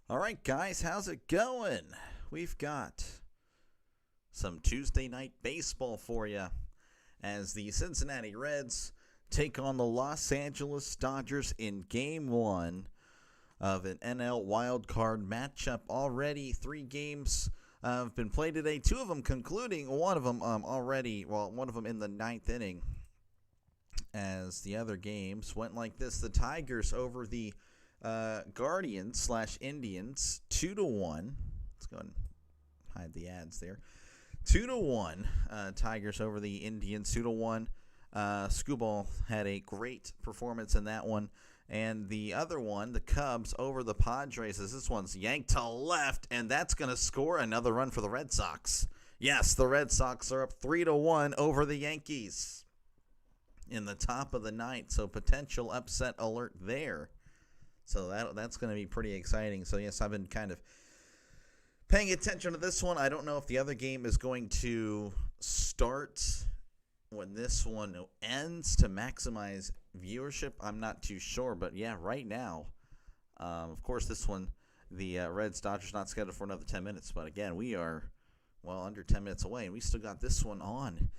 All right, guys, how's it going? We've got some Tuesday night baseball for you as the Cincinnati Reds take on the Los Angeles Dodgers in Game 1 of an NL wildcard matchup. Already 3 games have been played today, 2 of them concluding, one of them one of them in the 9th inning, as the other games went like this. The Tigers over the Guardians / Indians 2-1. Let's go and hide the ads there. 2-1. Tigers over the Indians 2-1. Skubal had a great performance in that one. And the other one, the Cubs over the Padres, as this one's yanked to left, and that's going to score another run for the Red Sox. Yes, the Red Sox are up 3-1 over the Yankees in the top of the 9th. So potential upset alert there. So that's going to be pretty exciting. So, yes, I've been kind of paying attention to this one. I don't know if the other game is going to start when this one ends to maximize viewership. I'm not too sure. But, yeah, right now, of course, this one, the Reds-Dodgers not scheduled for another 10 minutes. But, again, we are, under 10 minutes away. And we still got this one on.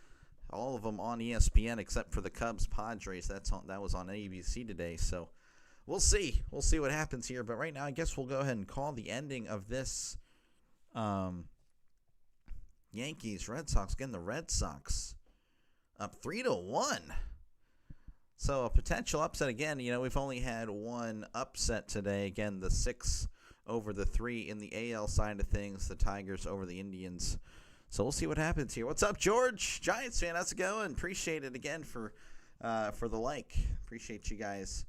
All of them on ESPN except for the Cubs-Padres. That was on ABC today. So, we'll see. We'll see what happens here. But right now, I guess we'll go ahead and call the ending of this Yankees-Red Sox. Again, the Red Sox up 3-1. So a potential upset again. We've only had one upset today. Again, the 6 over the 3 in the AL side of things. The Tigers over the Indians. So we'll see what happens here. What's up, George? Giants fan, how's it going? Appreciate it again for the like. Appreciate you guys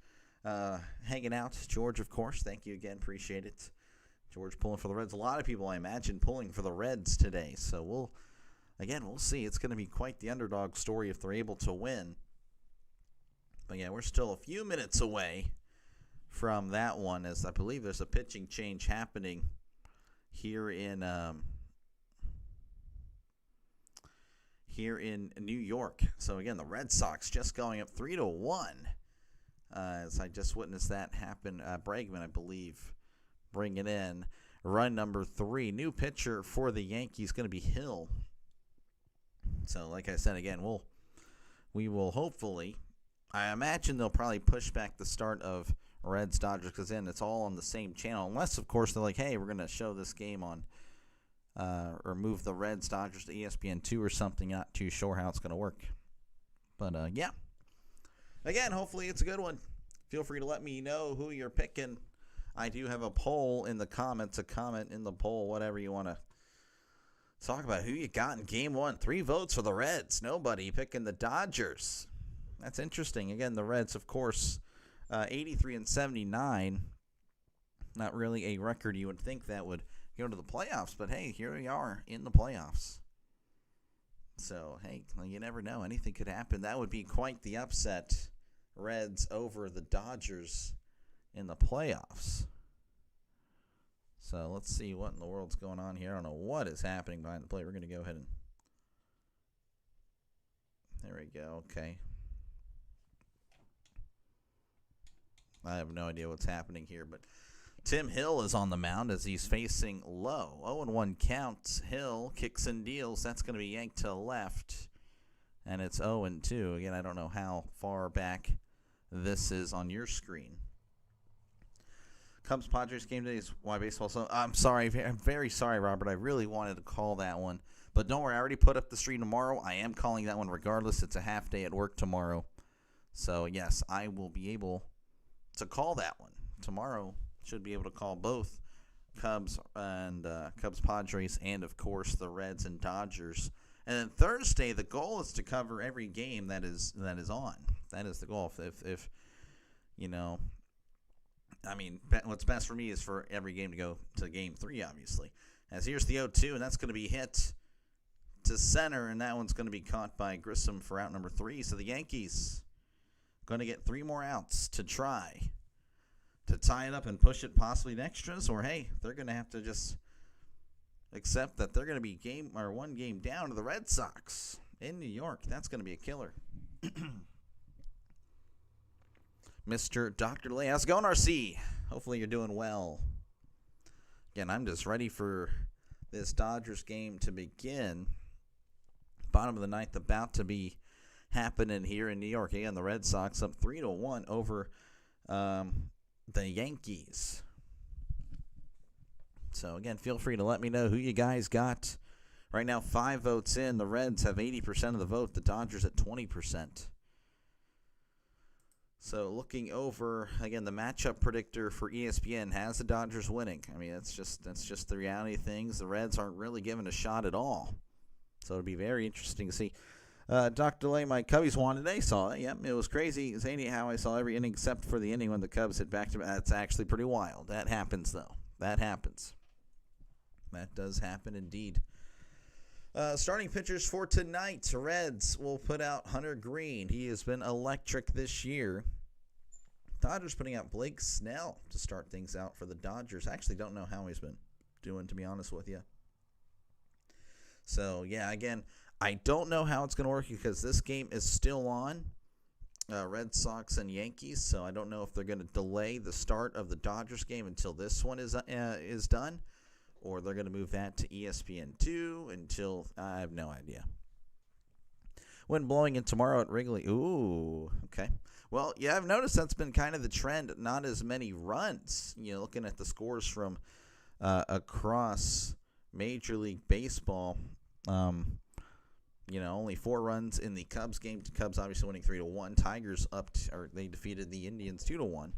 hanging out. George, of course, thank you again. Appreciate it. George pulling for the Reds. A lot of people, I imagine, pulling for the Reds today. So we'll see. It's going to be quite the underdog story if they're able to win. But yeah, we're still a few minutes away from that one, as I believe there's a pitching change happening here in New York. So again, the Red Sox just going up 3-1. As I just witnessed that happen. Bregman, I believe, bringing in run number 3. New pitcher for the Yankees going to be Hill. So, like I said, again, we will hopefully, I imagine they'll probably push back the start of Reds-Dodgers because then it's all on the same channel. Unless, of course, they're like, hey, we're going to show this game on, or move the Reds-Dodgers to ESPN2 or something. Not too sure how it's going to work. But, yeah. Again, hopefully it's a good one. Feel free to let me know who you're picking. I do have a poll in the comments, a comment in the poll, whatever you want to talk about. Who you got in Game 1? 3 votes for the Reds. Nobody picking the Dodgers. That's interesting. Again, the Reds, of course, 83-79. Not really a record you would think that would go to the playoffs. But, hey, here we are in the playoffs. So, hey, you never know. Anything could happen. That would be quite the upset. Reds over the Dodgers in the playoffs. So, let's see what in the world's going on here. I don't know what is happening behind the plate. We're going to go ahead and... There we go. Okay. I have no idea what's happening here, but Tim Hill is on the mound as he's facing low. 0-1 counts. Hill kicks and deals. That's going to be yanked to left. And it's 0-2. Again, I don't know how far back this is on your screen. Cubs-Padres game today is why baseball. So I'm sorry. I'm very sorry, Robert. I really wanted to call that one. But don't worry. I already put up the stream tomorrow. I am calling that one regardless. It's a half day at work tomorrow. So, yes, I will be able to call that one tomorrow. Should be able to call both Cubs and Cubs-Padres and, of course, the Reds and Dodgers. And then Thursday, the goal is to cover every game that is on. That is the goal. If what's best for me is for every game to go to Game 3, obviously. As here's the 0-2, and that's going to be hit to center, and that one's going to be caught by Grissom for out number 3. So the Yankees going to get 3 more outs to try to tie it up and push it possibly to extras, or hey, they're going to have to just accept that they're going to be one game down to the Red Sox in New York. That's going to be a killer. Mr. Dr. Lay, how's it going, RC? Hopefully you're doing well. Again, I'm just ready for this Dodgers game to begin. Bottom of the ninth about to be happening here in New York. Again, the Red Sox up 3-1 over the Yankees. So, again, feel free to let me know who you guys got. Right now, 5 votes in. The Reds have 80% of the vote. The Dodgers at 20%. So, looking over, again, the matchup predictor for ESPN has the Dodgers winning. I mean, that's just the reality of things. The Reds aren't really given a shot at all. So, it'll be very interesting to see. Dr. Lay, my Cubbies won today. Saw it. Yep, it was crazy. It's anyhow, I saw every inning except for the inning when the Cubs hit back-to-back. That's actually pretty wild. That happens, though. That happens. That does happen indeed. Starting pitchers for tonight. Reds will put out Hunter Green. He has been electric this year. Dodgers putting out Blake Snell to start things out for the Dodgers. I actually don't know how he's been doing, to be honest with you. So, yeah, again, I don't know how it's going to work because this game is still on, Red Sox and Yankees, so I don't know if they're going to delay the start of the Dodgers game until this one is done, or they're going to move that to ESPN2 until, I have no idea. Wind blowing in tomorrow at Wrigley. Ooh, okay. Well, yeah, I've noticed that's been kind of the trend, not as many runs. You know, looking at the scores from across Major League Baseball, only 4 runs in the Cubs game. Cubs obviously winning 3-1. Tigers they defeated the Indians 2-1.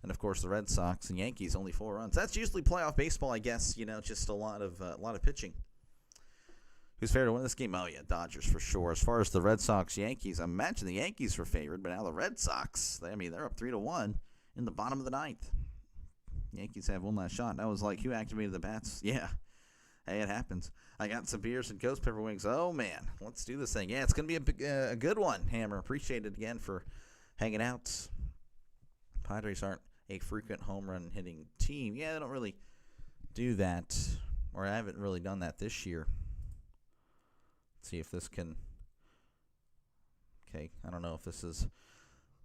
And of course the Red Sox and Yankees only 4 runs. That's usually playoff baseball, I guess. Just a lot of pitching. Who's fair to win this game? Oh yeah, Dodgers for sure. As far as the Red Sox Yankees, I imagine the Yankees were favored, but now the Red Sox, they're up 3-1 in the bottom of the ninth. Yankees have one last shot. That was like, who activated the bats? Yeah. Hey, it happens. I got some beers and ghost pepper wings. Oh, man. Let's do this thing. Yeah, it's going to be a good one, Hammer. Appreciate it again for hanging out. Padres aren't a frequent home run hitting team. Yeah, they don't really do that. Or I haven't really done that this year. Let's see if this can. Okay, I don't know if this is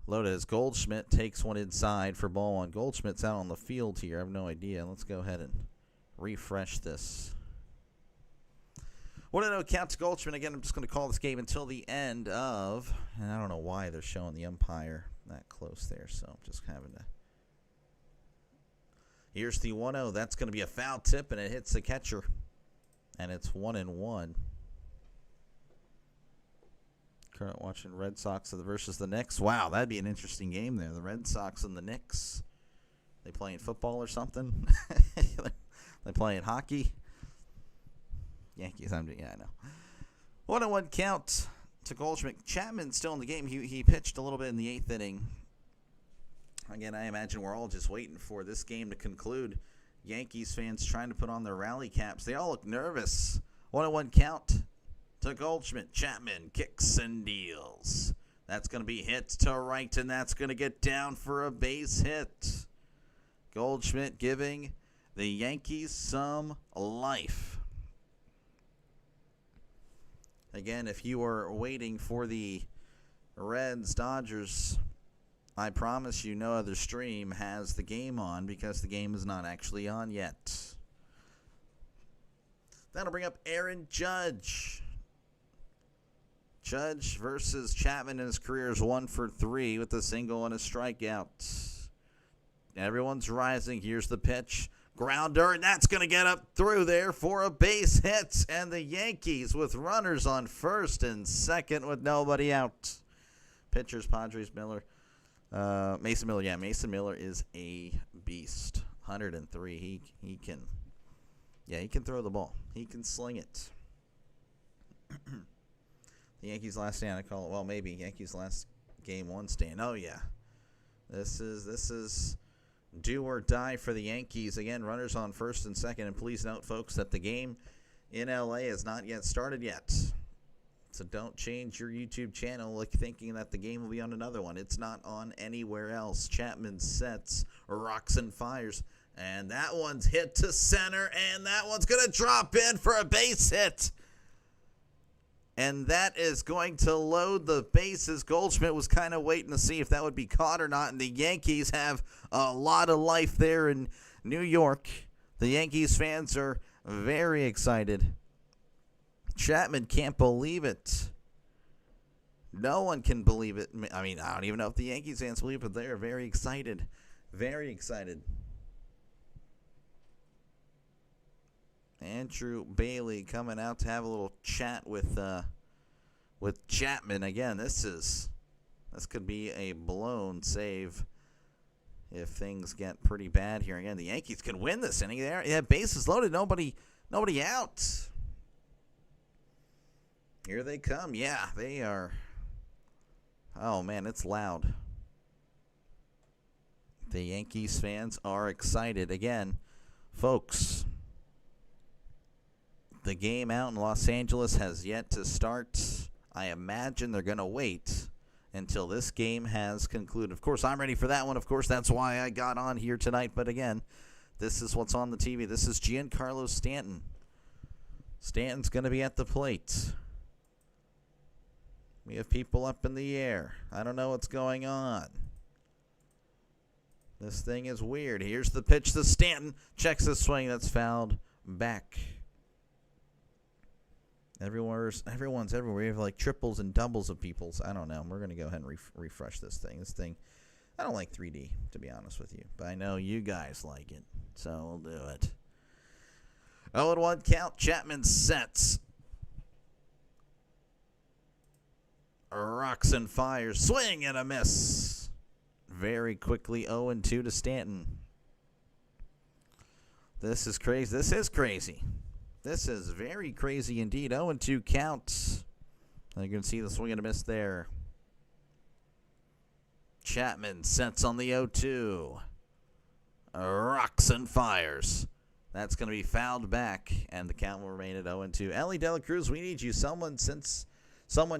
loaded as Goldschmidt takes one inside for ball one. Goldschmidt's out on the field here. I have no idea. Let's go ahead and refresh this. 1-0 count to Goldschmidt. Again, I'm just going to call this game until the end of, and I don't know why they're showing the umpire that close there, so I'm just having to. Here's the 1-0. That's going to be a foul tip, and it hits the catcher, and it's 1-1. Current watching Red Sox versus the Knicks. Wow, that'd be an interesting game there. The Red Sox and the Knicks. They playing football or something? They playing hockey? Yankees, I know. 1-1 count to Goldschmidt. Chapman still in the game. He pitched a little bit in the 8th inning. Again, I imagine we're all just waiting for this game to conclude. Yankees fans trying to put on their rally caps. They all look nervous. 1-1 count to Goldschmidt. Chapman kicks and deals. That's going to be hit to right, and that's going to get down for a base hit. Goldschmidt giving the Yankees some life. Again, if you are waiting for the Reds Dodgers, I promise you no other stream has the game on because the game is not actually on yet. That'll bring up Aaron Judge. Judge versus Chapman in his career is 1 for 3 with a single and a strikeout. Everyone's rising. Here's the pitch. Grounder, and that's going to get up through there for a base hit. And the Yankees with runners on first and second with nobody out. Pitchers, Padres, Miller. Mason Miller, yeah, Mason Miller is a beast. 103. He can throw the ball. He can sling it. The Yankees' last stand, I call it. Well, maybe Yankees' last game 1 stand. Oh yeah, this is do or die for the Yankees. Again, runners on first and second. And please note, folks, that the game in LA has not yet started yet. So don't change your YouTube channel thinking that the game will be on another one. It's not on anywhere else. Chapman sets, rocks and fires. And that one's hit to center, and that one's going to drop in for a base hit. And that is going to load the bases. Goldschmidt was kind of waiting to see if that would be caught or not. And the Yankees have a lot of life there in New York. The Yankees fans are very excited. Chapman can't believe it. No one can believe it. I mean, I don't even know if the Yankees fans believe it. They're very excited. Very excited. Andrew Bailey coming out to have a little chat with Chapman. Again, this could be a blown save if things get pretty bad here. Again, the Yankees can win this inning. Yeah, bases loaded. Nobody out. Here they come. Yeah, they are. Oh, man, it's loud. The Yankees fans are excited. Again, folks, the game out in Los Angeles has yet to start. I imagine they're going to wait until this game has concluded. Of course, I'm ready for that one. Of course, that's why I got on here tonight. But again, this is what's on the TV. This is Giancarlo Stanton. Stanton's going to be at the plate. We have people up in the air. I don't know what's going on. This thing is weird. Here's the pitch to Stanton. Checks the swing. That's fouled back. Everyone's everywhere. We have like triples and doubles of people's. I don't know. We're going to go ahead and refresh this thing. I don't like 3D, to be honest with you. But I know you guys like it. So we'll do it. 0-1 count. Chapman sets. Rocks and fires. Swing and a miss. Very quickly 0-2 to Stanton. This is crazy. This is crazy. This is very crazy indeed. 0-2 counts. You can see the swing and a miss there. Chapman sets on the 0-2. Rocks and fires. That's going to be fouled back, and the count will remain at 0-2. Ellie De La Cruz, we need you. Someone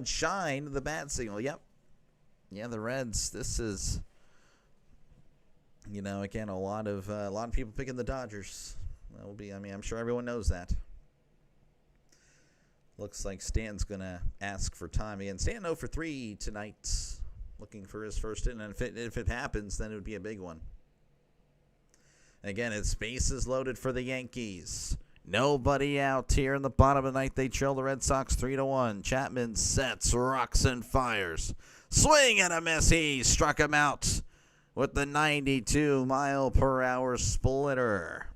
shined the bat signal. Yep. Yeah, the Reds. This is, again, a lot of people picking the Dodgers. That will be. I mean, I'm sure everyone knows that. Looks like Stan's going to ask for time again. Stan 0 for 3 tonight, looking for his first hit. And if it happens, then it would be a big one. Again, it's bases loaded for the Yankees. Nobody out here in the bottom of the ninth. They trail the Red Sox 3-1. Chapman sets, rocks, and fires. Swing and a miss. He struck him out with the 92-mile-per-hour splitter.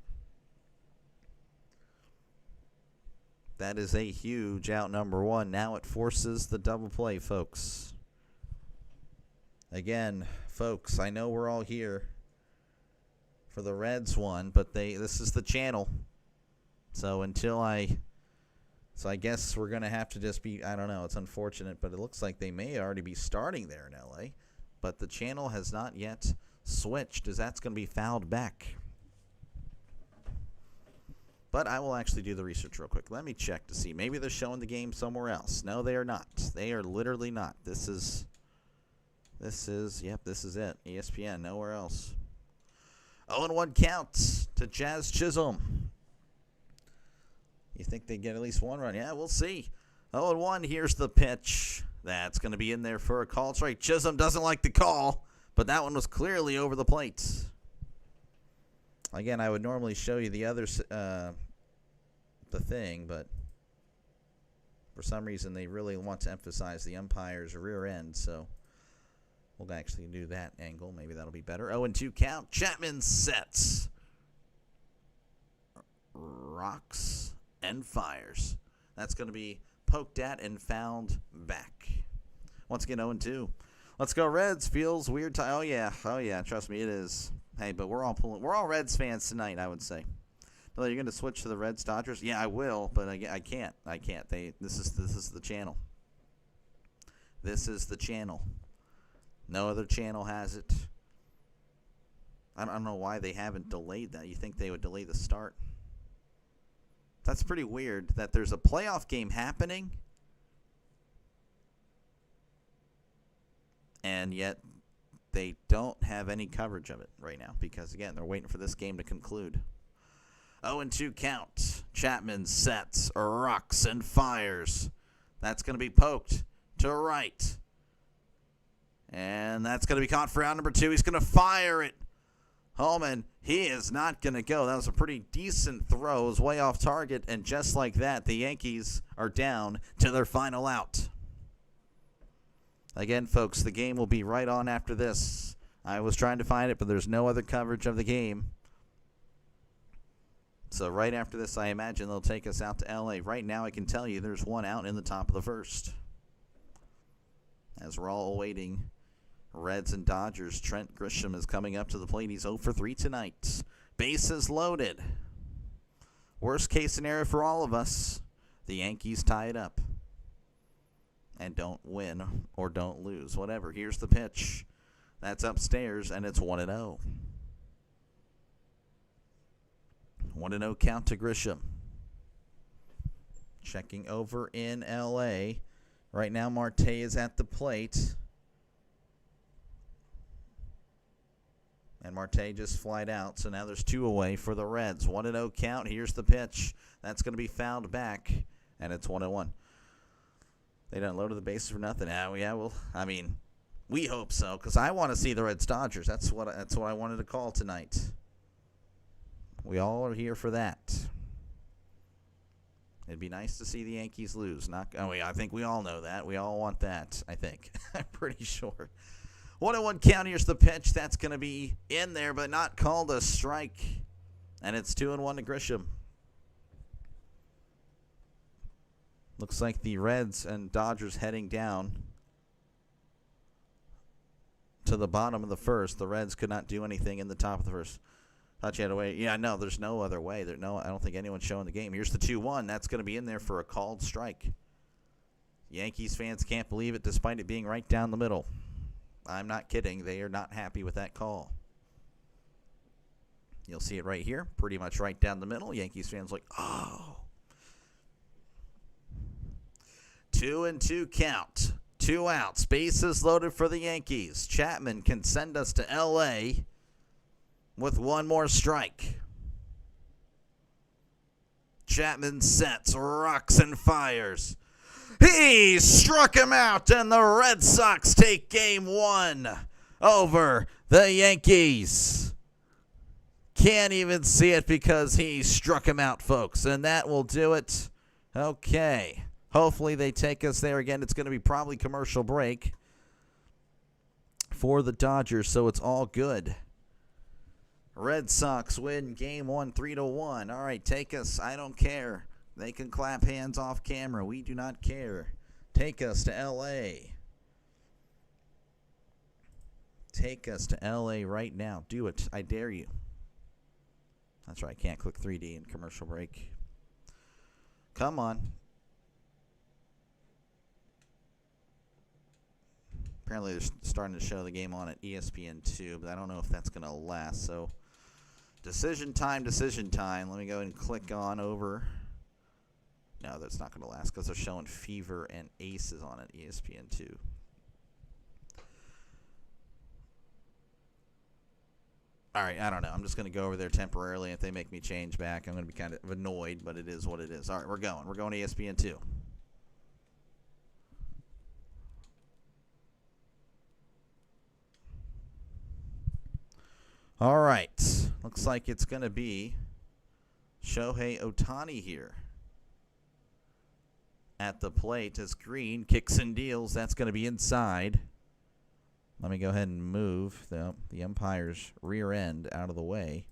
That is a huge out, number one. Now it forces the double play, folks. Again, folks, I know we're all here for the Reds one, but this is the channel. So I guess we're going to have to just be, I don't know, it's unfortunate, but it looks like they may already be starting there in LA. But the channel has not yet switched, as that's going to be fouled back. But I will actually do the research real quick. Let me check to see. Maybe they're showing the game somewhere else. No, they are not. They are literally not. This is it. ESPN, nowhere else. 0-1 count to Jazz Chisholm. You think they get at least one run? Yeah, we'll see. 0-1, here's the pitch. That's going to be in there for a call strike. Chisholm doesn't like the call, but that one was clearly over the plate. Again, I would normally show you the other the thing, but for some reason they really want to emphasize the umpire's rear end, so we'll actually do that angle. Maybe that'll be better. 0-2 count. Chapman sets. Rocks and fires. That's going to be poked at and fouled back. Once again, 0-2. Let's go Reds. Feels weird. Oh yeah. Trust me, it is. Hey, but we're all Reds fans tonight, I would say. No, you're going to switch to the Reds Dodgers? Yeah, I will, but I can't. This is the channel. This is the channel. No other channel has it. I don't know why they haven't delayed that. You think they would delay the start? That's pretty weird that there's a playoff game happening, and yet they don't have any coverage of it right now because, again, they're waiting for this game to conclude. 0-2 count. Chapman sets, rocks, and fires. That's going to be poked to right. And that's going to be caught for out number 2. He's going to fire it Holman, he is not going to go. That was a pretty decent throw. It was way off target, and just like that, the Yankees are down to their final out. Again, folks, the game will be right on after this. I was trying to find it, but there's no other coverage of the game. So right after this, I imagine they'll take us out to L.A. Right now, I can tell you there's one out in the top of the first. As we're all awaiting Reds and Dodgers, Trent Grisham is coming up to the plate. He's 0 for 3 tonight. Bases loaded. Worst case scenario for all of us, the Yankees tie it up and don't win or don't lose. Whatever. Here's the pitch. That's upstairs, and it's 1-0. 1-0 count to Grisham. Checking over in L.A. Right now, Marte is at the plate. And Marte just flied out, so now there's 2 away for the Reds. 1-0 count. Here's the pitch. That's going to be fouled back, and it's 1-1. They done loaded the bases for nothing. Yeah, well, I mean, we hope so, because I want to see the Reds Dodgers. That's what I wanted to call tonight. We all are here for that. It'd be nice to see the Yankees lose. I think we all know that. We all want that, I think. I'm pretty sure. 1-1 count. Here's the pitch. That's going to be in there, but not called a strike. And it's 2-1 to Grisham. Looks like the Reds and Dodgers heading down to the bottom of the first. The Reds could not do anything in the top of the first. Thought you had a way. Yeah, no, there's no other way. I don't think anyone's showing the game. Here's the 2-1. That's going to be in there for a called strike. Yankees fans can't believe it despite it being right down the middle. I'm not kidding. They are not happy with that call. You'll see it right here. Pretty much right down the middle. Yankees fans like, oh. 2-2 count. 2 outs. Bases loaded for the Yankees. Chapman can send us to L.A. with 1 more strike. Chapman sets, rocks, and fires. He struck him out, and the Red Sox take game 1 over the Yankees. Can't even see it because he struck him out, folks, and that will do it. Okay. Hopefully they take us there again. It's going to be probably commercial break for the Dodgers, so it's all good. Red Sox win game 1, 3-1. All right, take us. I don't care. They can clap hands off camera. We do not care. Take us to L.A. Take us to L.A. right now. Do it. I dare you. That's right. Can't click 3D in commercial break. Come on. Apparently they're starting to show the game on at ESPN2, but I don't know if that's going to last. So decision time. Let me go and click on over. No, that's not going to last because they're showing Fever and Aces on it, ESPN2. All right, I don't know. I'm just going to go over there temporarily. If they make me change back, I'm going to be kind of annoyed, but it is what it is. All right, we're going. We're going to ESPN2. All right. Looks like it's going to be Shohei Ohtani here at the plate as Green kicks and deals. That's going to be inside. Let me go ahead and move the umpire's rear end out of the way.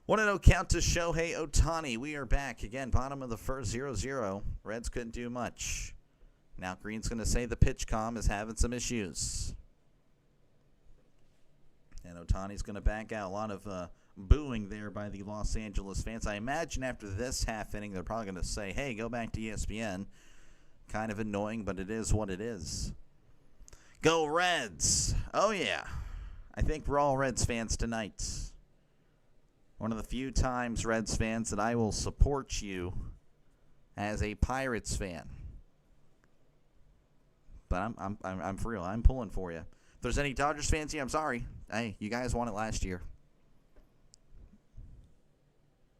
1-0 count to Shohei Ohtani. We are back again. Bottom of the first, 0-0. Reds couldn't do much. Now Green's going to say the pitch comm is having some issues. And Ohtani's going to back out. A lot of booing there by the Los Angeles fans. I imagine after this half inning, they're probably going to say, hey, go back to ESPN. Kind of annoying, but it is what it is. Go Reds. Oh, yeah. I think we're all Reds fans tonight. One of the few times, Reds fans, that I will support you as a Pirates fan. But I'm for real. I'm pulling for you. If there's any Dodgers fans here, I'm sorry. Hey, you guys won it last year.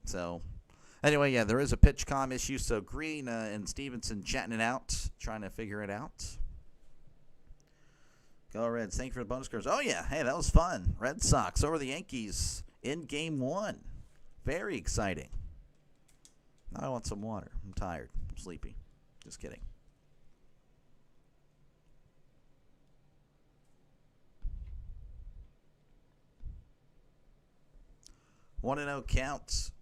So, anyway, yeah, there is a pitch comm issue. So, Green and Stevenson chatting it out, trying to figure it out. Go Reds. Thank you for the bonus cards. Oh, yeah. Hey, that was fun. Red Sox over the Yankees in Game 1. Very exciting. Now I want some water. I'm tired. I'm sleepy. Just kidding. One and 0 counts.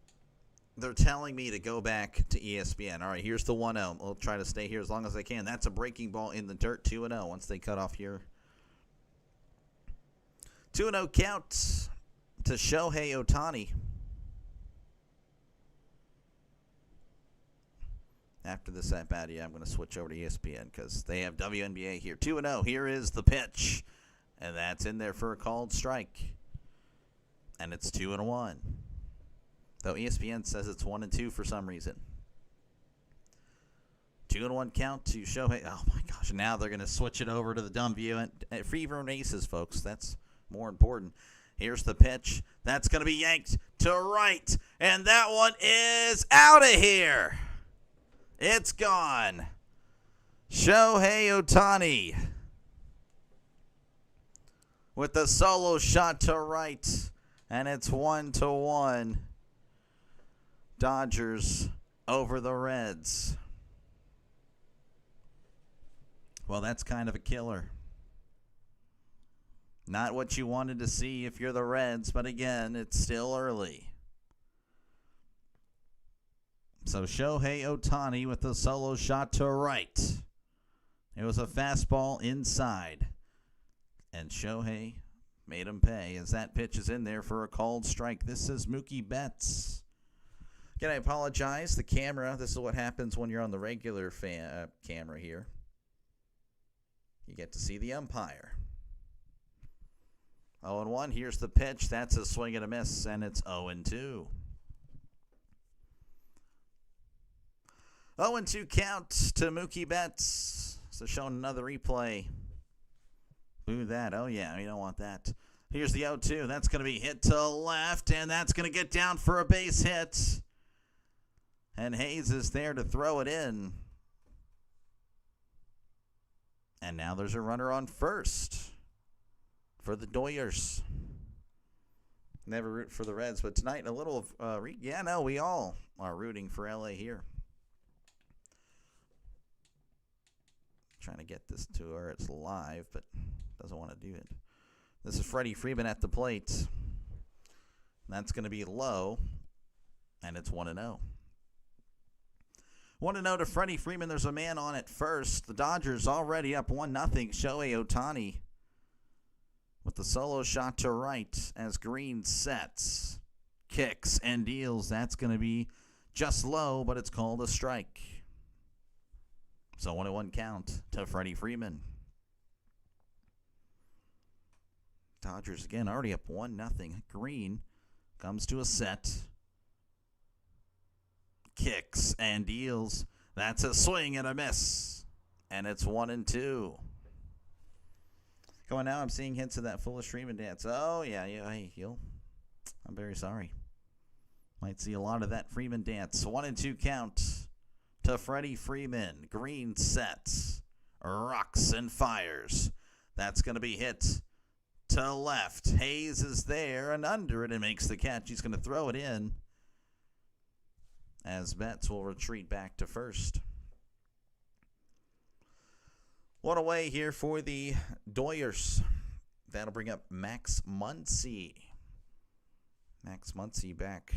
They're telling me to go back to ESPN. All right, here's the 1-0. We'll try to stay here as long as I can. That's a breaking ball in the dirt. 2-0 once they cut off here. 2-0 count to Shohei Ohtani. After this at-bat, I'm going to switch over to ESPN because they have WNBA here. 2-0. Here is the pitch. And that's in there for a called strike. And it's 2-1. Though ESPN says it's 1-2 for some reason. 2-1 count to Shohei. Oh, my gosh. Now they're going to switch it over to the dumb view. And Fever and Aces, folks. That's more important. Here's the pitch. That's going to be yanked to right. And that one is out of here. It's gone. Shohei Ohtani with the solo shot to right. And it's 1-1. Dodgers over the Reds. Well, that's kind of a killer. Not what you wanted to see if you're the Reds, but again, it's still early. So Shohei Ohtani with the solo shot to right. It was a fastball inside. And Shohei made him pay as that pitch is in there for a called strike. This is Mookie Betts. Again, I apologize. The camera, this is what happens when you're on the regular camera here. You get to see the umpire. 0-1, here's the pitch. That's a swing and a miss, and it's 0-2. 0-2 count to Mookie Betts. So showing another replay. Boo that. Oh, yeah, you don't want that. Here's the 0-2. That's going to be hit to left, and that's going to get down for a base hit. And Hayes is there to throw it in. And now there's a runner on first for the Doyers. Never root for the Reds, but tonight a little of, we all are rooting for LA here. Trying to get this to where it's live, but doesn't want to do it. This is Freddie Freeman at the plate. That's going to be low, and it's 1-0. 1-0 to Freddie Freeman. There's a man on at first. The Dodgers already up 1-0. Shohei Ohtani with the solo shot to right as Green sets, kicks, and deals. That's going to be just low, but it's called a strike. So 1-1 count to Freddie Freeman. Dodgers again already up 1-0. Green comes to a set, kicks and deals. That's a swing and a miss. And it's 1-2. Going now, I'm seeing hints of that foolish Freeman dance. Oh, yeah, hey, I'm very sorry. Might see a lot of that Freeman dance. 1-2 count to Freddie Freeman. Green sets, rocks and fires. That's going to be hit to left. Hayes is there and under it and makes the catch. He's going to throw it in as Betts will retreat back to first. One away here for the Doyers. That'll bring up Max Muncy. Max Muncy back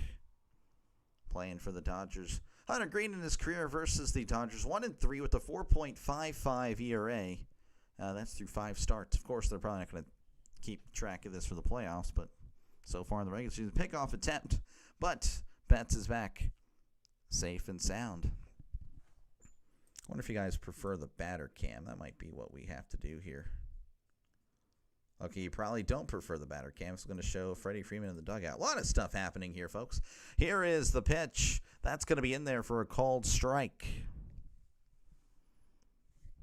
playing for the Dodgers. Hunter Green in his career versus the Dodgers. 1-3 with a 4.55 ERA. That's through 5 starts. Of course, they're probably not going to keep track of this for the playoffs, but so far in the regular season, pickoff attempt. But Betts is back safe and sound. I wonder if you guys prefer the batter cam. That might be what we have to do here. Okay, you probably don't prefer the batter cam. It's going to show Freddie Freeman in the dugout. A lot of stuff happening here, folks. Here is the pitch. That's going to be in there for a called strike.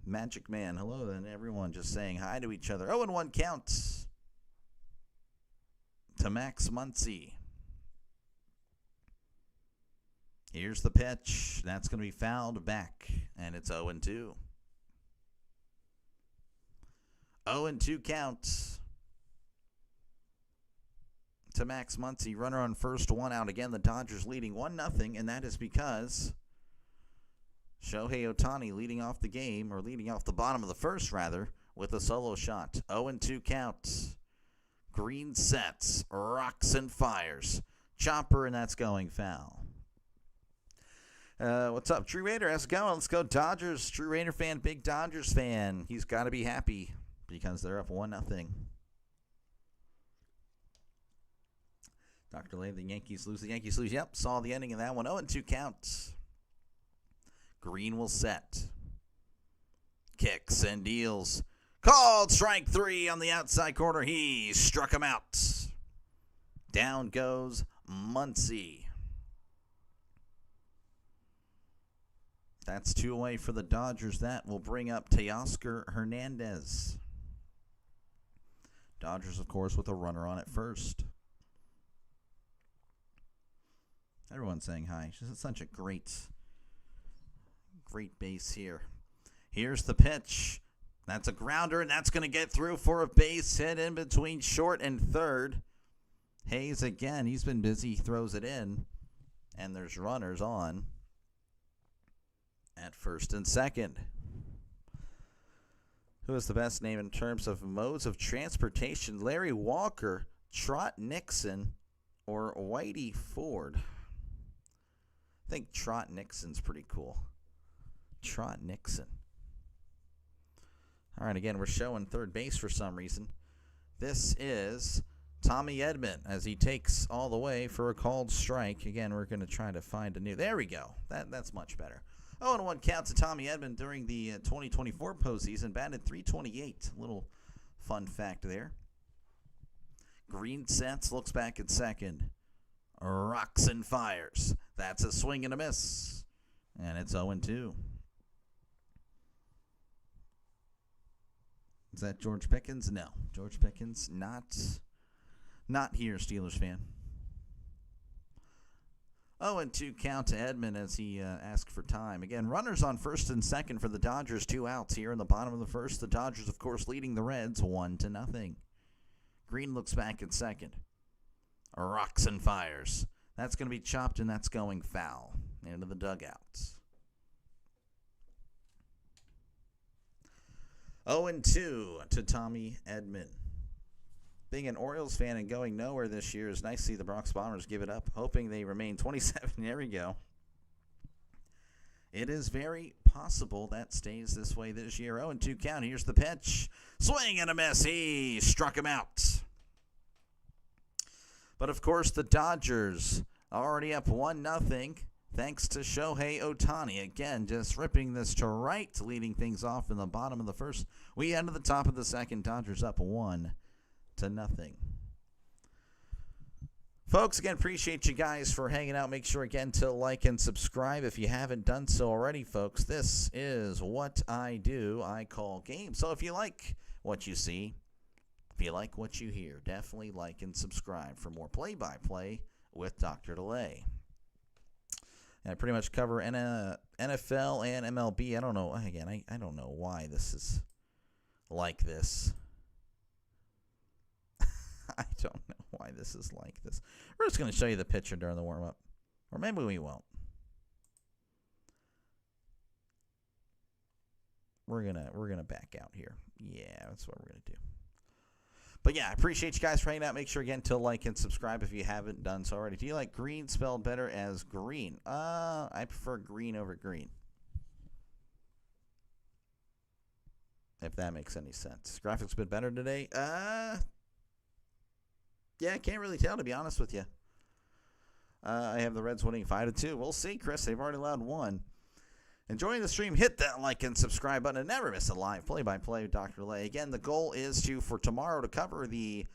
Magic Man, hello, and everyone just saying hi to each other. 0-1 count to Max Muncy. Here's the pitch. That's going to be fouled back, and it's 0-2. 0-2 count to Max Muncy. Runner on first, one out. Again, the Dodgers leading 1-0, and that is because Shohei Ohtani leading off the game, or leading off the bottom of the first, rather, with a solo shot. 0-2 count. Green sets, rocks and fires. Chopper, and that's going foul. What's up, True Raider? How's it going? Let's go Dodgers. True Raider fan, big Dodgers fan. He's got to be happy because they're up 1-0. Dr. Lay, the Yankees lose. The Yankees lose. Yep, saw the ending of that one. 0-2 counts. Green will set. Kicks and deals. Called strike 3 on the outside corner. He struck him out. Down goes Muncy. That's 2 away for the Dodgers. That will bring up Teoscar Hernandez. Dodgers, of course, with a runner on at first. Everyone's saying hi. It's such a great base here. Here's the pitch. That's a grounder, and that's going to get through for a base hit in between short and third. Hayes again. He's been busy. Throws it in, and there's runners on at first and second. Who is the best name in terms of modes of transportation? Larry Walker, Trot Nixon, or Whitey Ford? I think Trot Nixon's pretty cool. Trot Nixon. All right, again, we're showing third base for some reason. This is Tommy Edman as he takes all the way for a called strike. Again, we're going to try to find a new. There we go. That's much better. 0-1 count to Tommy Edman during the 2024 postseason. Batted .328. A little fun fact there. Green sets, looks back at second. Rocks and fires. That's a swing and a miss. And it's 0-2. Is that George Pickens? No. George Pickens not here, Steelers fan. 0-2 count to Edman as he asked for time. Again, runners on first and second for the Dodgers. 2 outs here in the bottom of the first. The Dodgers, of course, leading the Reds 1-0. Green looks back at second. Rocks and fires. That's going to be chopped, and that's going foul into the dugouts. 0-2 to Tommy Edman. Being an Orioles fan and going nowhere this year, is nice to see the Bronx Bombers give it up, hoping they remain 27. There we go. It is very possible that stays this way this year. 0-2 count. Here's the pitch. Swing and a miss. He struck him out. But, of course, the Dodgers already up 1-0. Thanks to Shohei Ohtani. Again, just ripping this to right, leading things off in the bottom of the first. We head to the top of the second. Dodgers up 1-0. Folks, again, appreciate you guys for hanging out. Make sure, again, to like and subscribe if you haven't done so already, folks. This is what I do. I call games. So if you like what you see, if you like what you hear, definitely like and subscribe for more play-by-play with Dr. Delay. And I pretty much cover NFL and MLB. I don't know. Again, I don't know why this is like this. I don't know why this is like this. We're just going to show you the picture during the warm-up. Or maybe we won't. We're gonna back out here. Yeah, that's what we're going to do. But yeah, I appreciate you guys for hanging out. Make sure, again, to like and subscribe if you haven't done so already. Do you like green spelled better as green? I prefer green over green. If that makes any sense. Graphics a bit better today? Yeah, I can't really tell, to be honest with you. I have the Reds winning 5-2. We'll see, Chris. They've already allowed 1. Enjoying the stream, hit that like and subscribe button and never miss a live play-by-play with Dr. Lay. Again, the goal is for tomorrow to cover the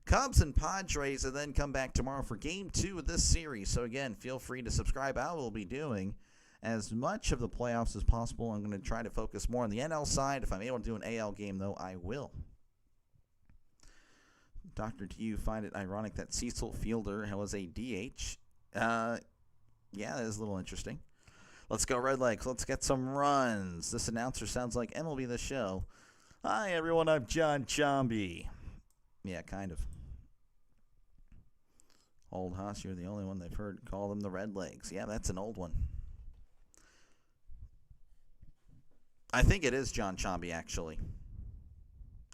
Cubs and Padres and then come back tomorrow for Game 2 of this series. So, again, feel free to subscribe. I will be doing as much of the playoffs as possible. I'm going to try to focus more on the NL side. If I'm able to do an AL game, though, I will. Doctor, do you find it ironic that Cecil Fielder was a DH? Yeah, that is a little interesting. Let's go Red Legs. Let's get some runs. This announcer sounds like MLB The Show. Hi, everyone. I'm John Chomby. Yeah, kind of. Old Haas, you're the only one they've heard call them the Red Legs. Yeah, that's an old one. I think it is John Chomby, actually.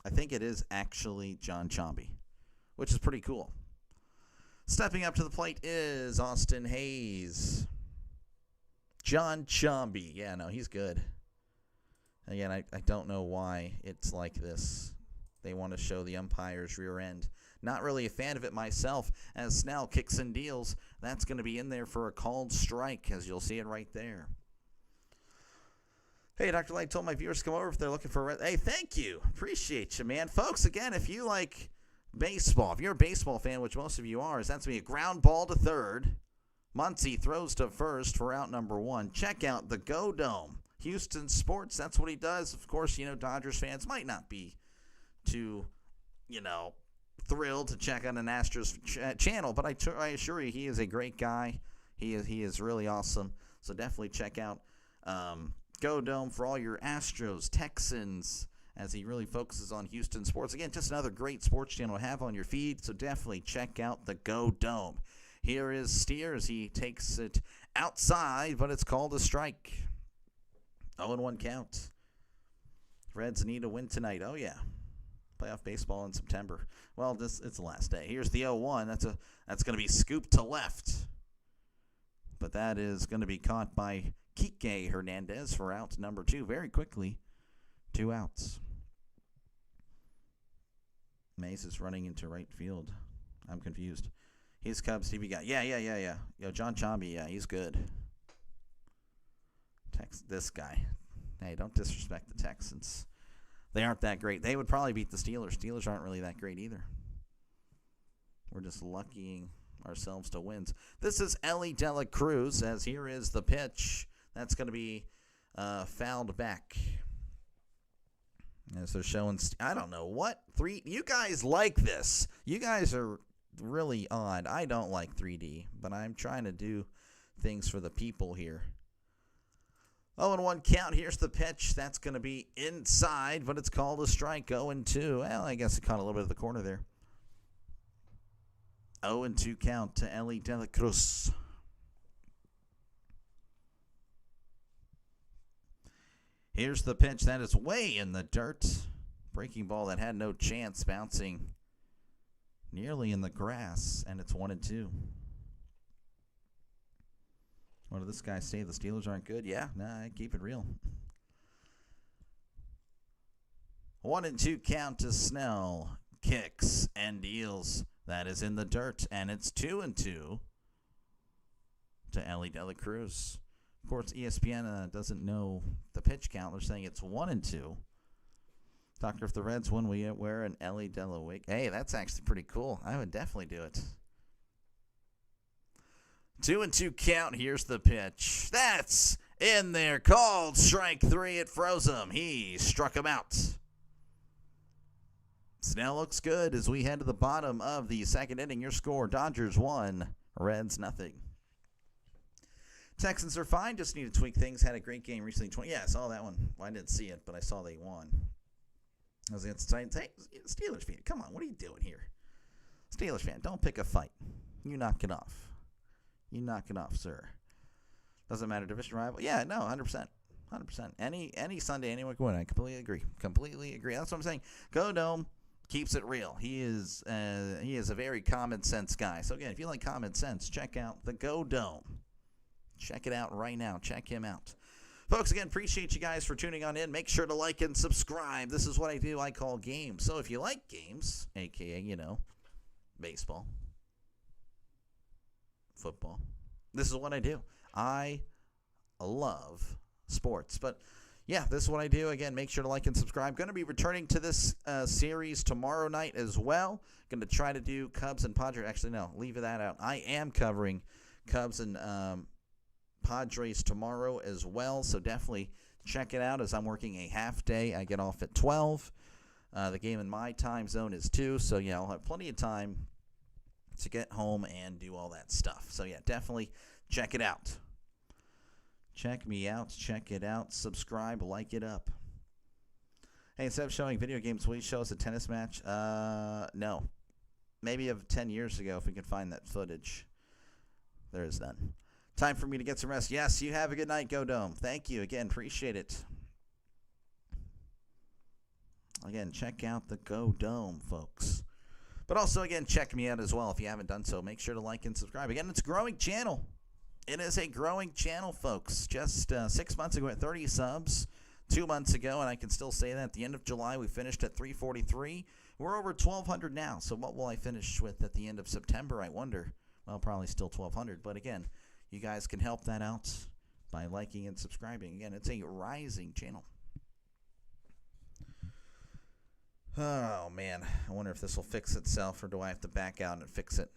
I think it is actually John Chomby, which is pretty cool. Stepping up to the plate is Austin Hayes. John Chomby. Yeah, no, he's good. Again, I don't know why it's like this. They want to show the umpire's rear end. Not really a fan of it myself. As Snell kicks and deals, that's going to be in there for a called strike, as you'll see it right there. Hey, Dr. Light told my viewers to come over if they're looking for a red. Hey, thank you. Appreciate you, man. Folks, again, if you like baseball, if you're a baseball fan, which most of you are, that's going to be a ground ball to third. Muncy throws to first for out number 1. Check out the Go Dome. Houston Sports, that's what he does. Of course, Dodgers fans might not be too, thrilled to check out an Astros channel, but I assure you, he is a great guy. He is really awesome. So definitely check out Go Dome for all your Astros, Texans, as he really focuses on Houston sports. Again, just another great sports channel to have on your feed, so definitely check out the Go Dome. Here is Steers. He takes it outside, but it's called a strike. 0-1 count. Reds need a win tonight. Oh, yeah. Playoff baseball in September. Well, it's the last day. Here's the 0-1. That's going to be scooped to left. But that is going to be caught by Kike Hernandez for out number 2. Very quickly, 2 outs. Mace is running into right field. I'm confused. He's Cubs TV guy. Yeah. Yo, John Chomby, yeah, he's good. This guy. Hey, don't disrespect the Texans. They aren't that great. They would probably beat the Steelers. Steelers aren't really that great either. We're just luckying ourselves to wins. This is Ellie De La Cruz, as here is the pitch. That's going to be fouled back. As they're showing, I don't know what. You guys like this. You guys are really odd. I don't like 3D, but I'm trying to do things for the people here. 0-1 count. Here's the pitch. That's going to be inside, but it's called a strike. 0-2. Well, I guess it caught a little bit of the corner there. 0-2 count to Ellie De La Cruz. Here's the pitch. That is way in the dirt. Breaking ball that had no chance, bouncing nearly in the grass, and it's 1-2. What did this guy say? The Steelers aren't good? Yeah, I keep it real. 1-2 count to Snell. Kicks and deals. That is in the dirt, and it's 2-2 to Ellie De La Cruz. Of course, ESPN doesn't know the pitch count. They're saying it's 1-2. Doctor, if the Reds win, we wear an Ellie De La wig. Hey, that's actually pretty cool. I would definitely do it. 2-2 count. Here's the pitch. That's in there. Called strike 3. It froze him. He struck him out. Snell looks good as we head to the bottom of the second inning. Your score, Dodgers 1, Reds nothing. Texans are fine. Just need to tweak things. Had a great game recently. Yeah, I saw that one. Well, I didn't see it, but I saw they won. I was going to say, Steelers fan, come on. What are you doing here? Steelers fan, don't pick a fight. You knock it off. You knock it off, sir. Doesn't matter, division rival. Yeah, no, 100%. 100%. Any Sunday, anyone can win. I completely agree. That's what I'm saying. Go Dome keeps it real. He is a very common sense guy. So again, if you like common sense, check out the Go Dome. Check it out right now. Check him out. Folks, again, appreciate you guys for tuning on in. Make sure to like and subscribe. This is what I do. I call games. So if you like games, a.k.a., baseball, football, this is what I do. I love sports. But, yeah, this is what I do. Again, make sure to like and subscribe. Going to be returning to this series tomorrow night as well. Going to try to do Cubs and Padres. Actually, no, leave that out. I am covering Cubs and Padres tomorrow as well, so definitely check it out as I'm working a half day. I get off at 12. The game in my time zone is 2, so yeah, I'll have plenty of time to get home and do all that stuff. So yeah, definitely check it out. Check me out, check it out, subscribe, like it up. Hey, instead of showing video games, will you show us a tennis match? No. Maybe of 10 years ago if we can find that footage. There is none. Time for me to get some rest. Yes, you have a good night, Go Dome. Thank you again. Appreciate it. Again, check out the Go Dome, folks. But also, again, check me out as well if you haven't done so. Make sure to like and subscribe. Again, it's a growing channel. It is a growing channel, folks. Just 6 months ago at 30 subs. 2 months ago, and I can still say that at the end of July, we finished at 343. We're over 1,200 now. So what will I finish with at the end of September, I wonder? Well, probably still 1,200. But again, you guys can help that out by liking and subscribing. Again, it's a rising channel. Oh, man. I wonder if this will fix itself, or do I have to back out and fix it?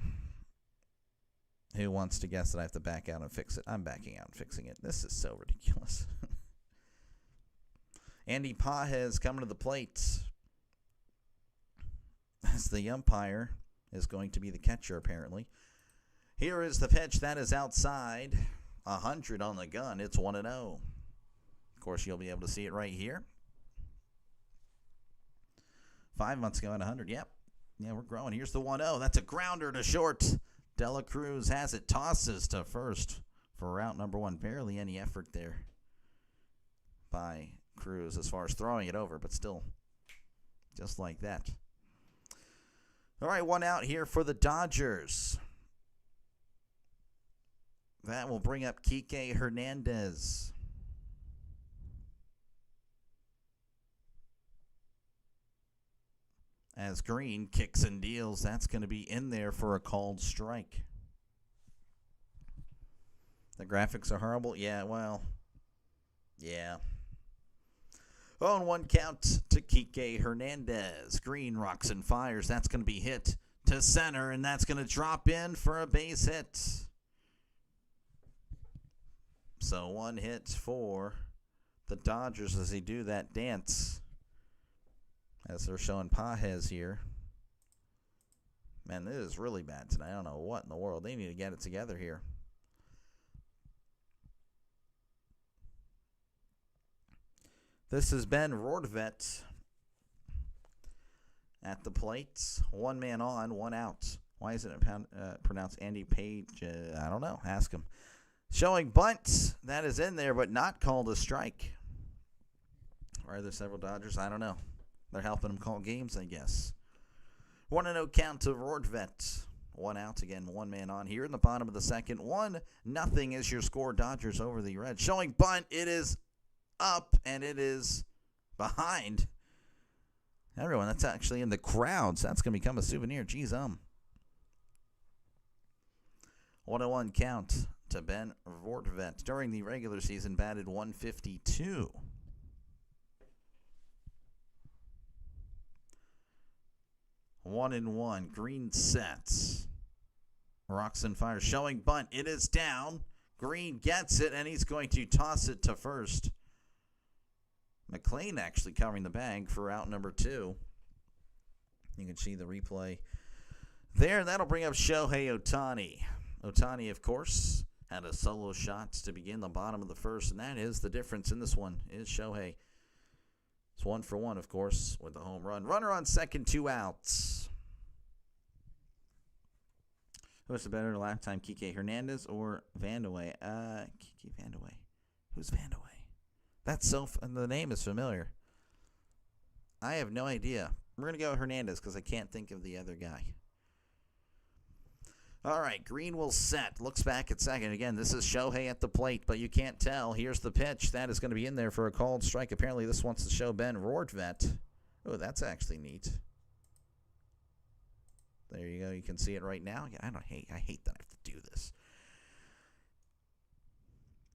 Who wants to guess that I have to back out and fix it? I'm backing out and fixing it. This is so ridiculous. Andy Pages coming to the plate as the umpire is going to be the catcher, apparently. Here is the pitch. That is outside. 100 on the gun. It's 1-0. Of course, you'll be able to see it right here. 5 months ago at 100. Yep. Yeah, we're growing. Here's the 1-0. That's a grounder to short. Dela Cruz has it. Tosses to first for route number 1. Barely any effort there by Cruz as far as throwing it over, but still just like that. All right, 1 out here for the Dodgers. That will bring up Kike Hernandez. As Green kicks and deals, that's going to be in there for a called strike. The graphics are horrible. Yeah, well, yeah. 0-1 count to Kike Hernandez. Green rocks and fires. That's going to be hit to center, and that's going to drop in for a base hit. So 1 hit for the Dodgers as they do that dance. As they're showing Pages here. Man, this is really bad tonight. I don't know what in the world. They need to get it together here. This has been Rordvet at the plate. 1 man on, 1 out. Why isn't it pronounced Andy Page? I don't know. Ask him. Showing bunt. That is in there, but not called a strike. Or are there several Dodgers? I don't know. They're helping him call games, I guess. 1-0 count to Rordvet. 1 out again, 1 man on here in the bottom of the second. 1-0 is your score. Dodgers over the Reds. Showing bunt. It is up, and it is behind. Everyone, that's actually in the crowds. That's going to become a souvenir. Geez, 1-1 count to Ben Rordvet. During the regular season, batted .152. One and one. Green sets. Rocks and fires. Showing bunt. It is down. Green gets it, and he's going to toss it to first. McLean actually covering the bag for out number 2. You can see the replay there. That'll bring up Shohei Ohtani. Ohtani, of course, had a solo shot to begin the bottom of the first, and that is the difference in this one, is Shohei. It's 1 for 1, of course, with the home run. Runner on second, 2 outs. Who was the better lifetime, Kike Hernandez or Vandaway? Kike Vandaway. Who's Vandaway? That's the name is familiar. I have no idea. We're going to go with Hernandez because I can't think of the other guy. All right, Green will set. Looks back at second. Again, this is Shohei at the plate, but you can't tell. Here's the pitch. That is going to be in there for a called strike. Apparently, this wants to show Ben Rordvet. Oh, that's actually neat. There you go. You can see it right now. I hate that I have to do this.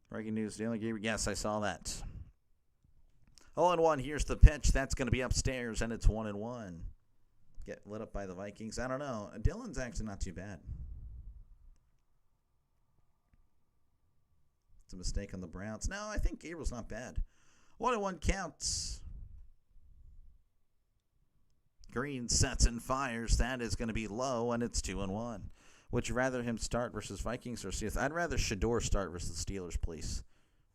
Breaking news. Yes, I saw that. 0-1. Here's the pitch. That's going to be upstairs, and it's 1-1. Get lit up by the Vikings. I don't know. Dylan's actually not too bad. It's a mistake on the Browns. No, I think Gabriel's not bad. 1-1 counts. Green sets and fires. That is going to be low, and it's 2-1. Would you rather him start versus Vikings or Steelers? I'd rather Shador start versus Steelers, please.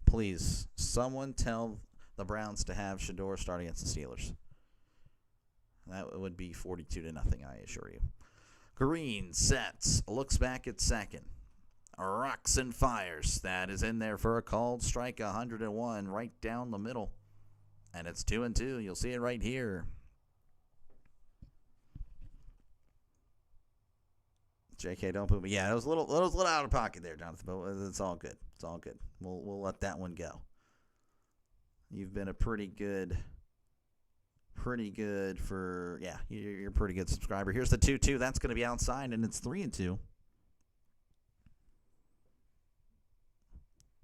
Please, someone tell the Browns to have Shador start against the Steelers. That would be 42-0, I assure you. Green sets, looks back at second. Rocks and fires. That is in there for a called strike, 101, right down the middle. And it's 2-2. You'll see it right here. JK, don't put me. Yeah, it was a little out of pocket there, Jonathan, but it's all good. It's all good. We'll let that one go. You've been a pretty good for, yeah, you're a pretty good subscriber. Here's the 2-2. That's going to be outside, and it's 3-2.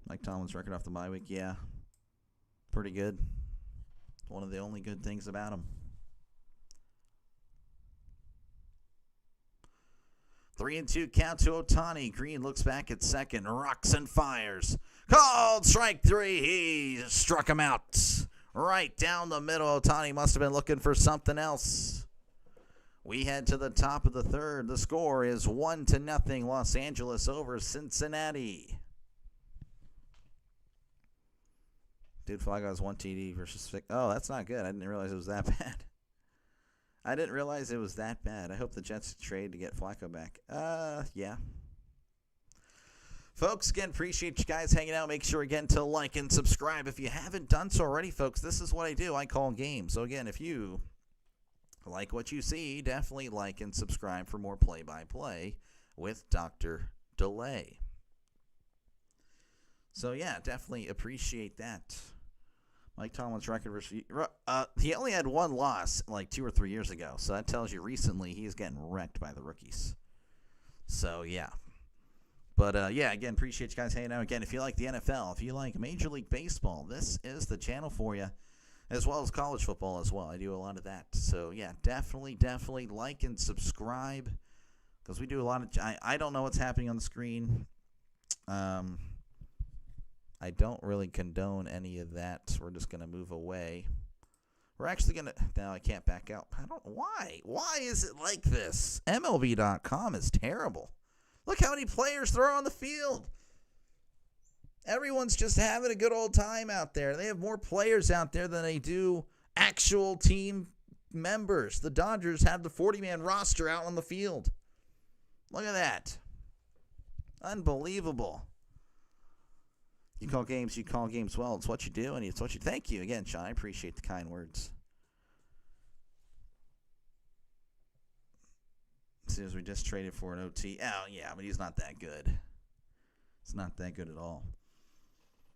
Mike Tomlin's record off the bye week, yeah, pretty good. One of the only good things about him. 3-2 count to Ohtani. Green looks back at second. Rocks and fires. Called strike 3. He struck him out. Right down the middle. Ohtani must have been looking for something else. We head to the top of the third. The score is 1-0. Los Angeles over Cincinnati. Dude, Flacco has 1 TD versus 6. Oh, that's not good. I didn't realize it was that bad. I hope the Jets trade to get Flacco back. Yeah. Folks, again, appreciate you guys hanging out. Make sure, again, to like and subscribe. If you haven't done so already, folks, this is what I do. I call games. So, again, if you like what you see, definitely like and subscribe for more play-by-play with Dr. Delay. So, yeah, definitely appreciate that. Mike Tomlin's record versus he only had 1 loss like 2 or 3 years ago, so that tells you recently he's getting wrecked by the rookies. So yeah, but yeah, again, appreciate you guys hanging out. Again, if you like the NFL, if you like Major League Baseball, this is the channel for you, as well as college football as well. I do a lot of that, so yeah, definitely like and subscribe because we do a lot of. I don't know what's happening on the screen. I don't really condone any of that. So we're just going to move away. We're actually going to... Now I can't back out. I don't... Why? Why is it like this? MLB.com is terrible. Look how many players there are on the field. Everyone's just having a good old time out there. They have more players out there than they do actual team members. The Dodgers have the 40-man roster out on the field. Look at that. Unbelievable. You call games well. It's what you do, and it's what you... Thank you again, Sean. I appreciate the kind words. As soon as we just traded for an OT. Oh, yeah, but he's not that good. It's not that good at all.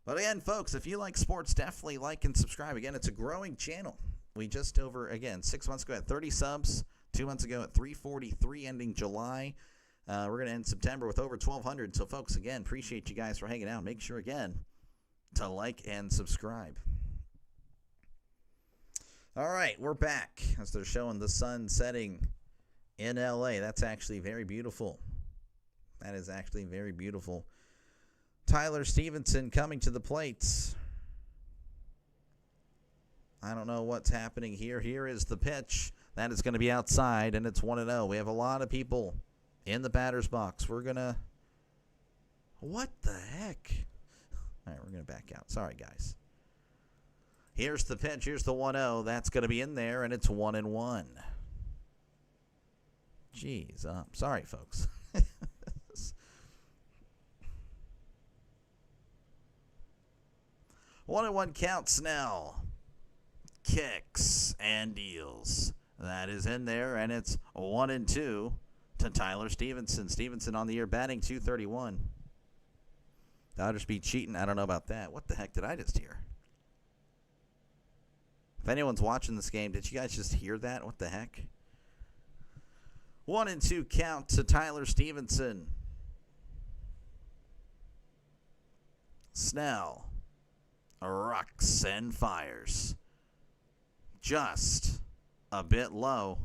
But again, folks, if you like sports, definitely like and subscribe. Again, it's a growing channel. We just over, again, 6 months ago at 30 subs. 2 months ago at 343, ending July. We're going to end September with over 1,200. So, folks, again, appreciate you guys for hanging out. Make sure, again, to like and subscribe. All right, we're back as they're showing the sun setting in L.A. That's actually very beautiful. That is actually very beautiful. Tyler Stevenson coming to the plates. I don't know what's happening here. Here is the pitch. That is going to be outside, and it's 1-0. We have a lot of people in the batter's box. We're going to... What the heck? All right, we're going to back out. Sorry, guys. Here's the pitch. Here's the 1-0. That's going to be in there, and it's 1-1. Jeez. Sorry, folks. 1-1 count. Snell kicks and deals. That is in there, and it's 1-2 to Tyler Stevenson. Stevenson on the year batting .231. Dodgers be cheating. I don't know about that. What the heck did I just hear? If anyone's watching this game, did you guys just hear that? What the heck? 1-2 count to Tyler Stevenson. Snell rocks and fires. Just a bit low.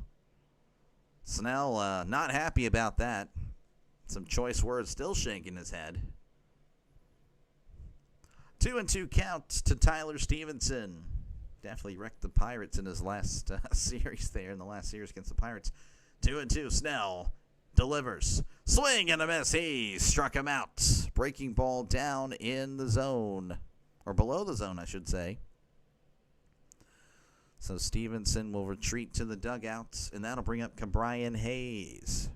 Snell not happy about that. Some choice words, still shaking his head. 2-2 count to Tyler Stevenson. Definitely wrecked the Pirates in his last series there, in the last series against the Pirates. 2-2, Snell delivers. Swing and a miss. He struck him out. Breaking ball down in the zone. Or below the zone, I should say. So Stevenson will retreat to the dugouts, and that'll bring up Brian Hayes.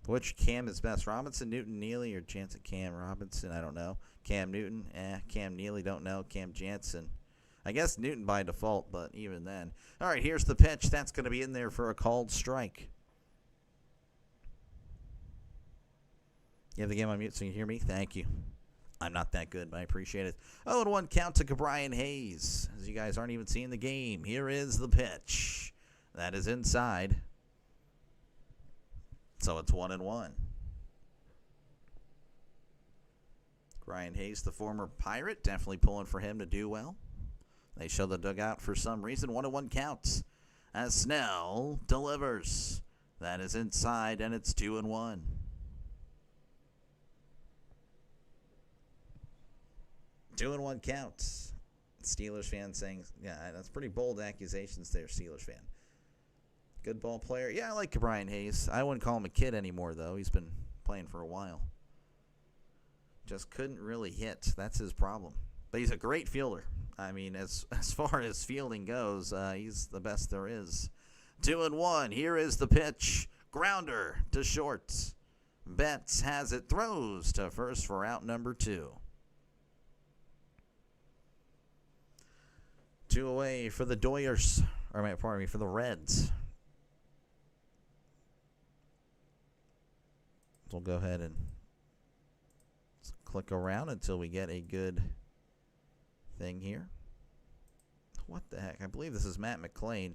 Which Cam is best? Robinson, Newton, Neely, or Jansen? Cam Robinson, I don't know. Cam Newton, Cam Neely, don't know. Cam Jansen. I guess Newton by default, but even then. All right, here's the pitch. That's going to be in there for a called strike. You have the game on mute so you can hear me? Thank you. I'm not that good, but I appreciate it. 0-1 count to Brian Hayes. As you guys aren't even seeing the game, here is the pitch. That is inside. So it's 1-1. Brian Hayes, the former Pirate, definitely pulling for him to do well. They show the dugout for some reason. 1-1 counts as Snell delivers. That is inside, and it's 2-1. Two and one counts. Steelers fan saying, yeah, that's pretty bold accusations there, Steelers fan. Good ball player. Yeah, I like Brian Hayes. I wouldn't call him a kid anymore, though. He's been playing for a while. Just couldn't really hit. That's his problem. But he's a great fielder. I mean, as far as fielding goes, he's the best there is. 2-1. Here is the pitch. Grounder to short. Betts has it. Throws to first for out number 2. 2 away for the Doyers. Or, pardon me, for the Reds. We'll go ahead and click around until we get a good thing here. What the heck? I believe this is Matt McClain.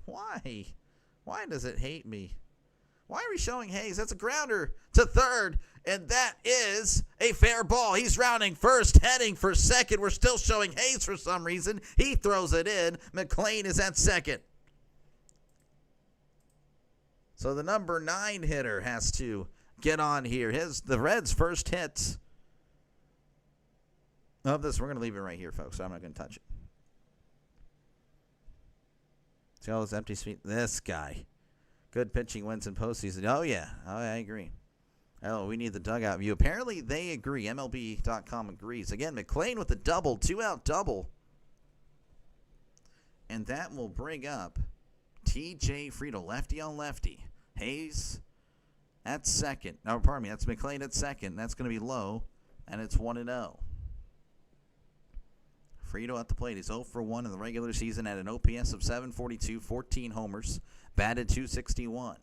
Why? Why does it hate me? Why are we showing Hayes? That's a grounder to third, and that is a fair ball. He's rounding first, heading for second. We're still showing Hayes for some reason. He throws it in. McClain is at second. So the number 9 hitter has to get on here. The Reds' first hit of this. We're going to leave it right here, folks. So I'm not going to touch it. See all this empty speed? This guy. Good pitching wins in postseason. Oh, yeah. Oh, I agree. Oh, we need the dugout view. Apparently, they agree. MLB.com agrees. Again, McClain with a double, 2-out double. And that will bring up T.J. Friedel, lefty on lefty. Hayes at second. No, pardon me. That's McClain at second. That's going to be low, and it's 1-0. Friedel at the plate. He's 0 for 1 in the regular season at an OPS of 742, 14 homers, batted .261.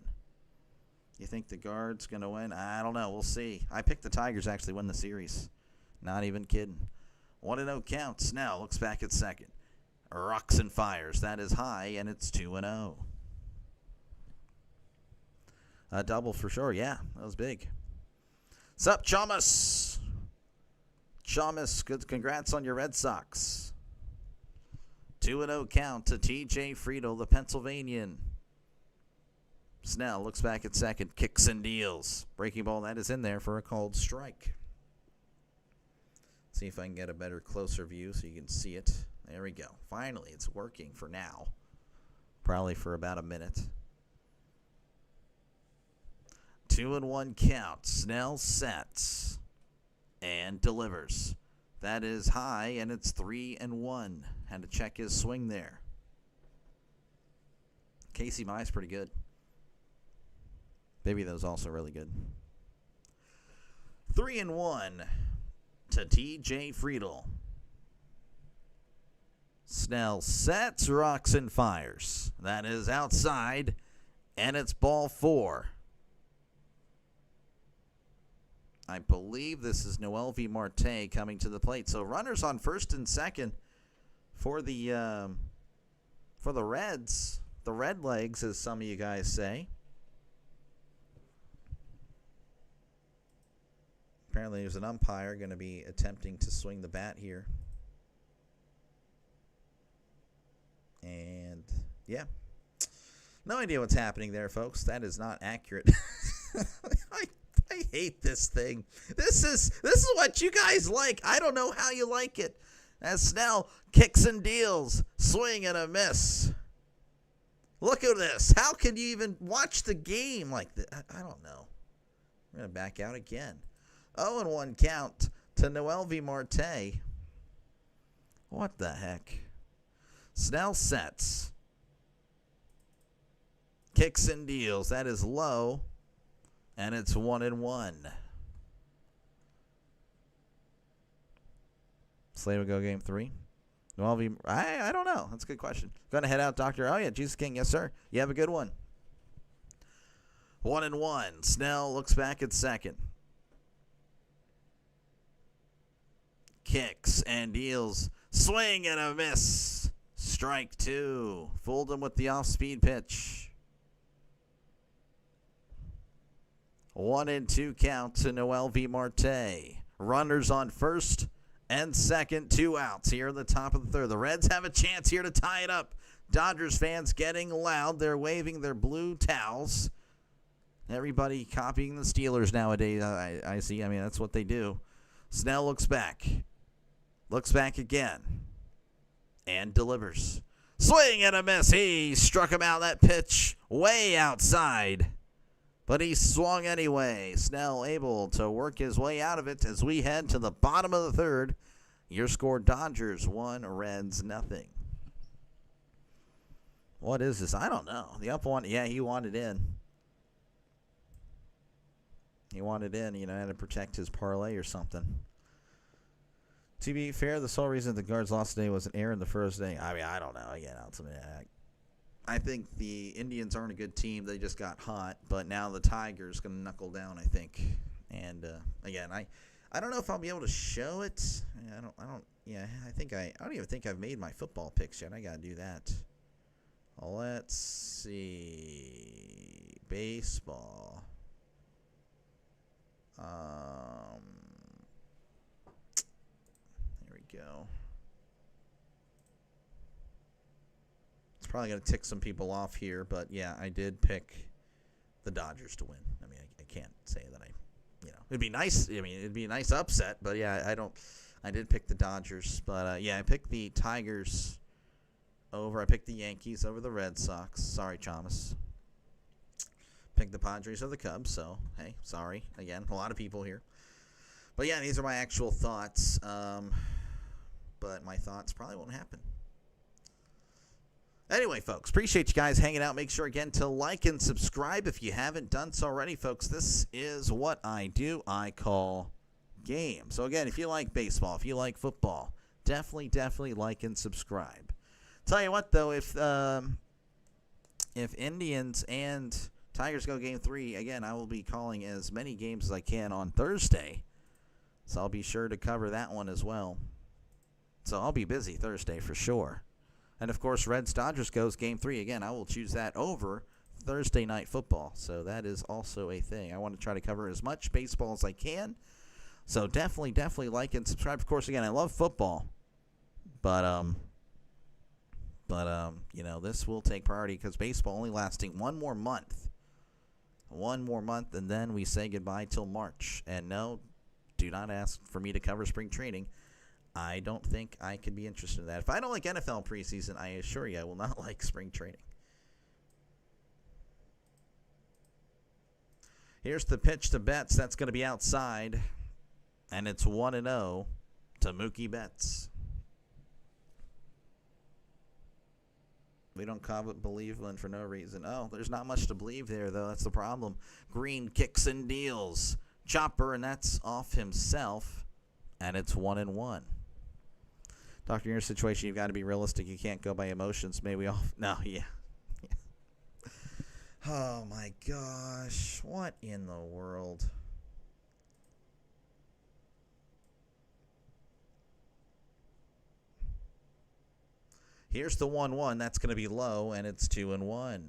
You think the guard's going to win? I don't know. We'll see. I picked the Tigers actually win the series. Not even kidding. 1-0 count. Snell looks back at second. Rocks and fires. That is high, and it's 2-0. A double for sure. Yeah, that was big. Sup, Chalmers? Chalmers, good. Congrats on your Red Sox. 2-0 count to T.J. Friedel, the Pennsylvanian. Snell looks back at second, kicks and deals. Breaking ball, that is in there for a called strike. See if I can get a better, closer view so you can see it. There we go. Finally, it's working for now. Probably for about a minute. 2-1 count. Snell sets and delivers. That is high, and it's 3-1. Had to check his swing there. Casey Mize pretty good. Maybe that was also really good. 3-1 to T.J. Friedel. Snell sets, rocks, and fires. That is outside, and it's ball 4. I believe this is Noel V. Marte coming to the plate. So runners on first and second for the Reds. The Red Legs, as some of you guys say. Apparently there's an umpire going to be attempting to swing the bat here. And, yeah. No idea what's happening there, folks. That is not accurate. I hate this thing. This is what you guys like. I don't know how you like it. As Snell kicks and deals. Swing and a miss. Look at this. How can you even watch the game like this? I don't know. We're going to back out again. 0-1 count to Noelvi Marte. What the heck? Snell sets. Kicks and deals. That is low. And it's 1-1. Slade will go game 3. Noelvi, I don't know. That's a good question. Going to head out, Doctor. Oh, yeah, Jesus King. Yes, sir. You have a good one. 1-1. Snell looks back at second. Kicks and deals. Swing and a miss. Strike 2. Fooled him with the off-speed pitch. 1-2 count to Noelvi Marte. Runners on first and second. 2 outs here in the top of the third. The Reds have a chance here to tie it up. Dodgers fans getting loud. They're waving their blue towels. Everybody copying the Steelers nowadays, I see. I mean, that's what they do. Snell looks back. Looks back again. And delivers. Swing and a miss. He struck him out that pitch way outside. But he swung anyway. Snell able to work his way out of it as we head to the bottom of the third. Your score, Dodgers 1, Reds nothing. What is this? I don't know. The up one, yeah, he wanted in. He wanted in, had to protect his parlay or something. To be fair, the sole reason the Guards lost today was an error in the first inning. I mean, I don't know. Again, I think the Indians aren't a good team. They just got hot, but now the Tigers going to knuckle down, I think. And again, I don't know if I'll be able to show it. I don't even think I've made my football picks yet. I got to do that. Let's see. Baseball. There we go. It's probably going to tick some people off here, but yeah, I did pick the Dodgers to win. I mean, I can't say that it'd be nice. I mean, it'd be a nice upset, but yeah, I did pick the Dodgers, but yeah, I picked the Tigers over. I picked the Yankees over the Red Sox. Sorry, Thomas. Picked the Padres or the Cubs, so hey, sorry. Again, a lot of people here. But yeah, these are my actual thoughts. But my thoughts probably won't happen. Anyway, folks, appreciate you guys hanging out. Make sure, again, to like and subscribe if you haven't done so already, folks. This is what I do. I call game. So, again, if you like baseball, if you like football, definitely like and subscribe. Tell you what, though, if Indians and Tigers go game 3, again, I will be calling as many games as I can on Thursday. So I'll be sure to cover that one as well. So I'll be busy Thursday for sure. And, of course, Reds-Dodgers goes game 3. Again, I will choose that over Thursday night football. So that is also a thing. I want to try to cover as much baseball as I can. So definitely like and subscribe. Of course, again, I love football. But this will take priority because baseball only lasting one more month. And then we say goodbye till March. And no, do not ask for me to cover spring training. I don't think I could be interested in that. If I don't like NFL preseason, I assure you I will not like spring training. Here's the pitch to Betts. That's going to be outside. And it's 1-0 to Mookie Betts. We don't believe in for no reason. Oh, there's not much to believe there, though. That's the problem. Green kicks and deals. Chopper, and that's off himself. And it's 1-1. Doctor, in your situation, you've got to be realistic. You can't go by emotions. May we all... No, yeah. Oh, my gosh. What in the world? Here's the 1-1. That's going to be low, and it's 2-1.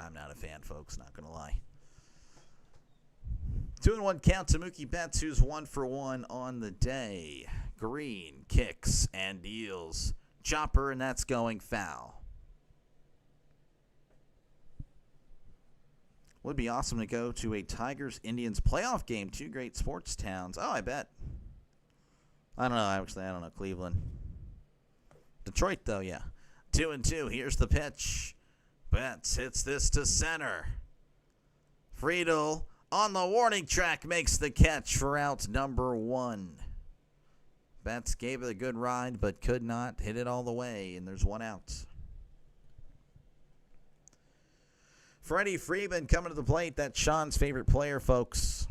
I'm not a fan, folks. Not going to lie. 2-1 count to Mookie Betts, who's 1 for 1 on the day. Green kicks and deals. Chopper, and that's going foul. Would be awesome to go to a Tigers-Indians playoff game. 2 great sports towns. Oh, I bet. I don't know. Actually, I don't know. Cleveland. Detroit, though, yeah. 2-2. Here's the pitch. Betts hits this to center. Friedel on the warning track makes the catch for out number 1. Betts gave it a good ride, but could not hit it all the way, and there's 1 out. Freddie Freeman coming to the plate. That's Sean's favorite player, folks.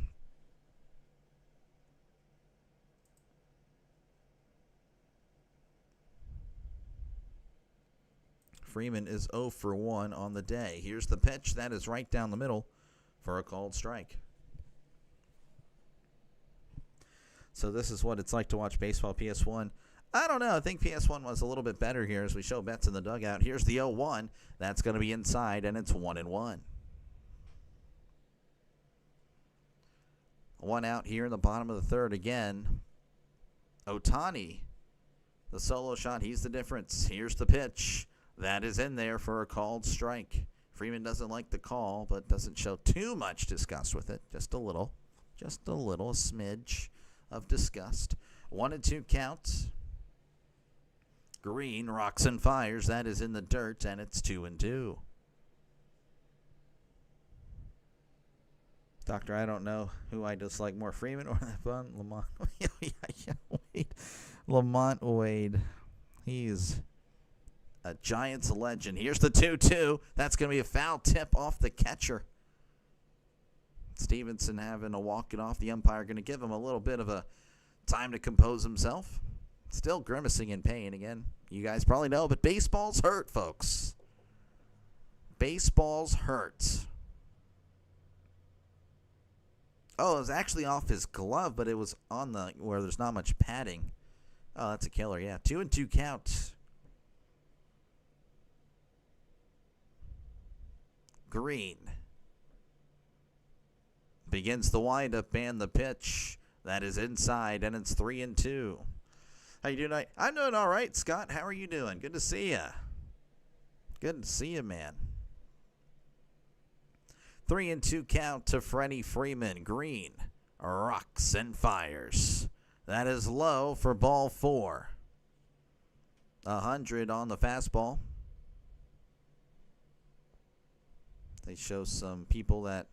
Freeman is 0 for 1 on the day. Here's the pitch. That is right down the middle for a called strike. So this is what it's like to watch baseball PS1. I don't know. I think PS1 was a little bit better here as we show Betts in the dugout. Here's the 0-1. That's going to be inside, and it's 1-1. 1 out here in the bottom of the third again. Ohtani, the solo shot. He's the difference. Here's the pitch. That is in there for a called strike. Freeman doesn't like the call, but doesn't show too much disgust with it. Just a little, a smidge of disgust. 1-2 count. Green rocks and fires. That is in the dirt, and it's 2-2. Doctor, I don't know who I dislike more, Freeman or that one, Lamont. Wade. Lamont Wade. He's a Giants legend. Here's the 2-2. That's going to be a foul tip off the catcher. Stevenson having to walk it off. The umpire going to give him a little bit of a time to compose himself. Still grimacing in pain. Again, you guys probably know, but baseball's hurt, folks. Baseball's hurt. Oh, it was actually off his glove, but it was on the where there's not much padding. Oh, that's a killer. Yeah, 2-2 count. Green begins the windup and the pitch. That is inside, and it's 3-2. How you doing? I'm doing all right, Scott. How are you doing? Good to see you. Good to see you, man. 3-2 count to Freddie Freeman. Green rocks and fires. That is low for ball 4. 100 on the fastball. They show some people that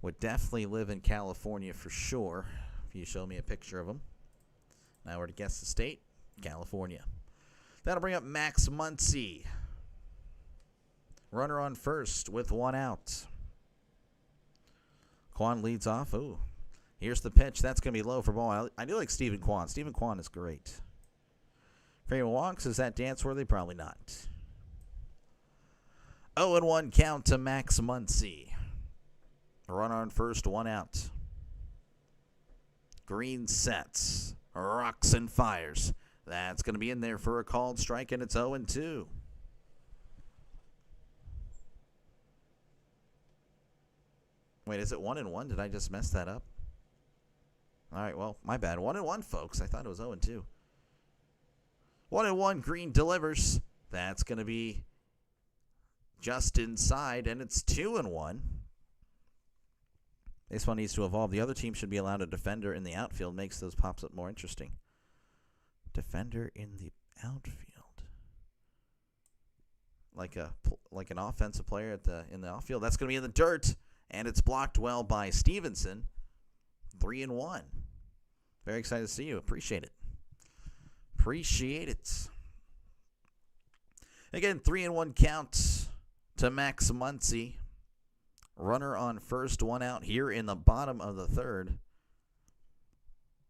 would definitely live in California for sure. If you show me a picture of them. Now we're to guess the state. California. That'll bring up Max Muncy. Runner on first with 1 out. Kwan leads off. Ooh. Here's the pitch. That's going to be low for ball. I do like Stephen Kwan. Stephen Kwan is great. Freeman walks. Is that dance worthy? Probably not. 0-1 count to Max Muncy. Runner on first, 1 out. Green sets. Rocks and fires. That's going to be in there for a called strike, and it's 0-2. Wait, is it 1-1? Did I just mess that up? All right, well, my bad. 1-1, folks. I thought it was 0-2. 1-1, Green delivers. That's going to be just inside, and it's 2-1. This one needs to evolve. The other team should be allowed a defender in the outfield. Makes those pops up more interesting. Defender in the outfield. Like an offensive player in the outfield. That's going to be in the dirt, and it's blocked well by Stevenson. 3-1. Very excited to see you. Appreciate it. Appreciate it. Again, 3-1 count to Max Muncy. Runner on first, 1 out here in the bottom of the third.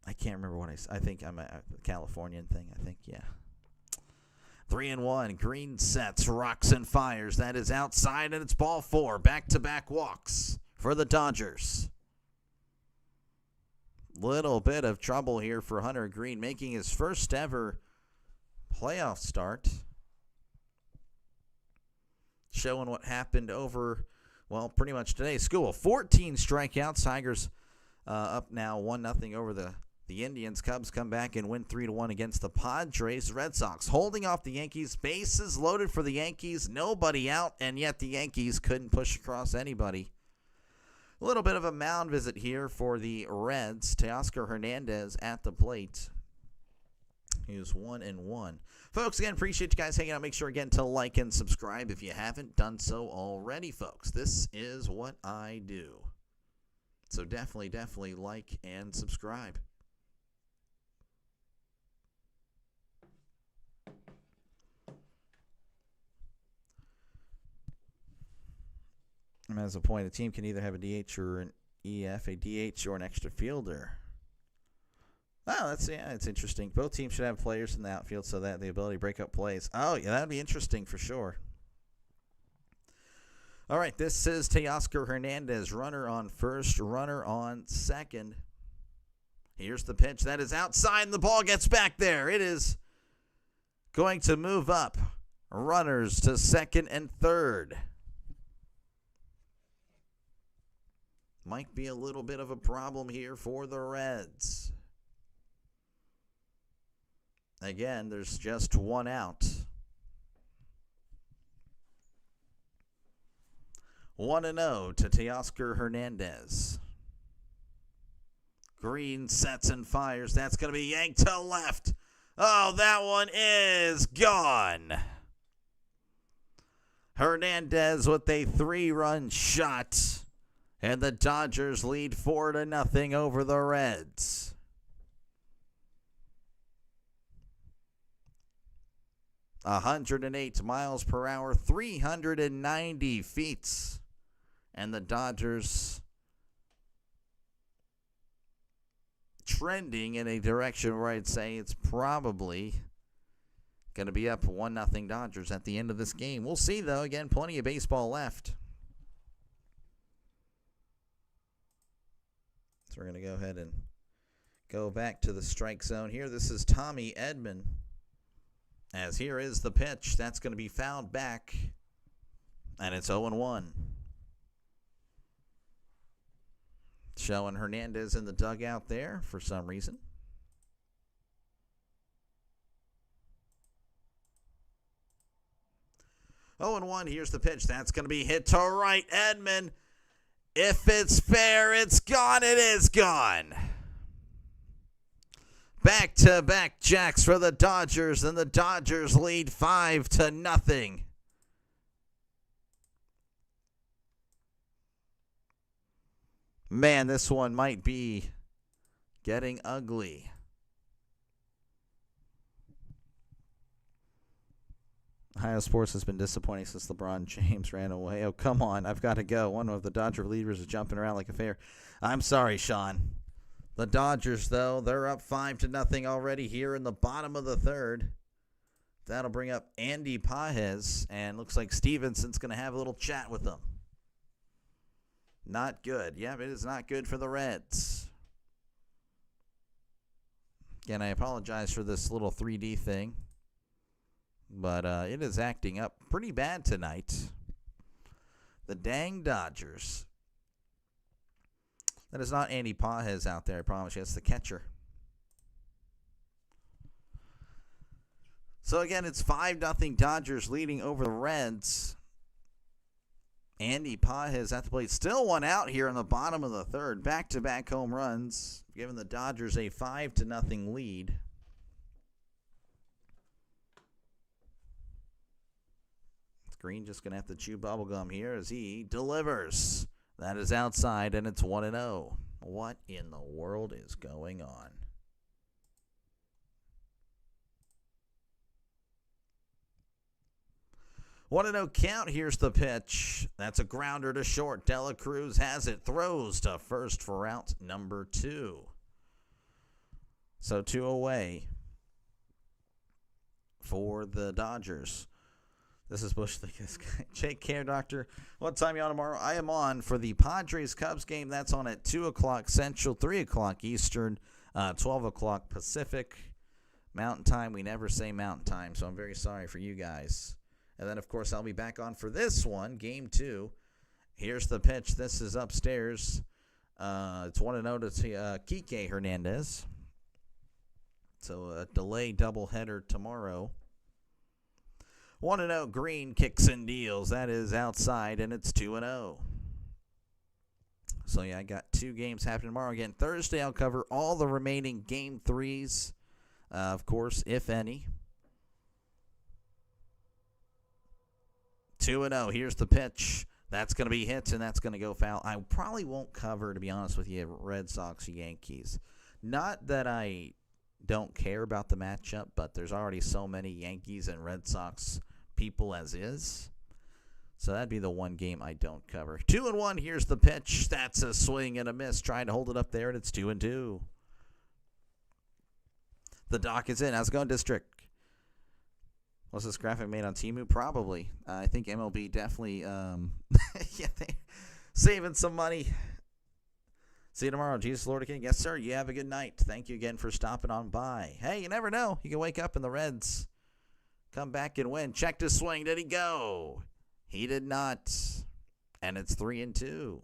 I can't remember what I think I'm a Californian thing. I think, yeah. 3-1. Green sets, rocks and fires. That is outside, and it's ball 4. Back-to-back walks for the Dodgers. Little bit of trouble here for Hunter Green, making his first ever playoff start. Showing what happened over, well, pretty much today's school. 14 strikeouts. Tigers up now 1-0 over the Indians. Cubs come back and win 3-1 against the Padres. Red Sox holding off the Yankees. Bases loaded for the Yankees. Nobody out, and yet the Yankees couldn't push across anybody. A little bit of a mound visit here for the Reds. Teoscar Hernandez at the plate. He was 1-1. Folks, again, appreciate you guys hanging out. Make sure, again, to like and subscribe if you haven't done so already, folks. This is what I do. So definitely like and subscribe. And as a point, a team can either have a DH or an EF, a DH or an extra fielder. Oh, it's interesting. Both teams should have players in the outfield so that the ability to break up plays. Oh, yeah, that'd be interesting for sure. All right, this is Teoscar Hernandez, runner on first, runner on second. Here's the pitch. That is outside, and the ball gets back there. It is going to move up. Runners to second and third. Might be a little bit of a problem here for the Reds. Again, there's just one out. 1-0 to Teoscar Hernandez. Green sets and fires. That's going to be yanked to left. Oh, that one is gone. Hernandez with a 3-run shot. And the Dodgers lead 4-0 over the Reds. (108 miles per hour, 390 feet. And the Dodgers trending in a direction where I'd say it's probably going to be up 1-0 Dodgers at the end of this game. We'll see, though. Again, plenty of baseball left. So we're going to go ahead and go back to the strike zone here. This is Tommy Edman. As here is the pitch. That's going to be fouled back. And it's 0-1. Showing Hernandez in the dugout there for some reason. Oh, and 1. Here's the pitch. That's going to be hit to right. Edman. If it's fair, it's gone. It is gone. Back-to-back jacks for the Dodgers, and the Dodgers lead 5-0. Man, this one might be getting ugly. Ohio sports has been disappointing since LeBron James ran away. Oh, come on. I've got to go. One of the Dodger leaders is jumping around like a fair. I'm sorry, Sean. The Dodgers, though, they're up 5-0 already here in the bottom of the third. That'll bring up Andy Pages, and looks like Stevenson's going to have a little chat with them. Not good. Yeah, it is not good for the Reds. Again, I apologize for this little 3D thing, but it is acting up pretty bad tonight. The dang Dodgers. That is not Andy Pages out there, I promise you. That's the catcher. So, again, it's 5-0 Dodgers leading over the Reds. Andy Pages at the plate. Still one out here in the bottom of the third. Back-to-back home runs, giving the Dodgers a 5-0 lead. Green just going to have to chew bubblegum here as he delivers. That is outside, and it's 1-0. What in the world is going on? One and 0 count. Here's the pitch. That's a grounder to short. Dela Cruz has it. Throws to first for out number 2. So 2 away for the Dodgers. This is Bush. Take care, Doctor. What time are you on tomorrow? I am on for the Padres-Cubs game. That's on at 2 o'clock Central, 3 o'clock Eastern, 12 o'clock Pacific. Mountain Time. We never say Mountain Time, so I'm very sorry for you guys. And then, of course, I'll be back on for this one, Game 2. Here's the pitch. This is upstairs. It's 1-0 to Kike Hernandez. So a delay doubleheader tomorrow. 1-0, Green kicks and deals. That is outside, and it's 2-0. So, yeah, I got 2 games happening tomorrow. Again, Thursday I'll cover all the remaining Game 3s, of course, if any. 2-0. Here's the pitch. That's going to be hit, and that's going to go foul. I probably won't cover, to be honest with you, Red Sox Yankees. Not that I don't care about the matchup, but there's already so many Yankees and Red Sox people as is. So that'd be the one game I don't cover. 2-1. Here's the pitch. That's a swing and a miss. Trying to hold it up there, and it's 2-2. The dock is in. How's it going, District? Was this graphic made on Temu? Probably. I think MLB definitely, yeah, they're saving some money. See you tomorrow. Jesus Lord King. Yes, sir. You have a good night. Thank you again for stopping on by. Hey, you never know. You can wake up and the Reds come back and win. Check his swing. Did he go? He did not. And it's 3-2.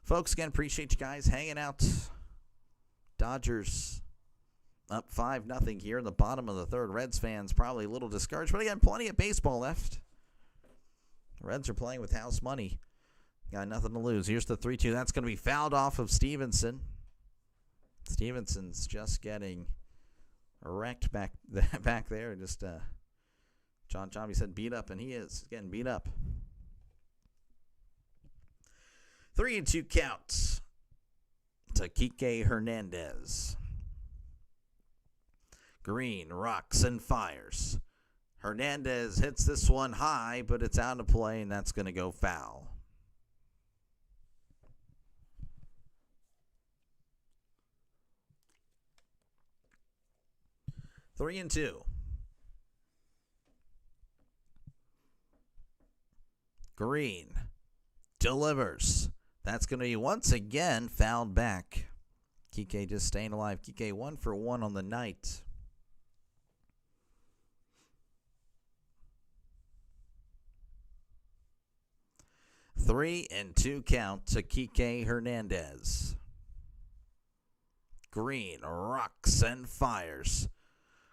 Folks, again, appreciate you guys hanging out. Dodgers up 5-0 here in the bottom of the third. Reds fans probably a little discouraged, but again, plenty of baseball left. The Reds are playing with house money. Got nothing to lose. Here's the 3-2. That's going to be fouled off of Stevenson. Stevenson's just getting wrecked back there. Just John Chomby said beat up, and he is getting beat up. 3-2 count to Kike Hernandez. Green rocks and fires. Hernandez hits this one high, but it's out of play, and that's going to go foul. Three and two. Green delivers. That's going to be once again fouled back. Kike just staying alive. Kike 1 for 1 on the night. Three and two count to Kike Hernandez. Green rocks and fires.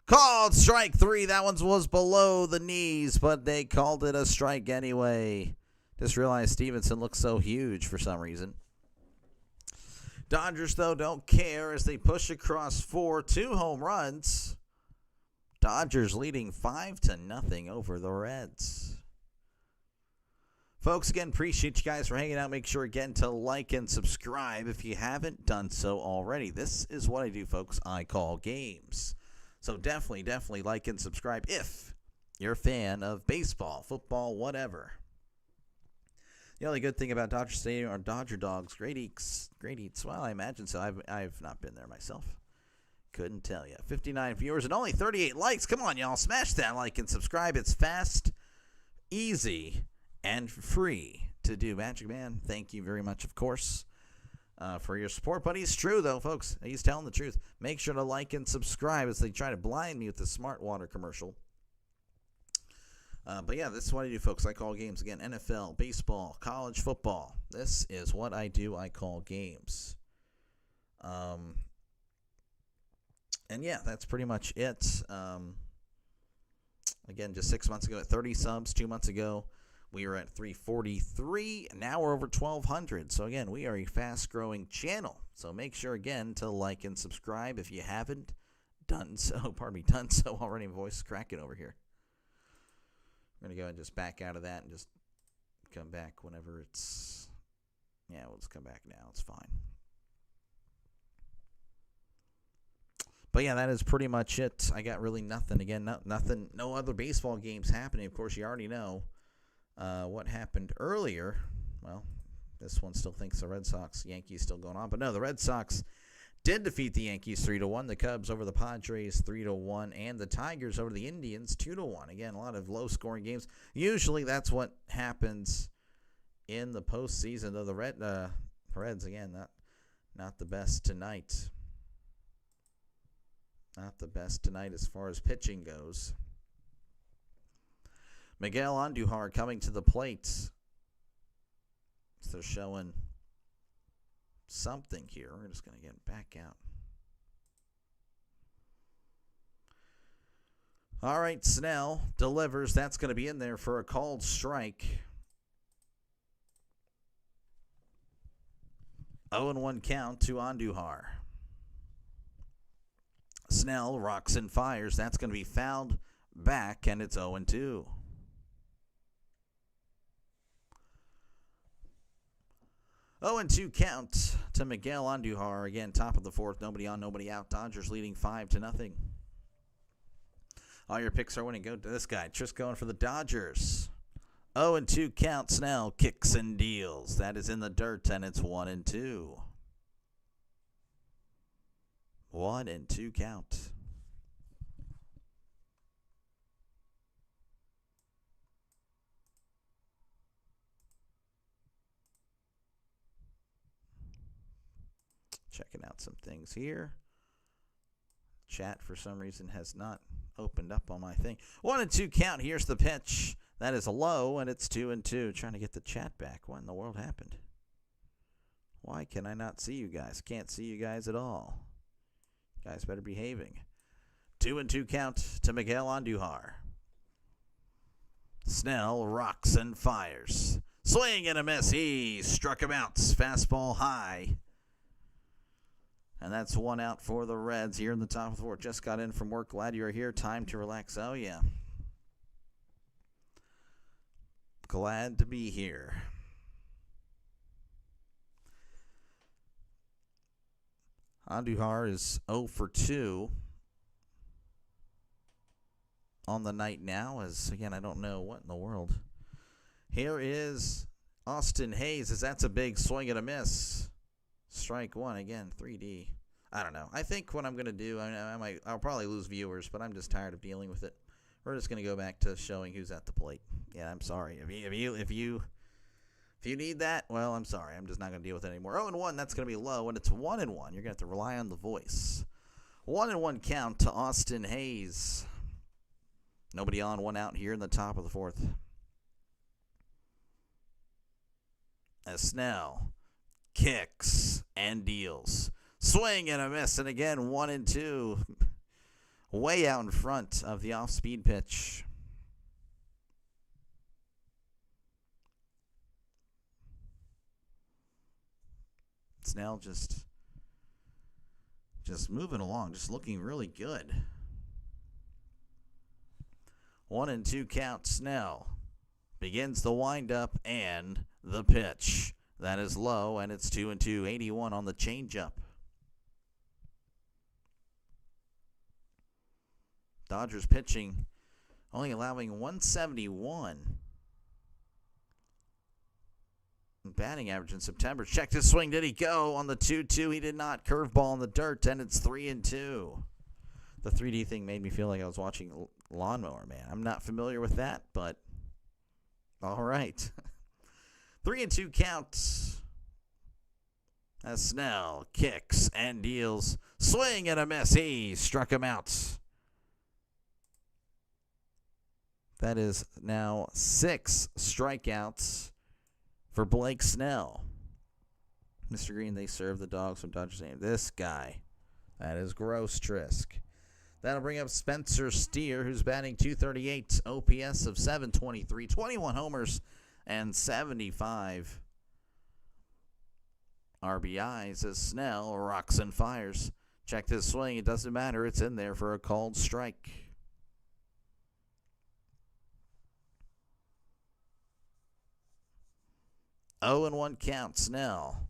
Called strike 3. That one was below the knees, but they called it a strike anyway. Just realized Stevenson looks so huge for some reason. Dodgers, though, don't care as they push across 4, 2 home runs. Dodgers leading 5-0 over the Reds. Folks, again, appreciate you guys for hanging out. Make sure, again, to like and subscribe if you haven't done so already. This is what I do, folks. I call games. So definitely like and subscribe if you're a fan of baseball, football, whatever. The only good thing about Dodger Stadium are Dodger dogs. Great eats. Well, I imagine so. I've not been there myself. Couldn't tell you. 59 viewers and only 38 likes. Come on, y'all. Smash that like and subscribe. It's fast, easy, and free to do. Magic Man, thank you very much, of course, for your support. But he's true, though, folks. He's telling the truth. Make sure to like and subscribe as they try to blind me with the Smart Water commercial. But yeah, this is what I do, folks. I call games. Again, NFL, baseball, college football. This is what I do. I call games. And yeah, that's pretty much it. Again, just 6 months ago at 30 subs. 2 months ago, we were at 343. Now we're over 1,200. So again, we are a fast-growing channel. So make sure, again, to like and subscribe if you haven't done so. Done so already. My voice is cracking over here. We're going to go and just back out of that and just come back whenever it's... Yeah, we'll just come back now. It's fine. But yeah, that is pretty much it. I got really nothing. Again, nothing. No other baseball games happening. Of course, you already know what happened earlier. Well, this one still thinks the Red Sox, Yankees still going on. But no, the Red Sox did defeat the Yankees 3-1. The Cubs over the Padres 3-1. And the Tigers over the Indians 2-1. Again, a lot of low-scoring games. Usually that's what happens in the postseason. Though the Reds, again, not the best tonight. Not the best tonight as far as pitching goes. Miguel Andujar coming to the plate. So showing something here. We're just going to get back out. All right, Snell delivers. That's going to be in there for a called strike. 0-1 count to Andujar. Snell rocks and fires. That's going to be fouled back, and it's 0-2. Oh, and 2 count to Miguel Andujar. Again, top of the fourth. Nobody on, nobody out. Dodgers leading 5-0. All your picks are winning. Go to this guy. Just going for the Dodgers. 0-2 count. Snell kicks and deals. That is in the dirt, and it's 1-2. 1-2 count. Checking out some things here. Chat, for some reason, has not opened up on my thing. 1-2 count. Here's the pitch. That is a low, and it's 2-2. Trying to get the chat back. What in the world happened? Why can I not see you guys? Can't see you guys at all. You guys better behaving. 2-2 count to Miguel Andujar. Snell rocks and fires. Swing and a miss. He struck him out. Fastball high. And that's 1 out for the Reds here in the top of the fourth. Just got in from work. Glad you're here. Time to relax. Oh, yeah. Glad to be here. Andujar is 0 for 2 on the night now. As again, I don't know what in the world. Here is Austin Hayes, as that's a big swing and a miss. Strike one again, 3D. I don't know. I think what I'm gonna do, I'll probably lose viewers, but I'm just tired of dealing with it. We're just gonna go back to showing who's at the plate. Yeah, I'm sorry. If you need that, well, I'm sorry. I'm just not gonna deal with it anymore. 0-1, that's gonna be low, and it's 1-1. You're gonna have to rely on the voice. 1-1 count to Austin Hayes. Nobody on, 1 out here in the top of the fourth. As Snell kicks and deals. Swing and a miss, and again, 1-2. Way out in front of the off-speed pitch. Snell just moving along, just looking really good. 1-2 count. Snell begins the windup and the pitch. That is low, and it's 2-2. 81 on the changeup. Dodgers pitching, only allowing 171 batting average in September. Checked his swing. Did he go on the 2-2? He did not. Curveball in the dirt, and it's 3-2. The 3D thing made me feel like I was watching Lawnmower Man. I'm not familiar with that, but all right. 3-2 counts. As Snell kicks and deals. Swing and a miss. He struck him out. That is now 6 strikeouts for Blake Snell. Mr. Green, they serve the dogs from Dodgers name. This guy. That is gross, Trisk. That'll bring up Spencer Steer, who's batting .238, OPS of .723, 21 homers, and 75 RBIs as Snell rocks and fires. Check this swing. It doesn't matter. It's in there for a called strike. Oh, and 1 count. Snell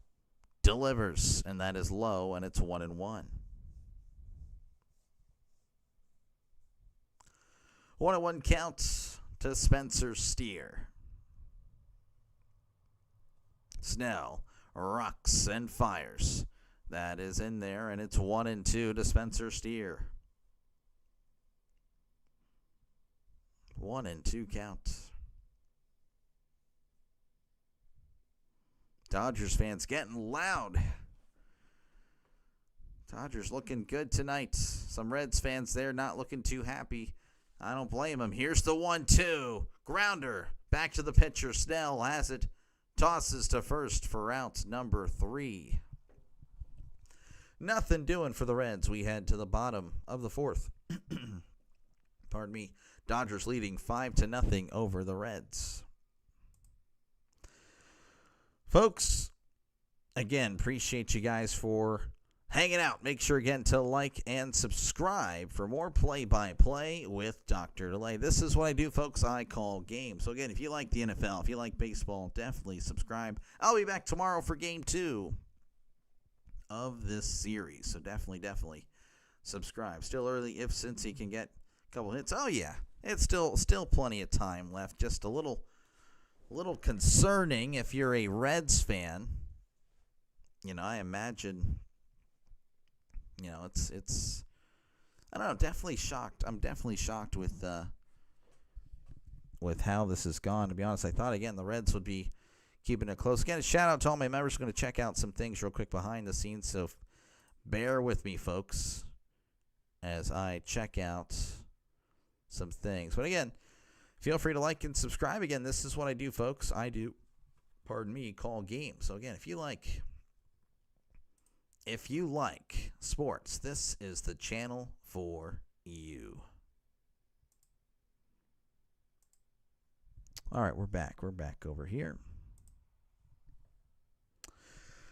delivers, and that is low, and it's 1-1. 1-1 count to Spencer Steer. Snell rocks and fires. That is in there, and it's 1-2 to Spencer Steer. 1-2 count. Dodgers fans getting loud. Dodgers looking good tonight. Some Reds fans there not looking too happy. I don't blame them. Here's the 1-2. Grounder. Back to the pitcher. Snell has it. Tosses to first for out number 3. Nothing doing for the Reds. We head to the bottom of the fourth. Pardon me. Dodgers leading 5-0 over the Reds. Folks, again, appreciate you guys for hanging out. Make sure again to like and subscribe for more play-by-play with Dr. Delay. This is what I do, folks. I call games. So again, if you like the NFL, if you like baseball, definitely subscribe. I'll be back tomorrow for game 2 of this series. So definitely subscribe. Still early if Cincy can get a couple hits. Oh yeah, it's still plenty of time left. Just a little concerning if you're a Reds fan. I imagine. It's I don't know, definitely shocked. I'm definitely shocked with how this has gone. To be honest, I thought again the Reds would be keeping it close. Again, a shout out to all my members. Going to check out some things real quick behind the scenes, so bear with me, folks, as I check out some things. But again, feel free to like and subscribe. Again, this is what I do, folks. I do, call games. So again, if you like sports, this is the channel for you. All right, we're back. We're back over here.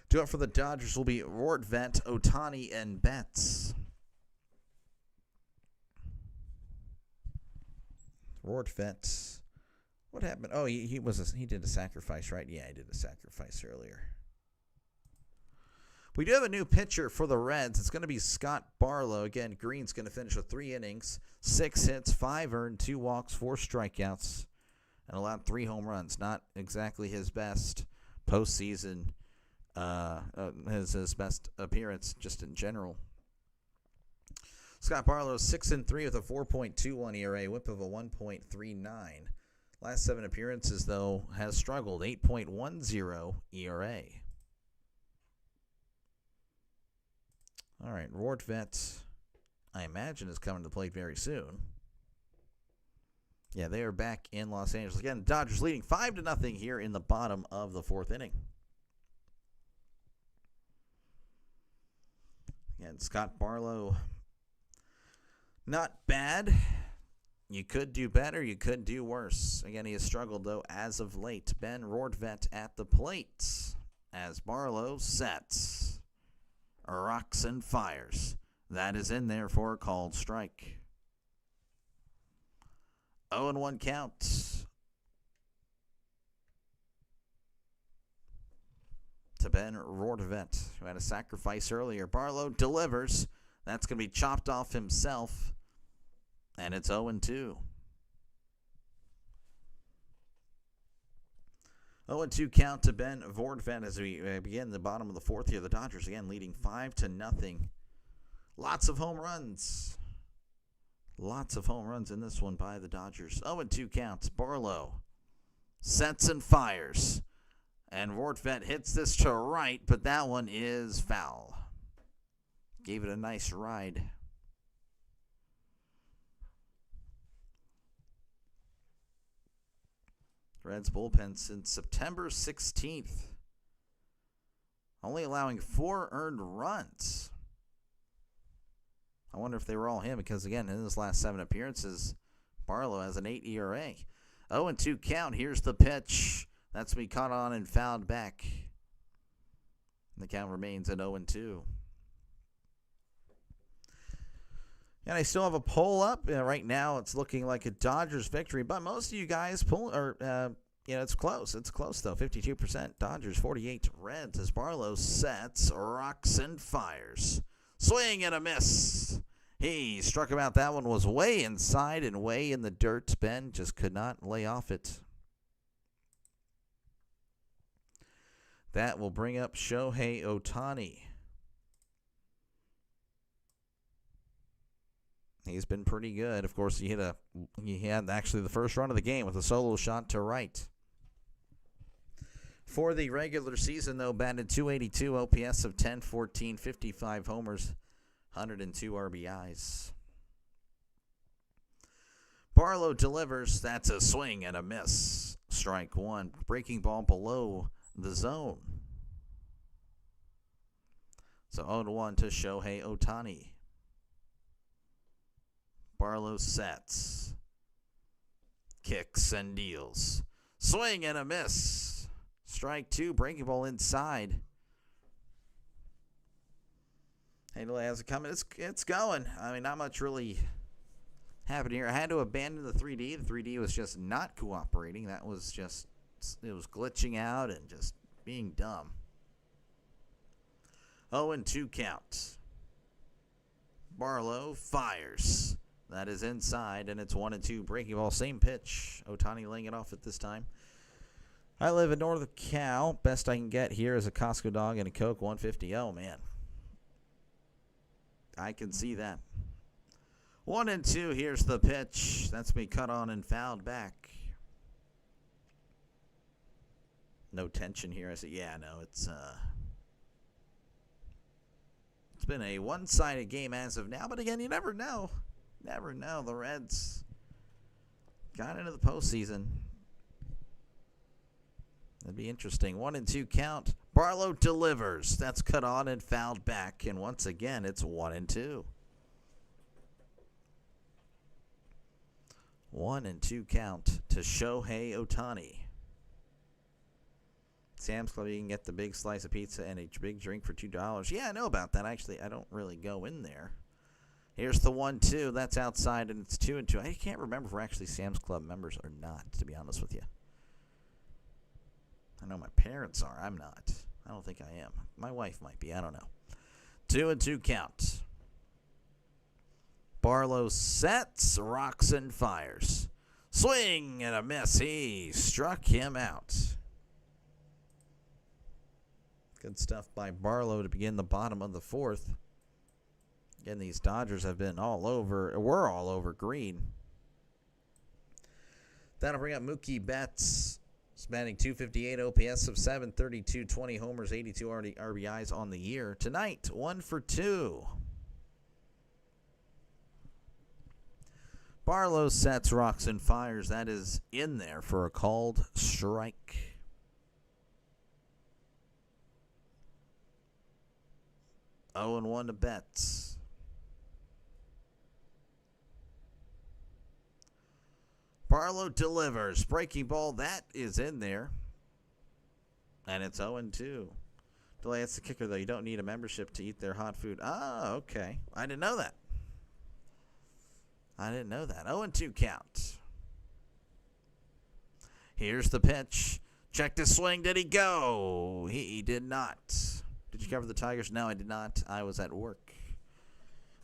Due up for the Dodgers will be Rortvedt, Ohtani, and Betts. Rortvedt. What happened? Oh, he did a sacrifice, right? Yeah, he did a sacrifice earlier. We do have a new pitcher for the Reds. It's going to be Scott Barlow. Again, Green's going to finish with 3 innings, 6 hits, 5 earned, 2 walks, 4 strikeouts, and allowed 3 home runs. Not exactly his best postseason, his best appearance just in general. Scott Barlow 6-3 with a 4.21 ERA, whip of a 1.39. Last 7 appearances, though, has struggled, 8.10 ERA. All right, Rortvedt, I imagine, is coming to the plate very soon. Yeah, they are back in Los Angeles. Again, Dodgers leading 5-0 here in the bottom of the 4th inning. Again, Scott Barlow, not bad. You could do better. You could do worse. Again, he has struggled, though, as of late. Ben Rortvedt at the plate as Barlow sets. Rocks and fires. That is in there for a called strike. 0-1 count to Ben Rortvedt, who had a sacrifice earlier. Barlow delivers. That's going to be chopped off himself. And it's 0-2. 0-2 count to Ben Rortvedt as we begin the bottom of the 4th here. The Dodgers again leading 5-0. Lots of home runs. Lots of home runs in this one by the Dodgers. 0-2 counts. Barlow sets and fires. And Rortvedt hits this to right, but that one is foul. Gave it a nice ride. Reds bullpen since September 16th. Only allowing 4 earned runs. I wonder if they were all him because, again, in his last 7 appearances, Barlow has an 8 ERA. 0-2 count. Here's the pitch. That's me caught on and fouled back. The count remains at 0-2. And I still have a poll up. Right now, it's looking like a Dodgers victory. But most of you guys it's close. It's close, though. 52% Dodgers, 48 Reds. As Barlow sets, rocks, and fires. Swing and a miss. He struck him out. That one was way inside and way in the dirt. Ben just could not lay off it. That will bring up Shohei Ohtani. He's been pretty good. Of course, he had actually the first run of the game with a solo shot to right. For the regular season, though, batted .282, OPS of 1014, 55 homers, 102 RBIs. Barlow delivers. That's a swing and a miss. Strike 1. Breaking ball below the zone. So 0-1 to Shohei Ohtani. Barlow sets. Kicks and deals. Swing and a miss. Strike 2. Breaking ball inside. Hey, delay has it coming? It's going. I mean, not much really happened here. I had to abandon the 3D. The 3D was just not cooperating. That was just, it was glitching out and just being dumb. 0-2 count. Barlow fires. That is inside, and it's 1-2. Breaking ball, same pitch. Ohtani laying it off at this time. I live in North Cal. Best I can get here is a Costco dog and a Coke, 150. Oh, man. I can see that. 1-2. Here's the pitch. That's me cut on and fouled back. No tension here. I said, yeah, no, it's been a one-sided game as of now. But again, you never know. Never know. The Reds got into the postseason. That'd be interesting. 1-2 count. Barlow delivers. That's cut on and fouled back. And once again, it's 1-2. 1-2 count to Shohei Ohtani. Sam's Club, you can get the big slice of pizza and a big drink for $2. Yeah, I know about that. Actually, I don't really go in there. Here's the 1-2. That's outside, and it's 2-2. I can't remember if we're actually Sam's Club members or not, to be honest with you. I know my parents are. I'm not. I don't think I am. My wife might be. I don't know. 2-2 count. Barlow sets, rocks, and fires. Swing and a miss. He struck him out. Good stuff by Barlow to begin the bottom of the fourth. Again, these Dodgers have been all over. We're all over green. That'll bring up Mookie Betts. He's batting .258 OPS of 732, 20 homers, 82 RBIs on the year. Tonight, 1 for 2. Barlow sets, rocks, and fires. That is in there for a called strike. 0-1 to Betts. Barlow delivers. Breaking ball. That is in there. And it's 0-2. Delay, that's the kicker, though. You don't need a membership to eat their hot food. Ah, okay. I didn't know that. 0-2 count. Here's the pitch. Check the swing. Did he go? He did not. Did you cover the Tigers? No, I did not. I was at work.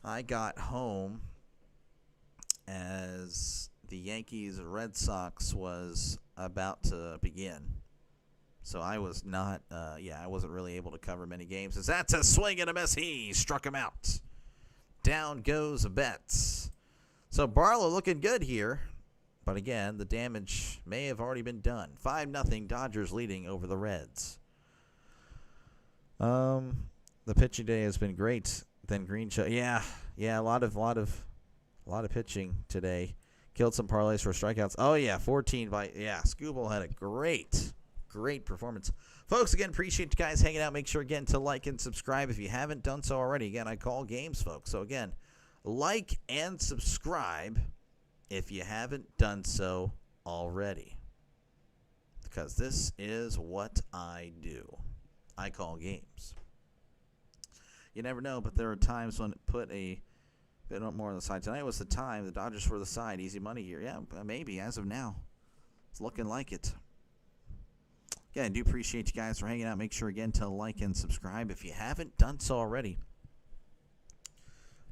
I got home as the Yankees Red Sox was about to begin. So I was not, I wasn't really able to cover many games. As that's a swing and a miss. He struck him out. Down goes Betts. So Barlow looking good here. But again, the damage may have already been done. 5-0 Dodgers leading over the Reds. The pitching day has been great. Then Green show, yeah, a lot of pitching today. Killed some parlays for strikeouts. Oh yeah, 14 by Scooble had a great performance. Folks, again, appreciate you guys hanging out. Make sure again to like and subscribe if you haven't done so already. Again, I call games, folks. So again, like and subscribe if you haven't done so already. Because this is what I do. I call games. You never know, but there are times when it put a bit more on the side. Tonight was the time. The Dodgers were the side. Easy money here. Yeah, maybe as of now. It's looking like it. Again, I do appreciate you guys for hanging out. Make sure, again, to like and subscribe if you haven't done so already.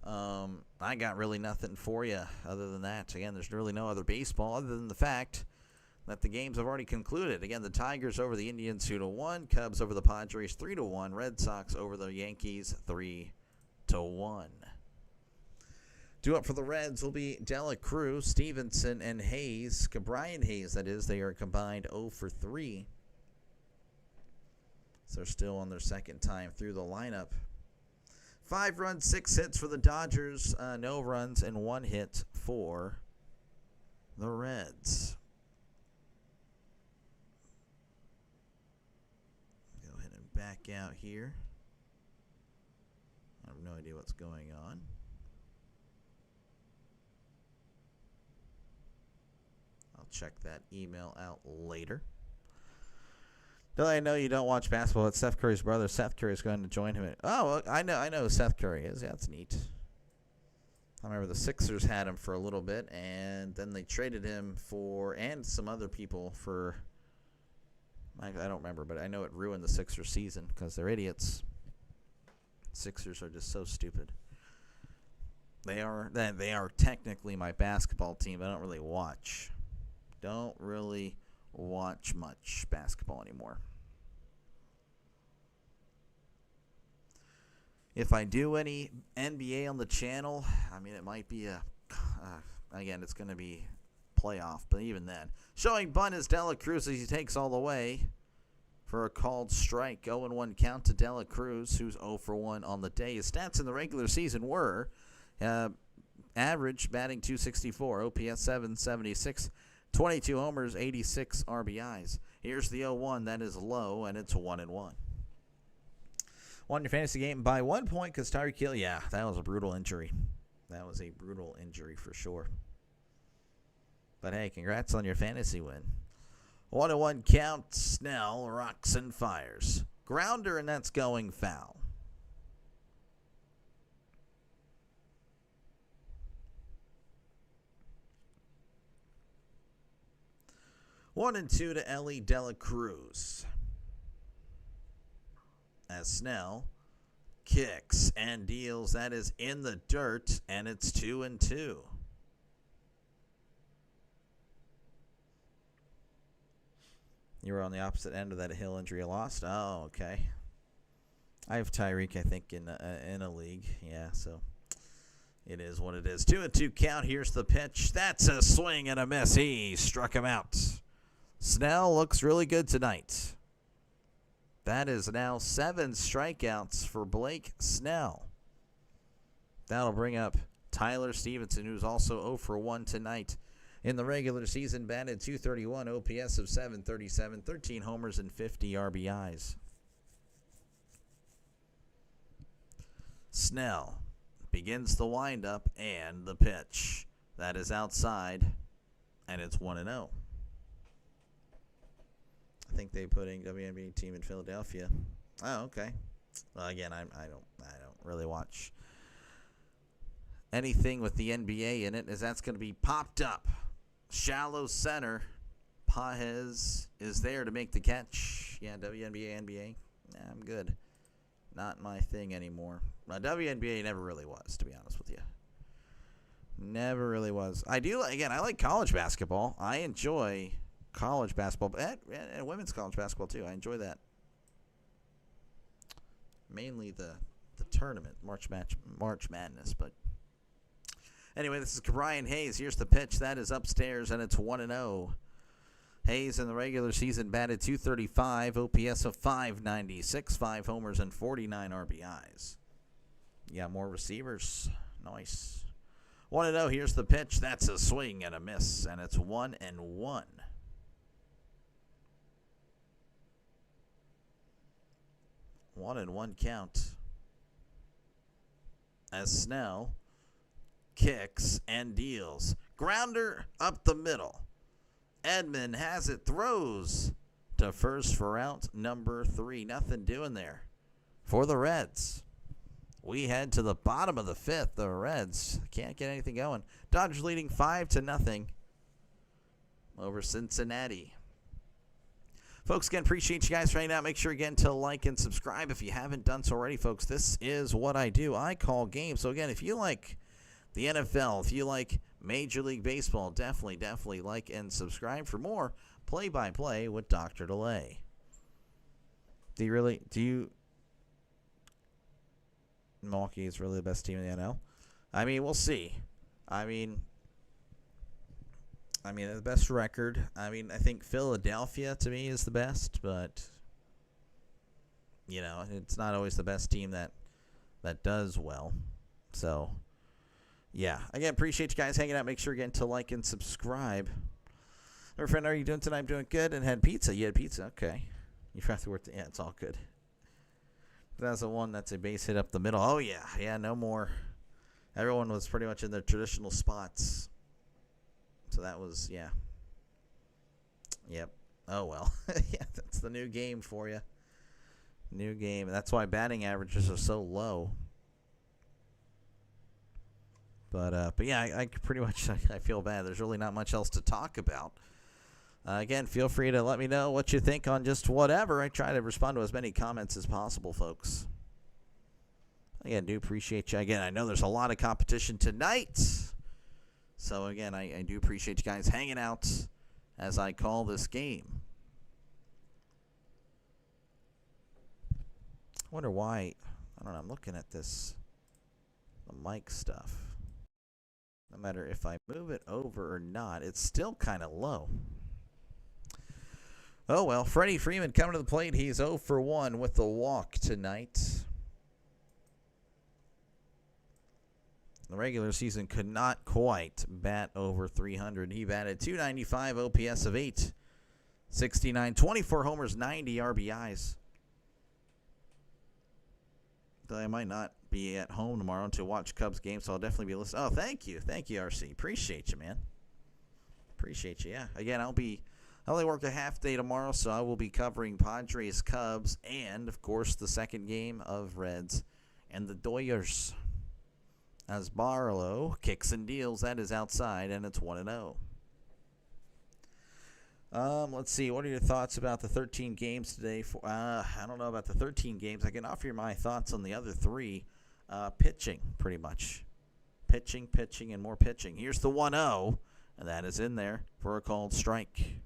I got really nothing for you other than that. Again, there's really no other baseball other than the fact that the games have already concluded. Again, the Tigers over the Indians 2-1, Cubs over the Padres 3-1, Red Sox over the Yankees 3-1. Due up for the Reds will be Dela Cruz, Stevenson, and Hayes. Brian Hayes, that is. They are combined 0 for 3. So they're still on their second time through the lineup. 5 runs, 6 hits for the Dodgers. No runs and 1 hit for the Reds. Go ahead and back out here. I have no idea what's going on. I'll check that email out later. Don't I know you don't watch basketball? It's Seth Curry's brother. Seth Curry is going to join him. Oh, I know who Seth Curry is. Yeah, that's neat. I remember the Sixers had him for a little bit, and then they traded him and some other people for, I don't remember, but I know it ruined the Sixers season because they're idiots. Sixers are just so stupid. They are technically my basketball team, but I don't really watch. Don't really watch much basketball anymore. If I do any NBA on the channel, I mean, it might be again, it's going to be playoff, but even then. Showing bunt is Dela Cruz as he takes all the way for a called strike. 0-1 count to Dela Cruz, who's 0 for 1 on the day. His stats in the regular season were average batting .264, OPS .776, 22 homers, 86 RBIs. Here's the 0-1. That is low, and it's 1-1. Won your fantasy game by 1 point because Tyreek Hill, yeah, that was a brutal injury. That was a brutal injury for sure. But hey, congrats on your fantasy win. 1-1 count. Snell rocks and fires. Grounder, and that's going foul. One and 2 to Ellie Dela Cruz. As Snell kicks and deals. That is in the dirt, and it's 2-2. You were on the opposite end of that Hill injury you lost? Oh, okay. I have Tyreek, I think, in a league. Yeah, so it is what it is. 2-2 count. Here's the pitch. That's a swing and a miss. He struck him out. Snell looks really good tonight. That is now 7 strikeouts for Blake Snell. That'll bring up Tyler Stevenson, who's also 0 for 1 tonight. In the regular season, batted .231, OPS of .737, 13 homers and 50 RBIs. Snell begins the windup and the pitch. That is outside, and it's 1-0. I think they put a WNBA team in Philadelphia. Oh, okay. Well, again, I don't really watch anything with the NBA in it, as that's going to be popped up. Shallow center. Pajes is there to make the catch. Yeah, WNBA, NBA. Nah, I'm good. Not my thing anymore. WNBA never really was, to be honest with you. Never really was. I like college basketball. I enjoy college basketball, and women's college basketball too. I enjoy that. Mainly the tournament, March Madness. But anyway, this is Brian Hayes. Here's the pitch. That is upstairs, and it's 1-0. Hayes in the regular season batted .235, OPS of .596, 5 homers and 49 RBIs. Yeah, more receivers. Nice. 1-0. Here's the pitch. That's a swing and a miss, and it's 1-1. 1-1 count. As Snell kicks and deals. Grounder up the middle. Edmond has it, throws to first for out number 3. Nothing doing there for the Reds. We head to the bottom of the 5th. The Reds can't get anything going. Dodgers leading 5-0 over Cincinnati. Folks, again, appreciate you guys right now. Make sure, again, to like and subscribe if you haven't done so already, folks. This is what I do. I call games. So, again, if you like the NFL, if you like Major League Baseball, definitely like and subscribe for more play-by-play with Dr. DeLay. Milwaukee is really the best team in the NL? I mean, we'll see. I mean, the best record. I think Philadelphia, to me, is the best, but, it's not always the best team that does well. So, yeah. Again, appreciate you guys hanging out. Make sure, again, to like and subscribe. My friend, how are you doing tonight? I'm doing good. And had pizza. You had pizza. Okay. You have to work. Yeah, it's all good. That's the one that's a base hit up the middle. Oh, yeah. Yeah, no more. Everyone was pretty much in their traditional spots. So that was, yeah. Yep. Oh, well. Yeah, that's the new game for you. New game. That's why batting averages are so low. But yeah, I pretty much I feel bad. There's really not much else to talk about. Again, feel free to let me know what you think on just whatever. I try to respond to as many comments as possible, folks. Again, do appreciate you. Again, I know there's a lot of competition tonight. So, again, I do appreciate you guys hanging out as I call this game. I wonder why. I don't know. I'm looking at this. The mic stuff. No matter if I move it over or not, it's still kind of low. Oh, well, Freddie Freeman coming to the plate. He's 0 for 1 with the walk tonight. The regular season could not quite bat over 300. He batted .295, OPS of 869, 24 homers, 90 RBIs. Though I might not be at home tomorrow to watch Cubs games, so I'll definitely be listening. Oh, thank you. Thank you, RC. Appreciate you, man. Appreciate you. Yeah. Again, I only work a half day tomorrow, so I will be covering Padres, Cubs, and, of course, the second game of Reds and the Dodgers. As Barlow kicks and deals, that is outside, and it's 1-0. Let's see. What are your thoughts about the 13 games today? I don't know about the 13 games. I can offer you my thoughts on the other 3. Pitching, pretty much. Pitching, and more pitching. Here's the 1-0, and that is in there for a called strike.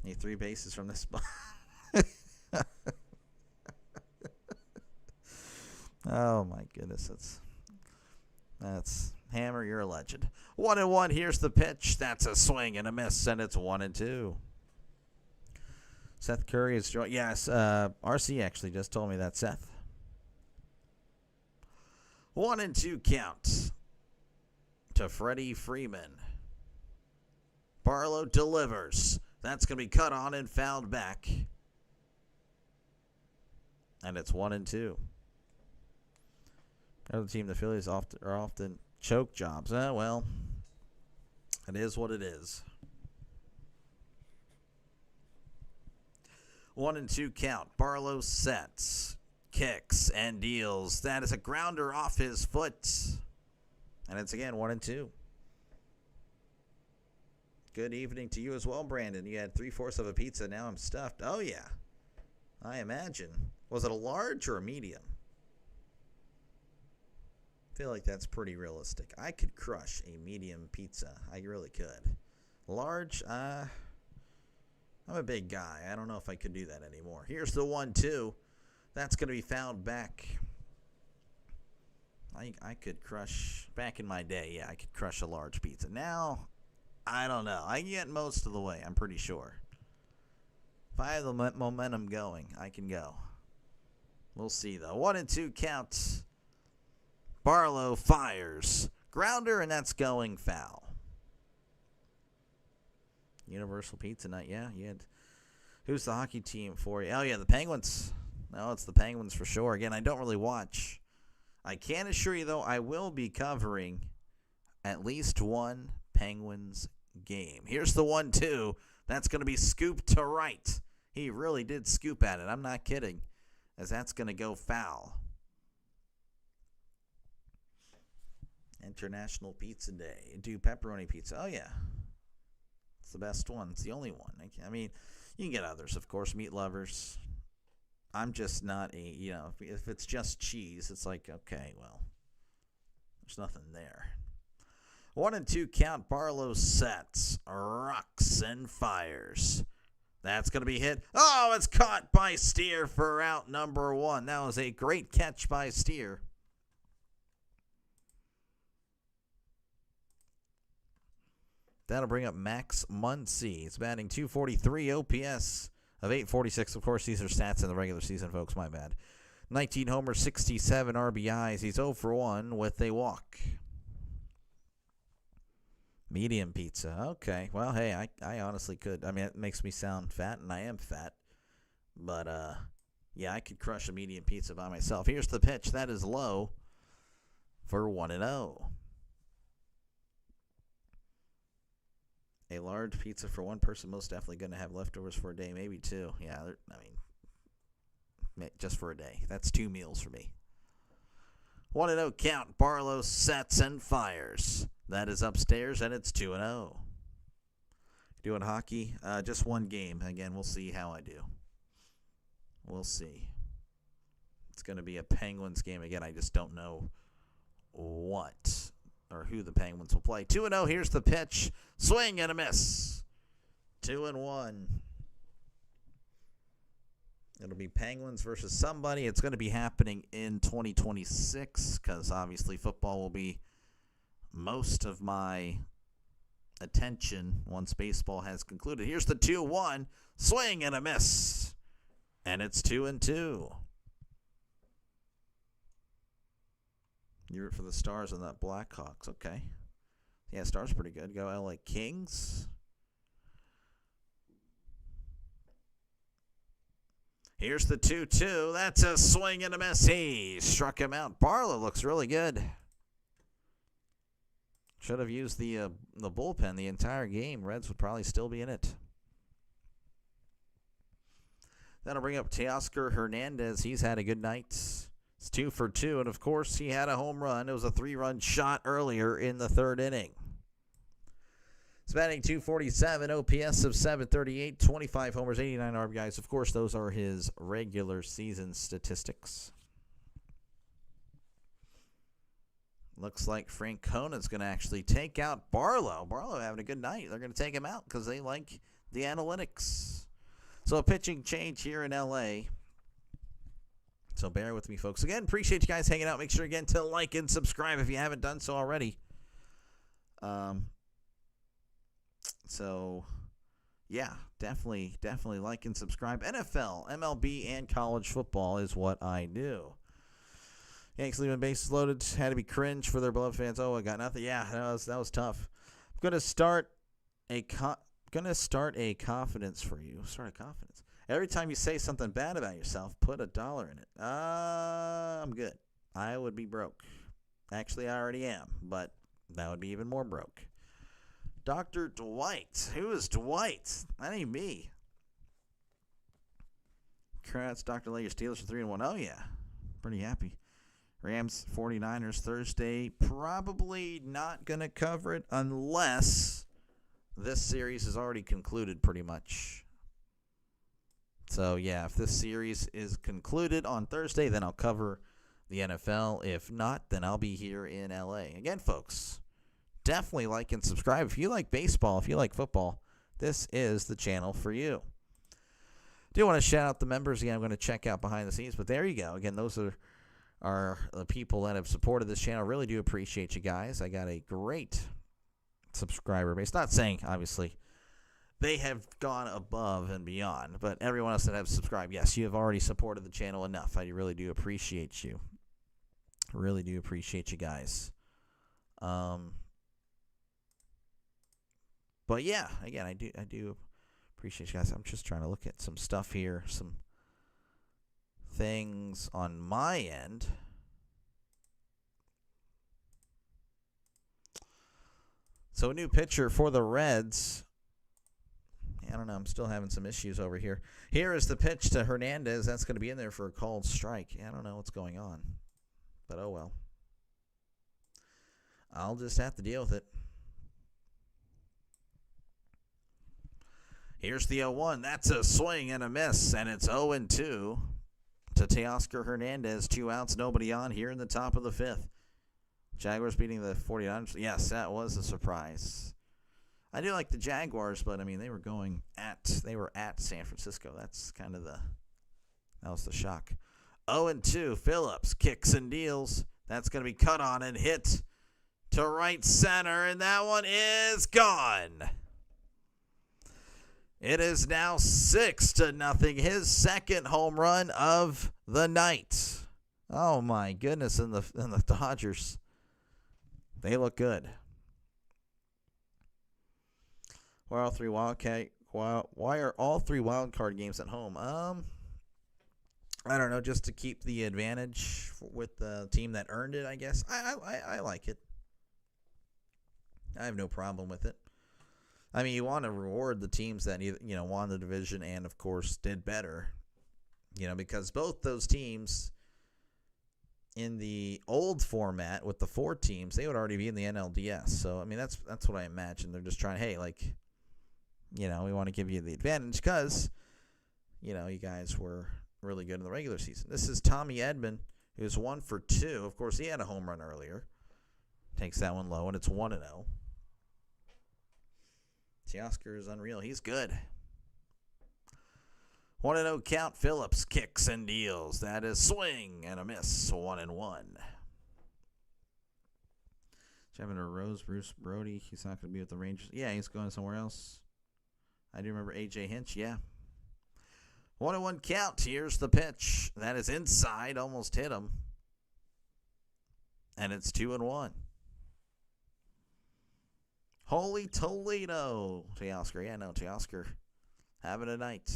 Need 3 bases from this spot. Oh, my goodness. That's Hammer, you're a legend. 1-1, here's the pitch. That's a swing and a miss, and it's 1-2. Seth Curry is joined. Yes, RC actually just told me that, Seth. 1-2 count to Freddie Freeman. Barlow delivers. That's going to be cut on and fouled back. And it's 1-2. Other team, the Phillies are often choke jobs. Well, it is what it is. 1-2 count. Barlow sets, kicks, and deals. That is a grounder off his foot. And it's again 1-2. Good evening to you as well, Brandon. You had 3/4 of a pizza. Now I'm stuffed. Oh, yeah. I imagine. Was it a large or a medium? I feel like that's pretty realistic. I could crush a medium pizza. I really could. Large, I'm a big guy. I don't know if I could do that anymore. Here's the 1-2. That's going to be fouled back. I could crush, back in my day, yeah, I could crush a large pizza. Now, I don't know. I get most of the way, I'm pretty sure. If I have the momentum going, I can go. We'll see, though. 1-2 counts. Barlow fires. Grounder, and that's going foul. Universal Pizza Night, yeah. Who's the hockey team for you? Oh, yeah, the Penguins. No, it's the Penguins for sure. Again, I don't really watch. I can assure you, though, I will be covering at least one Penguins game. Here's the 1-2. That's going to be scooped to right. He really did scoop at it. I'm not kidding, as that's going to go foul. International Pizza Day. Do pepperoni pizza. Oh, yeah. It's the best one. It's the only one. I mean, you can get others, of course, meat lovers. I'm just not if it's just cheese, it's like, okay, well, there's nothing there. 1-2 count. Barlow sets, rocks, and fires. That's going to be hit. Oh, it's caught by Steer for out number 1. That was a great catch by Steer. That'll bring up Max Muncy. He's batting .243, OPS of 846. Of course, these are stats in the regular season, folks. My bad. 19 homers, 67 RBIs. He's 0 for 1 with a walk. Medium pizza. Okay. Well, hey, I honestly could. I mean, it makes me sound fat, and I am fat. But, yeah, I could crush a medium pizza by myself. Here's the pitch. That is low for 1-0. A large pizza for one person, most definitely going to have leftovers for a day, maybe two. Yeah, just for a day. That's 2 meals for me. 1-0 count. Barlow sets and fires. That is upstairs, and it's 2-0. Doing hockey, just one game. Again, we'll see how I do. We'll see. It's going to be a Penguins game. Again, I just don't know what or who the Penguins will play. 2-0. Here's the pitch. Swing and a miss. 2-1. It'll be Penguins versus somebody. It's going to be happening in 2026 because obviously football will be most of my attention once baseball has concluded. Here's the 2-1. Swing and a miss. And it's 2-2. You root for the Stars and not Blackhawks. Okay. Yeah, Stars pretty good. Go LA Kings. Here's the 2-2. That's a swing and a miss. He struck him out. Barlow looks really good. Should have used the bullpen the entire game. Reds would probably still be in it. That'll bring up Teoscar Hernandez. He's had a good night. It's 2 for 2, and of course he had a home run. It was a 3-run shot earlier in the third inning. He's batting .247, OPS of .738, 25 homers, 89 RBIs. Of course, those are his regular season statistics. Looks like Francona's going to actually take out Barlow. Barlow having a good night. They're going to take him out because they like the analytics. So a pitching change here in L.A. So bear with me, folks. Again, appreciate you guys hanging out. Make sure, again, to like and subscribe if you haven't done so already. So, yeah, definitely like and subscribe. NFL, MLB, and college football is what I do. Yankees leaving bases loaded. Had to be cringe for their beloved fans. Oh, I got nothing. Yeah, that was tough. I'm gonna start a confidence for you. Start a confidence. Every time you say something bad about yourself, put $1 in it. I'm good. I would be broke. Actually, I already am, but that would be even more broke. Dr. Dwight. Who is Dwight? That ain't me. Congrats, Dr. Lay, your Steelers are 3-1. Oh, yeah. Pretty happy. Rams, 49ers Thursday. Probably not going to cover it unless this series is already concluded pretty much. So, yeah, if this series is concluded on Thursday, then I'll cover the NFL. If not, then I'll be here in L.A. Again, folks, definitely like and subscribe. If you like baseball, if you like football, this is the channel for you. Do want to shout out the members. Again, I'm going to check out behind the scenes, but there you go. Again, those are the people that have supported this channel. Really do appreciate you guys. I got a great subscriber base. Not saying, obviously, they have gone above and beyond, but everyone else that have subscribed, yes, you have already supported the channel enough. I really do appreciate you. Really do appreciate you guys. But yeah, again, I do appreciate you guys. I'm just trying to look at some stuff here, some things on my end. So a new pitcher for the Reds. I don't know. I'm still having some issues over here. Here is the pitch to Hernandez. That's going to be in there for a called strike. I don't know what's going on, but oh well. I'll just have to deal with it. Here's the 0-1. That's a swing and a miss, and it's 0-2 to Teoscar Hernandez. 2 outs, nobody on here in the top of the 5th. Jaguars beating the 49ers. Yes, that was a surprise. I do like the Jaguars, but I mean they were at San Francisco. That's kind of that was the shock. 0-2. Phillips kicks and deals. That's going to be cut on and hit to right center, and that one is gone. It is now 6-0. His second home run of the night. Oh my goodness! And the Dodgers, they look good. Why are all three wild card games at home? I don't know, just to keep the advantage with the team that earned it, I guess. I like it. I have no problem with it. I mean, you want to reward the teams that won the division and, of course, did better. Because both those teams in the old format with the 4 teams, they would already be in the NLDS. So, I mean, that's what I imagine. They're just trying, hey, we want to give you the advantage because, you guys were really good in the regular season. This is Tommy Edman, who's 1 for 2. Of course, he had a home run earlier. Takes that one low, and it's 1-0. Teoscar is unreal. He's good. 1-0 count. Phillips kicks and deals. That is swing and a miss. 1-1. Having a Rose, Bruce Brody. He's not going to be with the Rangers. Yeah, he's going somewhere else. I do remember A.J. Hinch. Yeah. 1-1 count. Here's the pitch. That is inside. Almost hit him. And it's 2-1. Holy Toledo. Teoscar. Yeah, no, Teoscar having a night.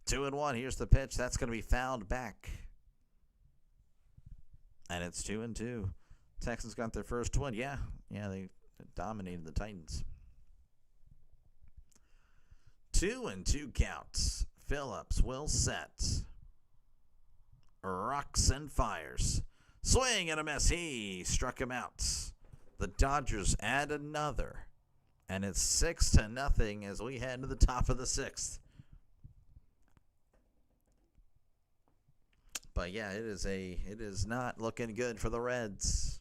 2-1. Here's the pitch. That's going to be fouled back. And it's 2-2. Texans got their first win. Yeah, they dominated the Titans. 2-2 counts. Phillips will set. Rocks and fires. Swing and a miss. He struck him out. The Dodgers add another. And it's 6-0 as we head to the top of the 6th. But yeah, it is not looking good for the Reds.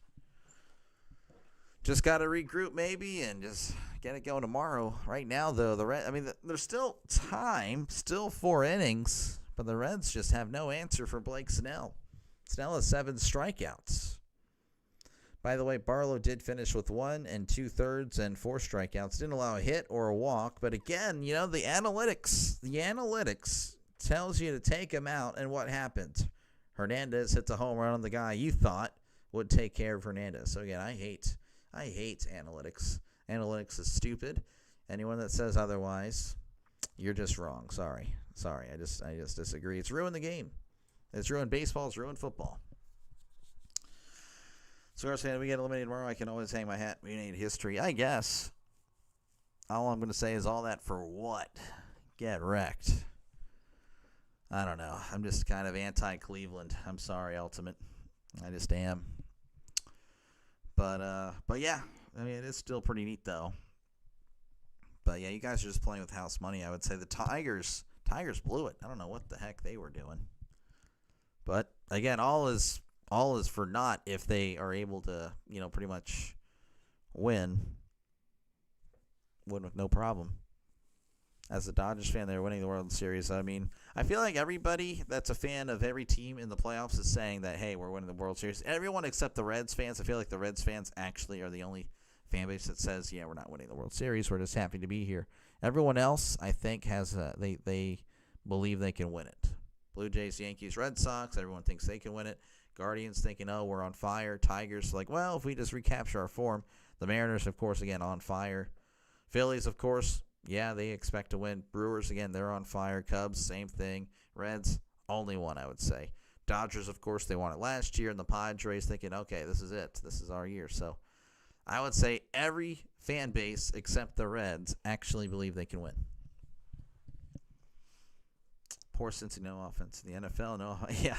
Just got to regroup maybe and just get it going tomorrow. Right now, though, there's still time, still 4 innings, but the Reds just have no answer for Blake Snell. Snell has 7 strikeouts. By the way, Barlow did finish with 1 2/3 and 4 strikeouts. Didn't allow a hit or a walk, but again, the analytics tells you to take him out, and what happened? Hernandez hits a home run on the guy you thought would take care of Hernandez. So again, I hate analytics. Analytics is stupid. Anyone that says otherwise, you're just wrong. Sorry. I just disagree. It's ruined the game. It's ruined baseball. It's ruined football. So, of course, we get eliminated tomorrow. I can always hang my hat. We need history, I guess. All I'm going to say is all that for what? Get wrecked. I don't know. I'm just kind of anti-Cleveland. I'm sorry, Ultimate. I just am. But yeah. I mean, it is still pretty neat, though. But, yeah, you guys are just playing with house money. I would say the Tigers blew it. I don't know what the heck they were doing. But, again, all is for naught if they are able to, pretty much win with no problem. As a Dodgers fan, they're winning the World Series. I mean, I feel like everybody that's a fan of every team in the playoffs is saying that, hey, we're winning the World Series. Everyone except the Reds fans. I feel like the Reds fans actually are the only fan base that says, yeah, we're not winning the World Series. We're just happy to be here. Everyone else, I think, has they believe they can win it. Blue Jays, Yankees, Red Sox, everyone thinks they can win it. Guardians thinking, oh, we're on fire. Tigers, like, well, if we just recapture our form. The Mariners, of course, again, on fire. Phillies, of course, yeah, they expect to win. Brewers, again, they're on fire. Cubs, same thing. Reds, only one, I would say. Dodgers, of course, they won it last year. And the Padres thinking, okay, this is it. This is our year. So I would say every fan base except the Reds actually believe they can win. Poor Cincinnati offense. The NFL, no, yeah.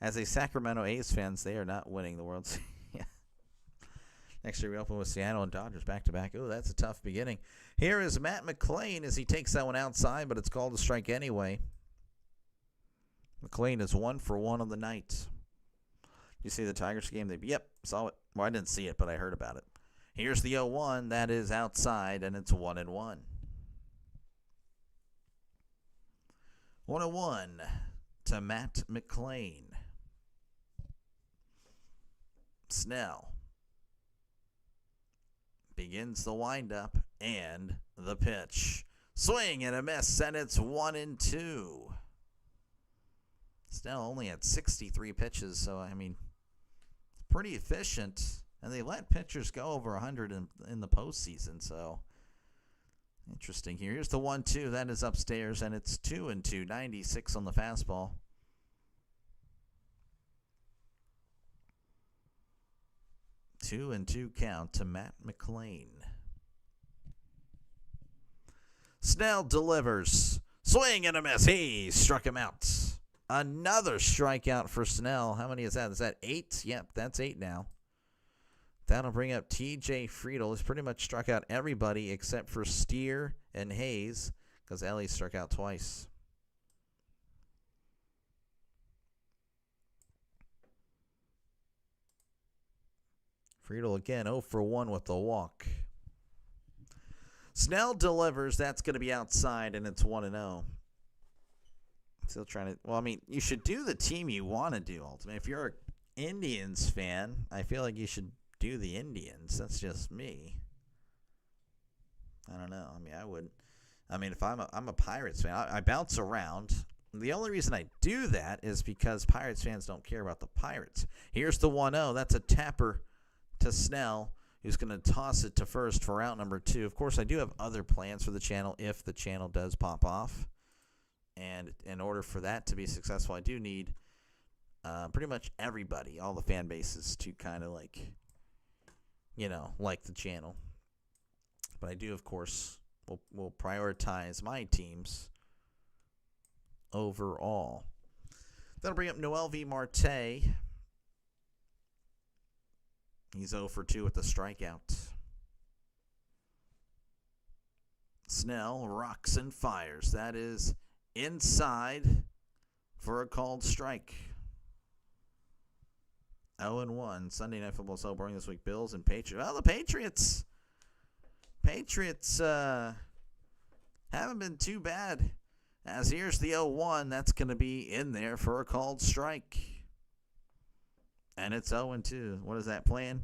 As a Sacramento A's fans, they are not winning the World Series. Yeah. Next year we open with Seattle and Dodgers back-to-back. Ooh, that's a tough beginning. Here is Matt McClain as he takes that one outside, but it's called a strike anyway. McClain is 1 for 1 on the night. You see the Tigers game? Yep, saw it. Well, I didn't see it, but I heard about it. Here's the 0-1. That is outside, and it's 1-1. 1-1 to Matt McClain. Snell begins the windup and the pitch. Swing and a miss, and it's 1-2. Snell only had 63 pitches, so, I mean, it's pretty efficient. And they let pitchers go over 100 in the postseason, so interesting here. Here's the 1-2. That is upstairs, and it's 2-2, 96 on the fastball. 2-2 count to Matt McLean. Snell delivers. Swing and a miss. He struck him out. Another strikeout for Snell. How many is that? Is that 8? Yep, that's 8 now. That'll bring up TJ Friedel. He's pretty much struck out everybody except for Steer and Hayes because Ellie struck out twice. Friedel again 0 for 1 with the walk. Snell delivers. That's going to be outside, and it's 1-0. Still trying to. Well, I mean, you should do the team you want to do, ultimately. If you're an Indians fan, I feel like you should do the Indians. That's just me. I don't know. I mean, I wouldn't. I mean, if I'm a Pirates fan, I bounce around. The only reason I do that is because Pirates fans don't care about the Pirates. Here's the 1-0. That's a tapper to Snell, who's going to toss it to first for out number 2. Of course, I do have other plans for the channel if the channel does pop off. And in order for that to be successful, I do need pretty much everybody, all the fan bases, to kind of like the channel. But I do, of course, will prioritize my teams overall. That'll bring up Noel V. Marte. He's 0 for 2 with the strikeout. Snell rocks and fires. That is inside for a called strike. 0-1. Sunday Night Football so boring this week. Bills and Patriots. Well, the Patriots haven't been too bad. As here's the 0-1. That's going to be in there for a called strike. And it's 0-2. What is that playing?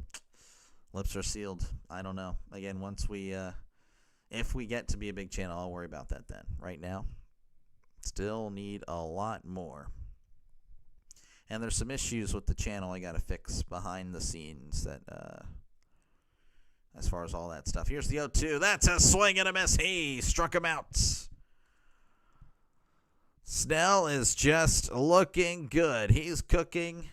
Lips are sealed. I don't know. Again, once we, if we get to be a big channel, I'll worry about that then. Right now, still need a lot more. And there's some issues with the channel I got to fix behind the scenes that, as far as all that stuff. Here's the 0-2. That's a swing and a miss. He struck him out. Snell is just looking good. He's cooking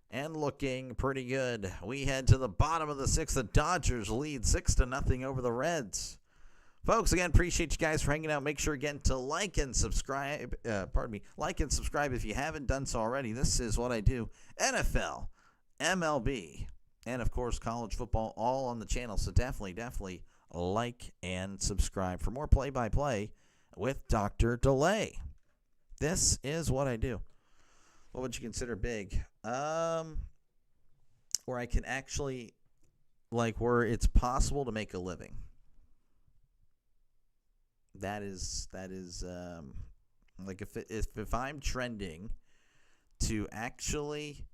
and looking pretty good. We head to the bottom of the 6th. The Dodgers lead 6-0 over the Reds. Folks, again, appreciate you guys for hanging out. Make sure, again, to like and subscribe. Like and subscribe if you haven't done so already. This is what I do. NFL, MLB, and, of course, college football all on the channel. So definitely like and subscribe for more play-by-play with Dr. Delay. This is what I do. What would you consider big? Where I can actually, where it's possible to make a living. That is if I'm trending to actually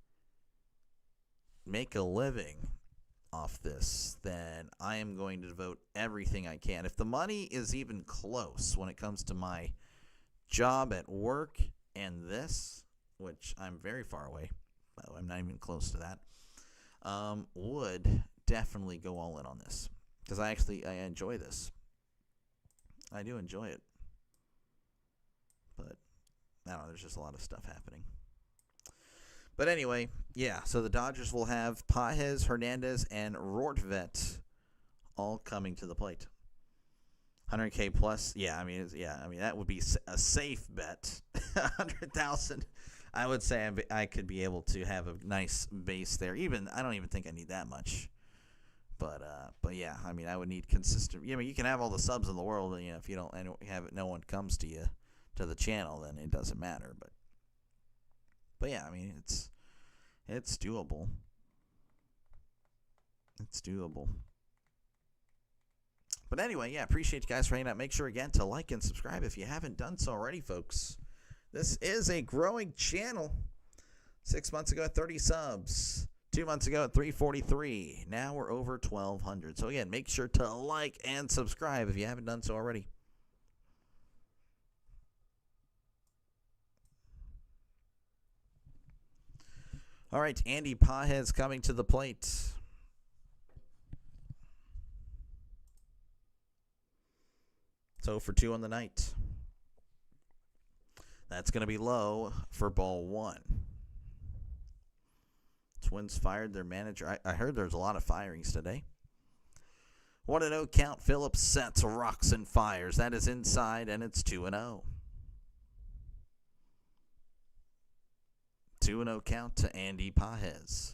make a living off this, then I am going to devote everything I can. If the money is even close when it comes to my job at work and this, which I'm very far away, by the way, I'm not even close to that, would definitely go all in on this because I enjoy this. I do enjoy it, but I don't know, there's just a lot of stuff happening. But anyway, yeah, so the Dodgers will have Pages, Hernandez, and Rortvedt all coming to the plate. 100K plus, that would be a safe bet. 100,000, I would say I could be able to have a nice base there. I don't even think I need that much. But yeah, I mean, I would need consistent. You can have all the subs in the world, and if you don't have it, no one comes to you to the channel, then it doesn't matter. But yeah, I mean, it's doable. It's doable. But anyway, yeah, appreciate you guys for hanging out. Make sure again to like and subscribe if you haven't done so already, folks. This is a growing channel. 6 months ago at 30 subs. 2 months ago at 343. Now we're over 1,200. So again, make sure to like and subscribe if you haven't done so already. All right, Andy Pages coming to the plate. So for 2 on the night. That's going to be low for ball 1. Twins fired their manager. I heard there's a lot of firings today. 1-0 count. Phillips sets, rocks, and fires. That is inside, and it's 2-0. 2-0 count to Andy Pajes.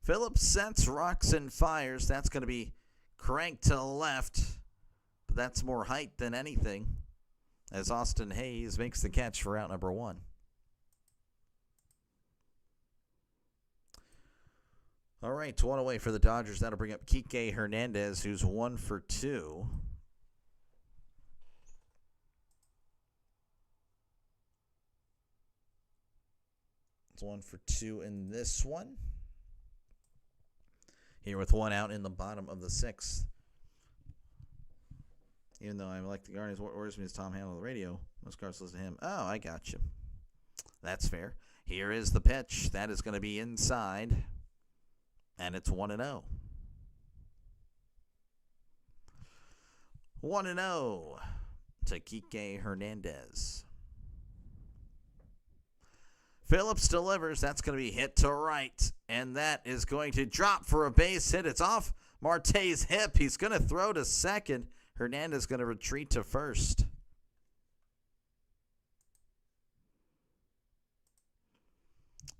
Phillips sets, rocks, and fires. That's going to be cranked to the left. But that's more height than anything, as Austin Hayes makes the catch for out number 1. All right, 1 away for the Dodgers. That'll bring up Kike Hernandez, who's 1 for 2. It's 1 for 2 in this one. Here with 1 out in the bottom of the 6th. Even though I like the Guardians, what worries me is Tom Hanlon on the radio. Most cars listen to him. Oh, I got you. That's fair. Here is the pitch. That is going to be inside. And it's 1-0. 1-0 to Kike Hernandez. Phillips delivers. That's going to be hit to right. And that is going to drop for a base hit. It's off Marte's hip. He's going to throw to second. Hernandez going to retreat to first.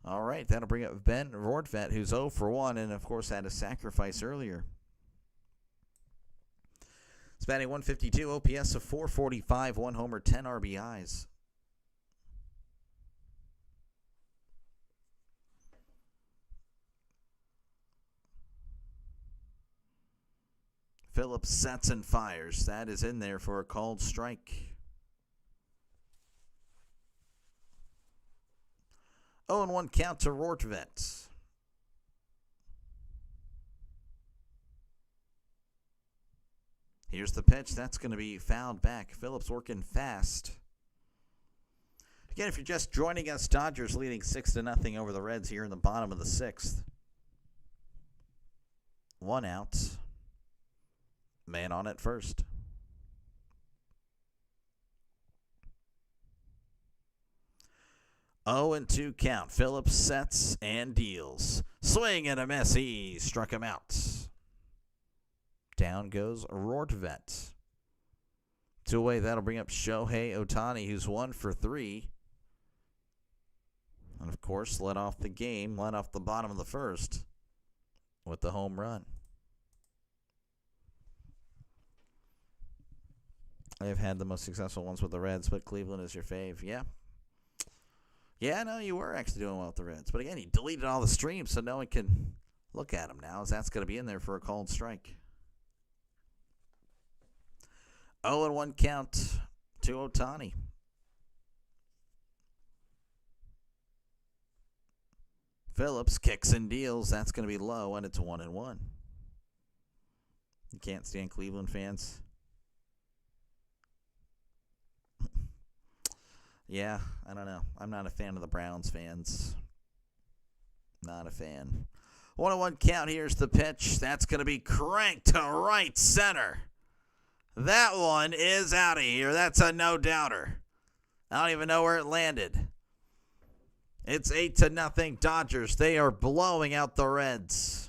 All right, that'll bring up Ben Rortvedt, who's 0 for 1, and of course had a sacrifice earlier. He's batting .152, OPS of .445, 1 homer, 10 RBIs. Phillips sets and fires. That is in there for a called strike. 0-1 count to Rortvedt. Here's the pitch. That's going to be fouled back. Phillips working fast. Again, if you're just joining us, Dodgers leading 6-0 over the Reds here in the bottom of the 6th. 1 out. Man on at first. Oh, and 2 count. Phillips sets and deals. Swing and a miss. He struck him out. Down goes Rortvedt. 2 away. That'll bring up Shohei Ohtani, who's 1 for 3. And, of course, led off the game, led off the bottom of the first with the home run. I've had the most successful ones with the Reds, but Cleveland is your fave. Yeah. Yeah, no, you were actually doing well with the Reds. But again, he deleted all the streams so no one can look at them now, as that's going to be in there for a called strike. 0-1 count to Ohtani. Phillips kicks and deals. That's going to be low, and it's 1-1. You can't stand Cleveland fans. Yeah, I don't know. I'm not a fan of the Browns fans. Not a fan. 1-1 count. Here's the pitch. That's going to be cranked to right center. That one is out of here. That's a no-doubter. I don't even know where it landed. It's 8-0 Dodgers. They are blowing out the Reds.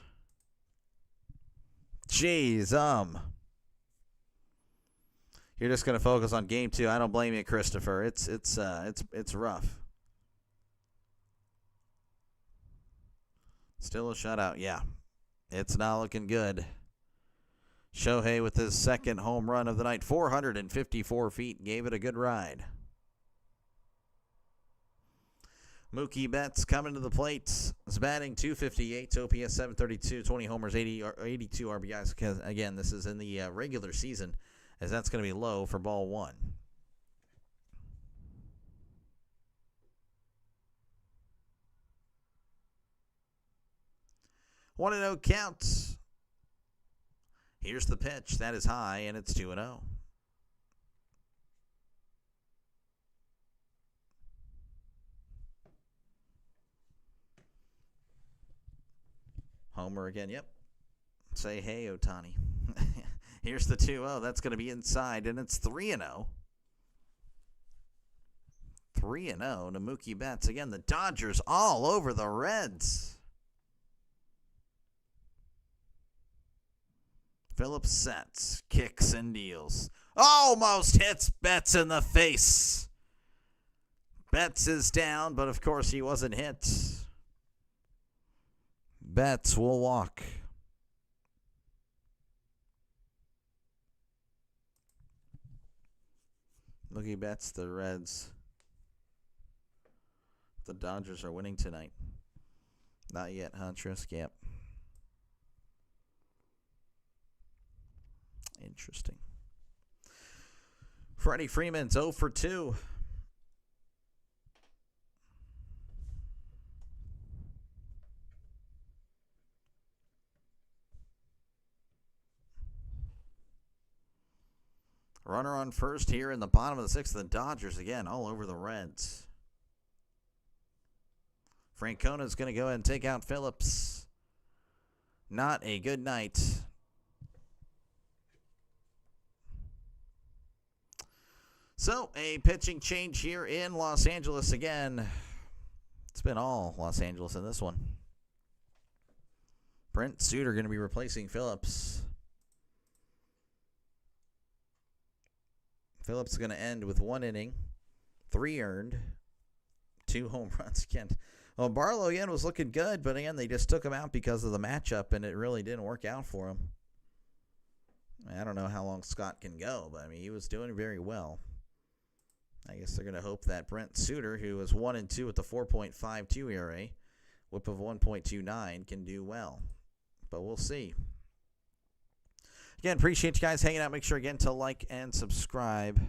Jeez, You're just gonna focus on game 2. I don't blame you, Christopher. It's rough. Still a shutout, yeah. It's not looking good. Shohei with his second home run of the night, 454 feet, gave it a good ride. Mookie Betts coming to the plate. Is batting .258, OPS 732, 20 homers, 82 RBIs. Again, this is in the regular season, as that's going to be low for ball 1. One and 0 count. Here's the pitch. That is high, and it's 2-0. Homer again, yep. Say hey, Ohtani. Here's the 2-0. That's going to be inside, and it's 3-0. 3-0 3-0 to Mookie Betts. Again, the Dodgers all over the Reds. Phillips sets, kicks, and deals. Almost hits Betts in the face. Betts is down, but of course he wasn't hit. Betts will walk. Mookie Betts, the Reds. The Dodgers are winning tonight. Not yet, huh, Trisk? Yep. Interesting. Freddie Freeman's 0 for 2. Runner on first here in the bottom of the sixth. The Dodgers again all over the Reds. Francona's going to go ahead and take out Phillips. Not a good night. So, a pitching change here in Los Angeles again. It's been all Los Angeles in this one. Brent Suter going to be replacing Phillips. Phillips is going to end with 1 inning, 3 earned, 2 home runs again. Well, Barlow again was looking good, but again, they just took him out because of the matchup, and it really didn't work out for him. I don't know how long Scott can go, but I mean, he was doing very well. I guess they're going to hope that Brent Suter, who was 1-2 with the 4.52 ERA, whip of 1.29, can do well. But we'll see. Again, appreciate you guys hanging out. Make sure, again, to like and subscribe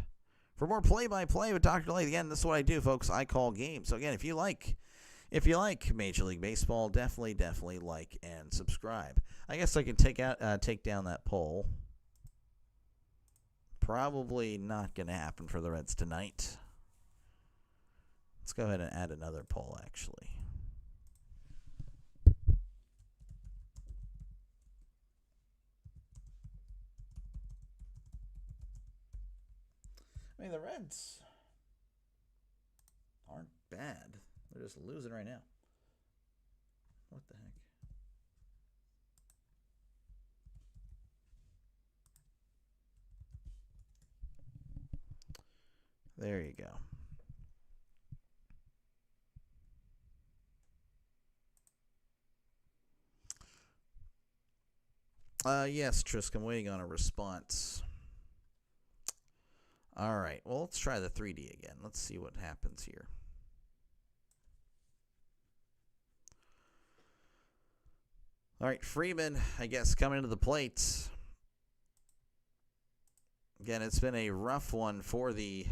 for more play-by-play with Dr. Lay. Again, this is what I do, folks. I call games. So, again, if you like Major League Baseball, definitely like and subscribe. I guess I can take down that poll. Probably not going to happen for the Reds tonight. Let's go ahead and add another poll, actually. I mean, the Reds aren't bad. They're just losing right now. What the heck? There you go. Yes, Trisk, I'm waiting on a response. All right, well, let's try the 3D again. Let's see what happens here. All right, Freeman, I guess, coming to the plate. Again, it's been a rough one for the...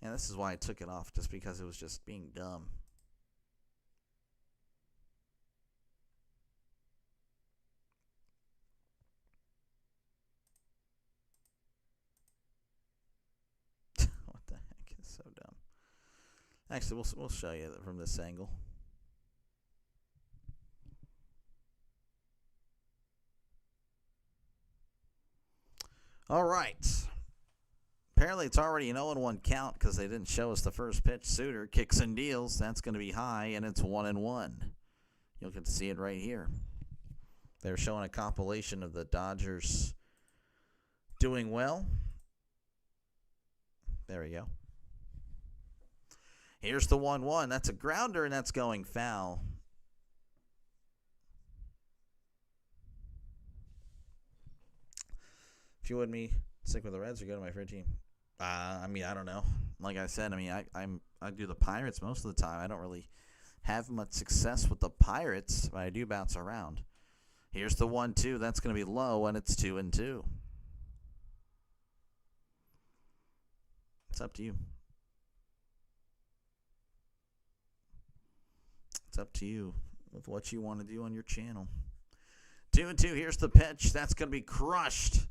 And this is why I took it off, just because it was just being dumb. What the heck is so dumb? Actually, we'll show you from this angle. All right. Apparently, it's already an 0-1 count because they didn't show us the first pitch. Suter kicks and deals. That's going to be high, and it's 1-1. You'll get to see it right here. They're showing a compilation of the Dodgers doing well. There we go. Here's the 1-1. That's a grounder, and that's going foul. If you would me stick with the Reds or go to my favorite team? I mean, I don't know. Like I said, I mean, I do the Pirates most of the time. I don't really have much success with the Pirates, but I do bounce around. Here's the 1-2. That's going to be low, and it's 2-2. It's up to you. It's up to you with what you want to do on your channel. 2-2. Here's the pitch. That's going to be crushed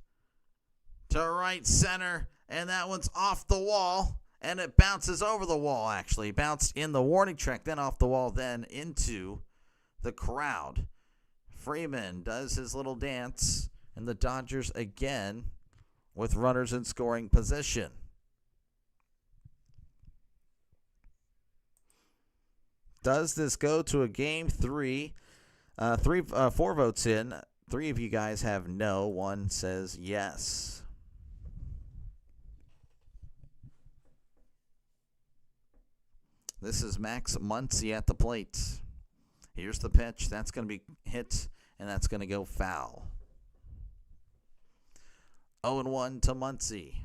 to right center, and that one's off the wall, and it bounces over the wall, actually. Bounced in the warning track, then off the wall, then into the crowd. Freeman does his little dance, and the Dodgers again with runners in scoring position. Does this go to a game 3? 4 votes in. 3 of you guys have no. 1 says yes. This is Max Muncy at the plate. Here's the pitch. That's going to be hit, and that's going to go foul. 0-1 to Muncy.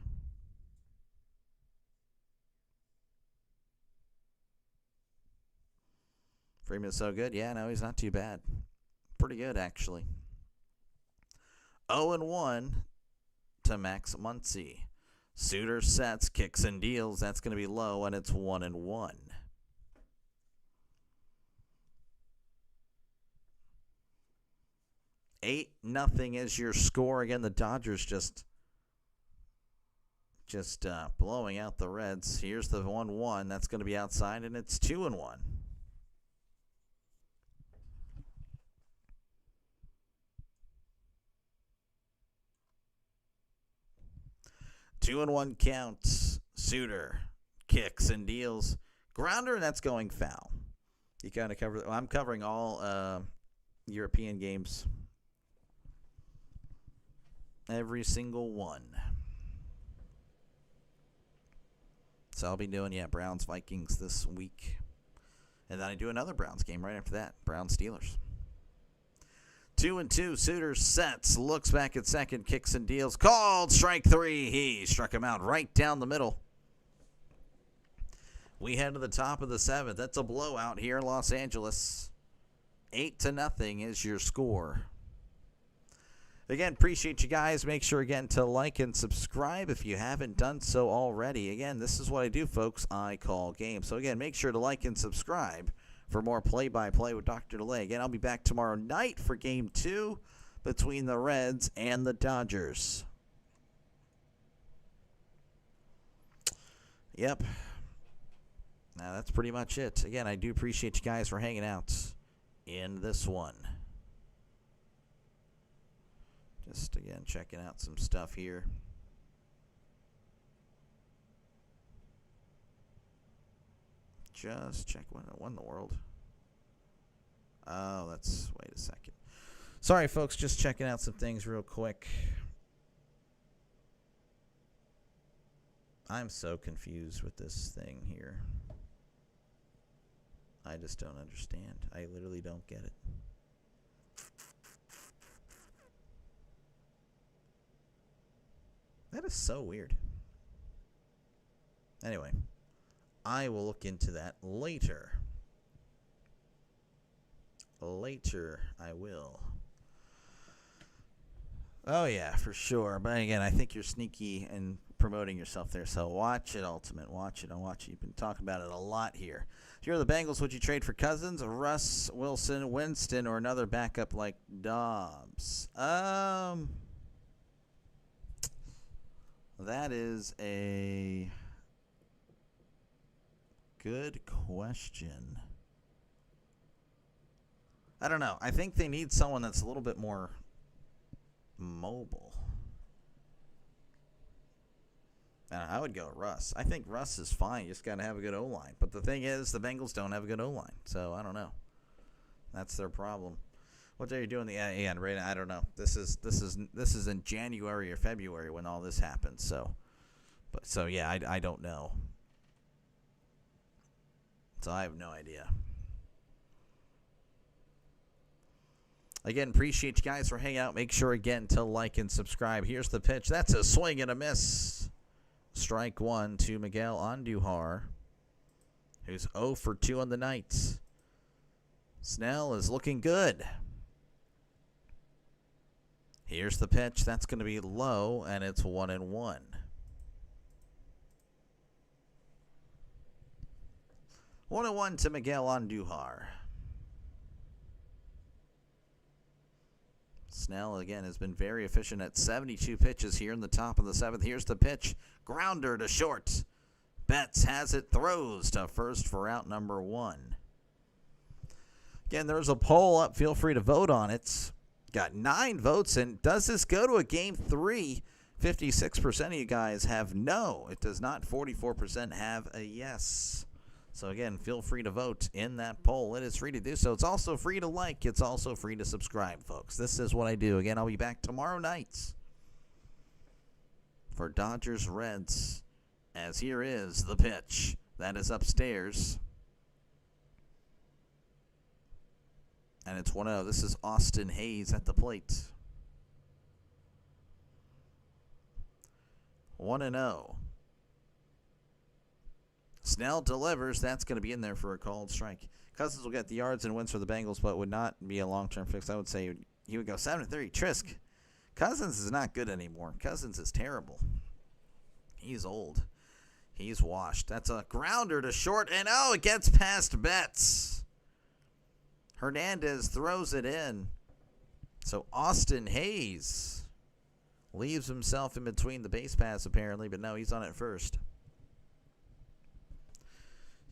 Freeman's so good. Yeah, no, he's not too bad. Pretty good, actually. 0-1 to Max Muncy. Suter sets, kicks, and deals. That's going to be low, and it's 1-1. 8-0 is your score. Again, the Dodgers just blowing out the Reds. Here's the 1-1. That's going to be outside, and it's 2-1. 2-1 counts. Suter kicks and deals. Grounder, and that's going foul. You kind of cover. I'm covering all European games. Every single one. So I'll be doing, Browns Vikings this week. And then I do another Browns game right after that. Browns Steelers. 2-2. Suter sets, looks back at second, kicks and deals. Called strike 3. He struck him out right down the middle. We head to the top of the 7th. That's a blowout here in Los Angeles. 8-0 is your score. Again, appreciate you guys. Make sure, again, to like and subscribe if you haven't done so already. Again, this is what I do, folks. I call games. So, again, make sure to like and subscribe for more play-by-play with Dr. DeLay. Again, I'll be back tomorrow night for Game 2 between the Reds and the Dodgers. Yep. Now, that's pretty much it. Again, I do appreciate you guys for hanging out in this one. Just, again, checking out some stuff here. Just check what in the world. Oh, wait a second. Sorry, folks, just checking out some things real quick. I'm so confused with this thing here. I just don't understand. I literally don't get it. That is so weird. Anyway, I will look into that later. Later, I will. Oh, yeah, for sure. But again, I think you're sneaky and promoting yourself there. So watch it, Ultimate. Watch it. I'll watch it. You've been talking about it a lot here. If you're the Bengals, would you trade for Cousins, Russ, Wilson, Winston, or another backup like Dobbs? That is a good question. I don't know. I think they need someone that's a little bit more mobile. I would go Russ. I think Russ is fine. You just got to have a good O-line. But the thing is, the Bengals don't have a good O-line. So I don't know. That's their problem. What are you doing the end? Right? I don't know. This is in January or February when all this happened. So yeah, I don't know. So I have no idea. Again, appreciate you guys for hanging out. Make sure again to like and subscribe. Here's the pitch. That's a swing and a miss. Strike 1 to Miguel Andujar, who's 0 for 2 on the night. Snell is looking good. Here's the pitch. That's going to be low, and it's 1-1. 1-1 to Miguel Andujar. Snell, again, has been very efficient at 72 pitches here in the top of the 7th. Here's the pitch. Grounder to short. Betts has it, throws to first for out number 1. Again, there's a poll up. Feel free to vote on it. Got 9 votes, and does this go to a Game 3? 56% of you guys have no. It does not. 44% have a yes. So again, feel free to vote in that poll. It is free to do so. It's also free to like. It's also free to subscribe, folks. This is what I do. Again, I'll be back tomorrow night for Dodgers Reds, as here is the pitch. That is upstairs. And it's 1-0. This is Austin Hayes at the plate. 1-0. Snell delivers. That's going to be in there for a called strike. Cousins will get the yards and wins for the Bengals, but would not be a long-term fix. I would say he would go 7-3. Trisk. Cousins is not good anymore. Cousins is terrible. He's old. He's washed. That's a grounder to short, and it gets past Betts. Hernandez throws it in. So Austin Hayes leaves himself in between the base paths apparently, but no, he's on it first.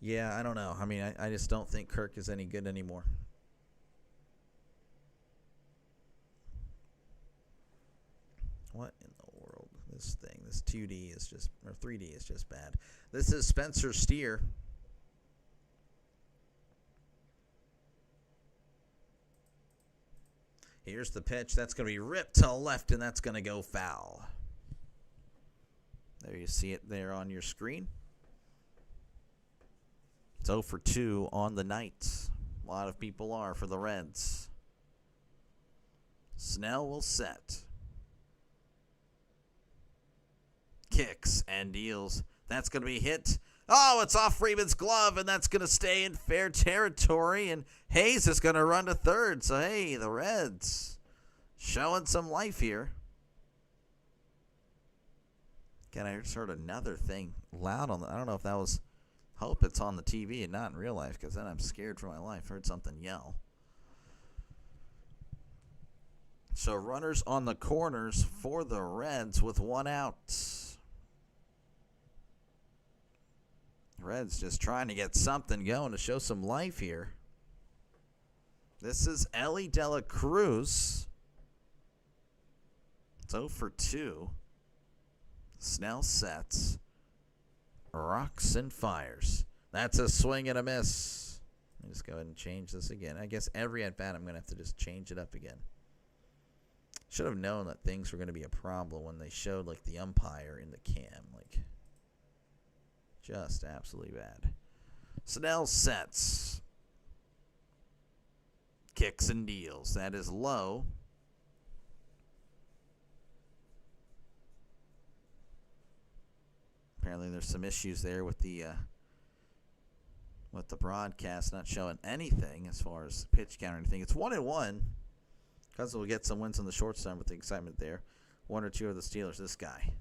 Yeah, I don't know. I mean, I just don't think Kirk is any good anymore. What in the world? This thing, this 2D is just, or 3D is just bad. This is Spencer Steer. Here's the pitch. That's going to be ripped to left, and that's going to go foul. There you see it there on your screen. It's 0 for 2 on the night. A lot of people are for the Reds. Snell will set. Kicks and deals. That's going to be hit. Oh, it's off Freeman's glove, and that's going to stay in fair territory, and Hayes is going to run to third. So, hey, the Reds showing some life here. Again, I just heard another thing loud on the, I don't know if that was, hope it's on the TV and not in real life, because then I'm scared for my life. Heard something yell. So, runners on the corners for the Reds with 1 out. Reds just trying to get something going to show some life here. This is Ellie De La Cruz. It's 0 for 2. Snell sets. Rocks and fires. That's a swing and a miss. Let me just go ahead and change this again. I guess every at-bat I'm going to have to just change it up again. Should have known that things were going to be a problem when they showed like the umpire in the cam. Like, just absolutely bad. Snell sets. Kicks and deals. That is low. Apparently there's some issues there with the broadcast not showing anything as far as pitch count or anything. It's 1-1. Cousins will get some wins on the short side with the excitement there. 1 or 2 of the Steelers. This guy.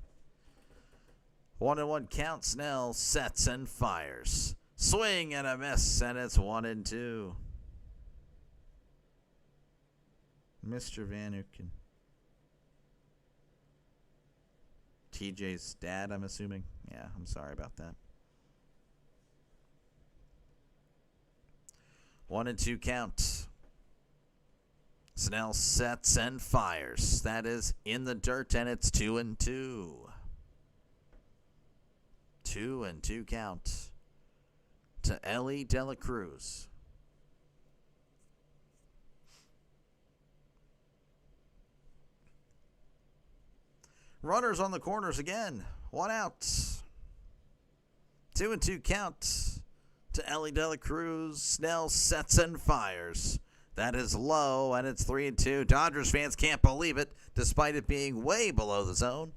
1-1 count. Snell sets and fires. Swing and a miss, and it's 1-2. Mr. Van Uken. TJ's dad, I'm assuming. Yeah, I'm sorry about that. 1-2 count. Snell sets and fires. That is in the dirt, and it's 2-2. 2-2 count to Ellie De La Cruz. Runners on the corners again. 1 out. 2-2 count to Ellie De La Cruz. Snell sets and fires. That is low, and it's 3-2. Dodgers fans can't believe it, despite it being way below the zone.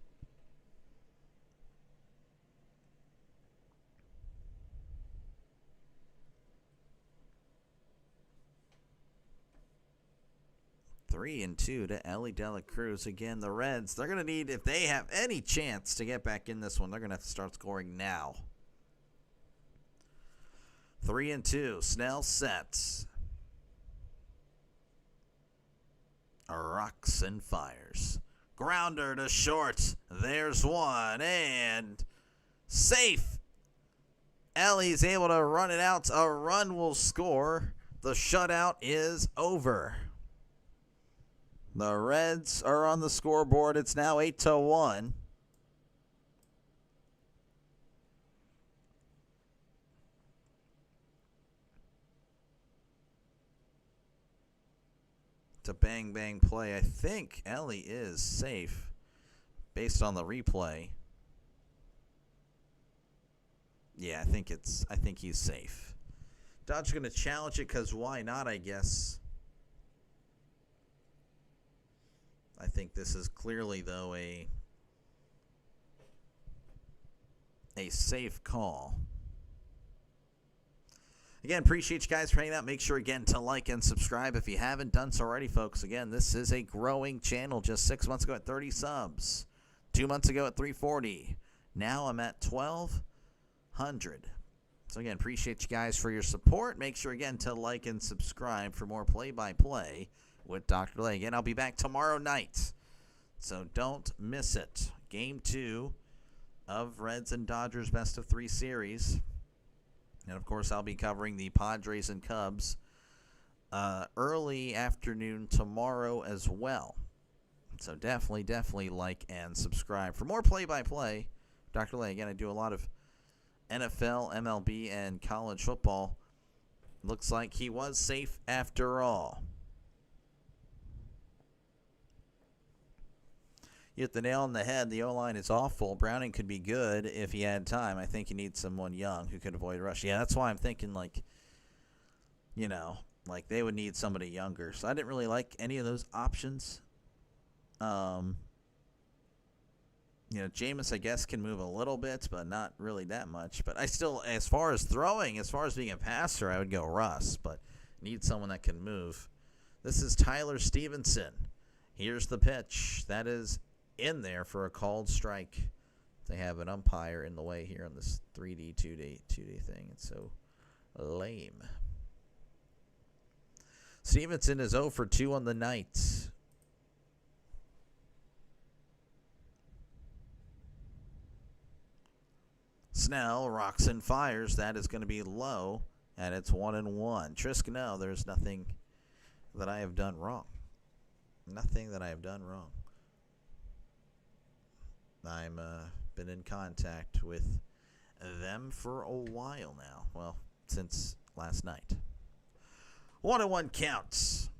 Three and 2 to Ellie De La Cruz. Again, the Reds, they're going to need, if they have any chance to get back in this one, they're going to have to start scoring now. 3-2. Snell sets. Rocks and fires. Grounder to short. There's one. And safe. Ellie's able to run it out. A run will score. The shutout is over. The Reds are on the scoreboard. It's now 8-1. It's a bang-bang play. I think Ellie is safe based on the replay. Yeah, I think he's safe. Dodgers going to challenge it because why not, I guess. I think this is clearly, though, a safe call. Again, appreciate you guys for hanging out. Make sure, again, to like and subscribe if you haven't done so already, folks. Again, this is a growing channel. Just 6 months ago at 30 subs. 2 months ago at 340. Now I'm at 1,200. So, again, appreciate you guys for your support. Make sure, again, to like and subscribe for more play-by-play with Dr. Lay. Again, I'll be back tomorrow night. So don't miss it. Game 2 of Reds and Dodgers best of 3 series. And, of course, I'll be covering the Padres and Cubs early afternoon tomorrow as well. So definitely like and subscribe. For more play-by-play, Dr. Lay, again, I do a lot of NFL, MLB, and college football. Looks like he was safe after all. You hit the nail on the head. The O-line is awful. Browning could be good if he had time. I think you need someone young who could avoid rush. Yeah, that's why I'm thinking, like they would need somebody younger. So I didn't really like any of those options. Jameis, I guess, can move a little bit, but not really that much. But I still, as far as throwing, as far as being a passer, I would go Russ. But need someone that can move. This is Tyler Stevenson. Here's the pitch. That is in there for a called strike. They have an umpire in the way here on this 3D, 2D thing. It's so lame. Stevenson is 0 for 2 on the night. Snell rocks and fires. That is going to be low, and it's 1-1. Triscano, there's nothing that I have done wrong. Nothing that I have done wrong. I'm been in contact with them for a while now. Well, since last night. 1-1 counts.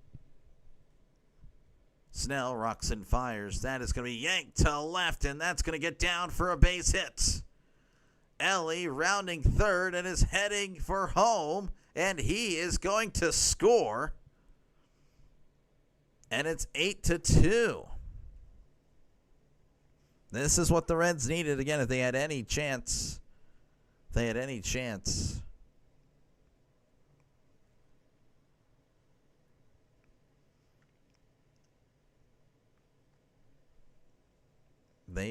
Snell rocks and fires. That is going to be yanked to left, and that's going to get down for a base hit. Ellie rounding third and is heading for home, and he is going to score. And it's 8-2. This is what the Reds needed. Again, if they had any chance. They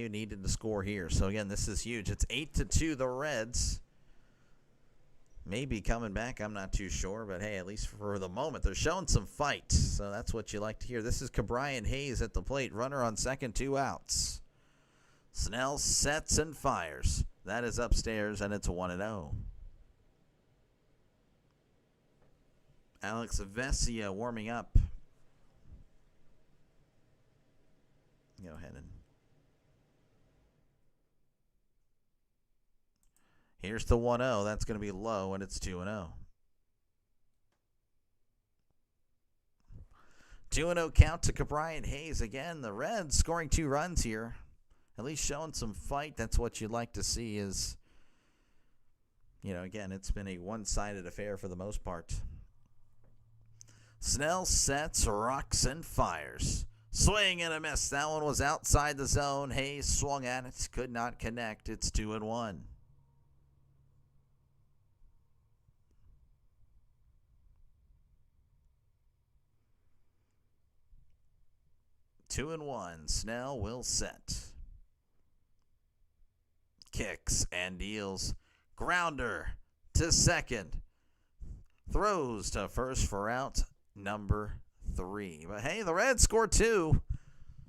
needed to score here. So, again, this is huge. It's 8-2. The Reds may be coming back. I'm not too sure. But, hey, at least for the moment, they're showing some fight. So that's what you like to hear. This is Cabrian Hayes at the plate. Runner on second, 2 outs. Snell sets and fires. That is upstairs, and it's 1-0. Alex Vesia warming up. Go ahead and... Here's the 1-0. That's going to be low, and it's 2-0. 2-0 count to Cabrian Hayes. Again, the Reds scoring 2 runs here. At least showing some fight. That's what you'd like to see is, again, it's been a one-sided affair for the most part. Snell sets, rocks, and fires. Swing and a miss. That one was outside the zone. Hayes swung at it. Could not connect. It's 2-1. Two and one. Snell will set. Kicks and deals. Grounder to second. Throws to first for out number 3. But hey, the Reds score 2.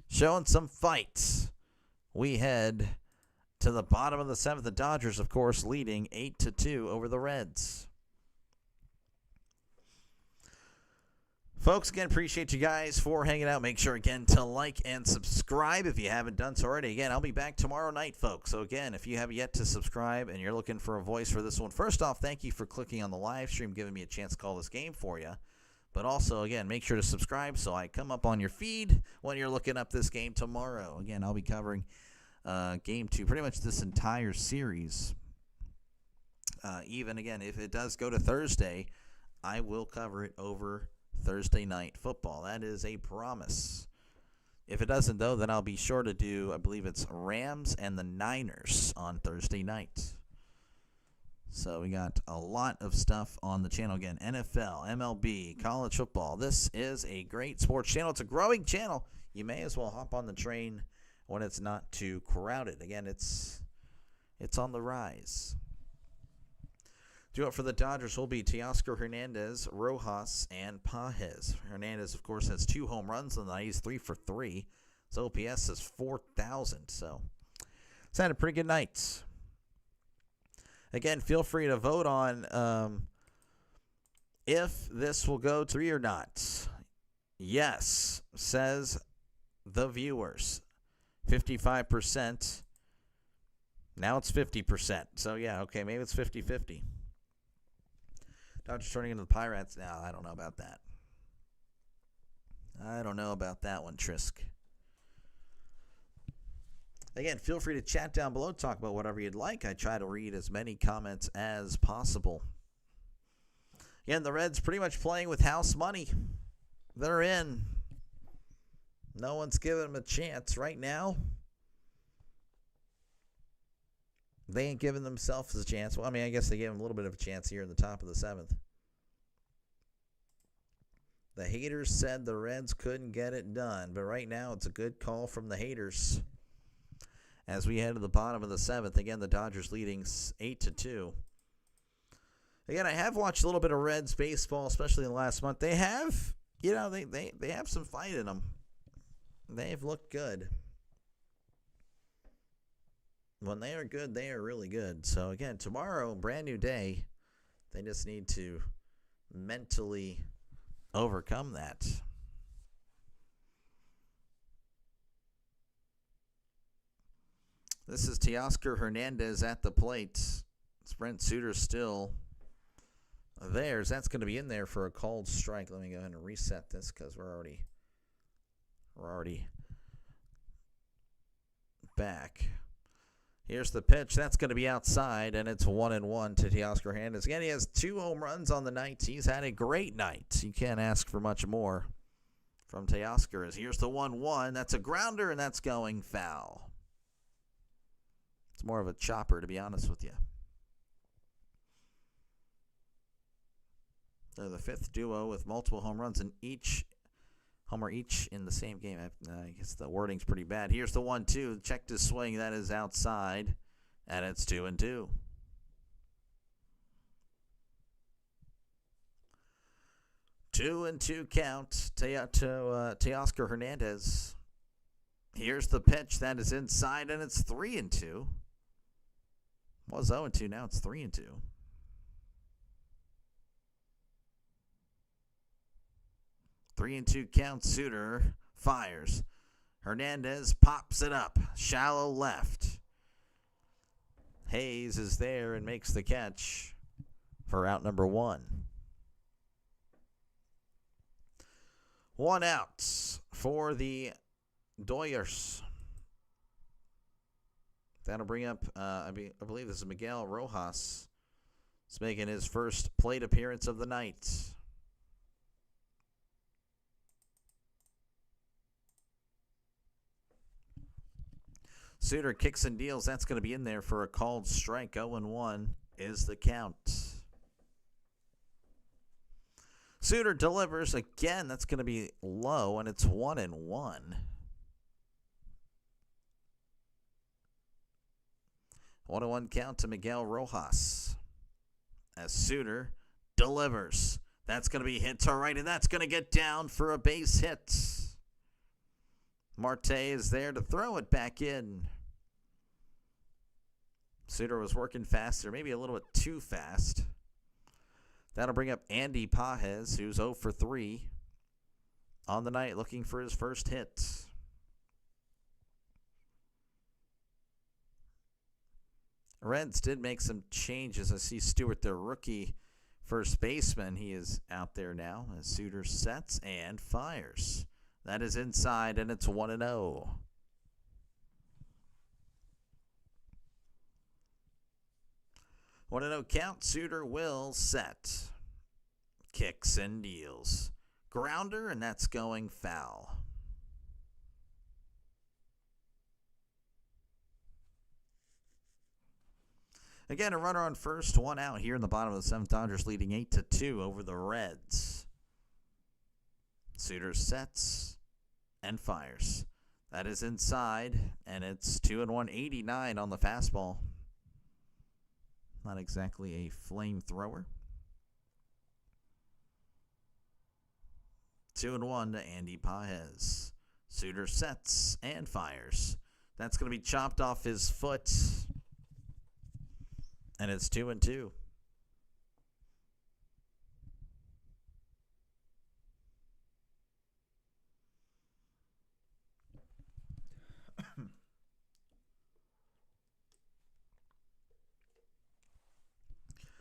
Showing some fight. We head to the bottom of the 7th. The Dodgers, of course, leading 8-2 over the Reds. Folks, again, appreciate you guys for hanging out. Make sure, again, to like and subscribe if you haven't done so already. Again, I'll be back tomorrow night, folks. So, again, if you have yet to subscribe and you're looking for a voice for this one, first off, thank you for clicking on the live stream, giving me a chance to call this game for you. But also, again, make sure to subscribe so I come up on your feed when you're looking up this game tomorrow. Again, I'll be covering Game 2, pretty much this entire series. Even, again, if it does go to Thursday, I will cover it over Thursday night football. That is a promise. If it doesn't, though, then I'll be sure to do, I believe it's Rams and the Niners on Thursday night. So we got a lot of stuff on the channel. Again, NFL, MLB, college football. This is a great sports channel. It's a growing channel. You may as well hop on the train when it's not too crowded. Again, it's on the rise. Due up for the Dodgers will be Teoscar Hernandez, Rojas, and Pages. Hernandez, of course, has 2 home runs on the night. He's 3 for 3. His OPS is 4,000. So it's had a pretty good night. Again, feel free to vote on if this will go 3 or not. Yes, says the viewers. 55%. Now it's 50%. So, yeah, okay, maybe it's 50-50. Dodgers turning into the Pirates now. I don't know about that. I don't know about that one, Trisk. Again, feel free to chat down below, talk about whatever you'd like. I try to read as many comments as possible. Again, the Reds pretty much playing with house money. They're in. No one's giving them a chance right now. They ain't giving themselves a chance. Well, I mean, I guess they gave them a little bit of a chance here in the top of the 7th. The haters said the Reds couldn't get it done, but right now it's a good call from the haters. As we head to the bottom of the 7th, again, the Dodgers leading 8-2. Again, I have watched a little bit of Reds baseball, especially in the last month. They have, they have some fight in them. They've looked good. When they are good, they are really good. So, again, tomorrow, brand new day. They just need to mentally overcome that. This is Teoscar Hernandez at the plate. Brent Suter still theirs. That's going to be in there for a called strike. Let me go ahead and reset this because we're already back. Here's the pitch. That's going to be outside, and it's 1-1 to Teoscar Hernandez. Again, he has 2 home runs on the night. He's had a great night. You can't ask for much more from Teoscar. Here's the 1-1. That's a grounder, and that's going foul. It's more of a chopper, to be honest with you. They're the 5th duo with multiple home runs in each in the same game. I guess the wording's pretty bad. Here's the 1-2. Checked his swing. That is outside, and it's 2-2. Two and two count to Teoscar Hernandez. Here's the pitch. That is inside, and it's 3-2. Was 0-2. Now it's 3-2. 3-2 count. Suter fires. Hernandez pops it up. Shallow left. Hayes is there and makes the catch for out number 1. 1 out for the Doyers. That'll bring up, I believe this is Miguel Rojas. He's making his first plate appearance of the night. Suter kicks and deals. That's going to be in there for a called strike. 0-1 is the count. Suter delivers again. That's going to be low, and it's 1-1. 1-1 count to Miguel Rojas. As Suter delivers. That's going to be hit to right, and that's going to get down for a base hit. Marte is there to throw it back in. Suter was working faster, maybe a little bit too fast. That'll bring up Andy Pages, who's 0 for 3 on the night, looking for his first hit. Reds did make some changes. I see Stewart, their rookie, first baseman. He is out there now as Suter sets and fires. That is inside, and it's 1-0. One and 0 count. Suter will set. Kicks and deals. Grounder, and that's going foul. Again, a runner on first, one out here in the bottom of the seventh. Dodgers leading 8-2 over the Reds. Suter sets and fires. That is inside, and it's 2-1, 89 on the fastball. Not exactly a flamethrower. 2-1 to Andy Paez. Suter sets and fires. That's going to be chopped off his foot. And it's 2-2.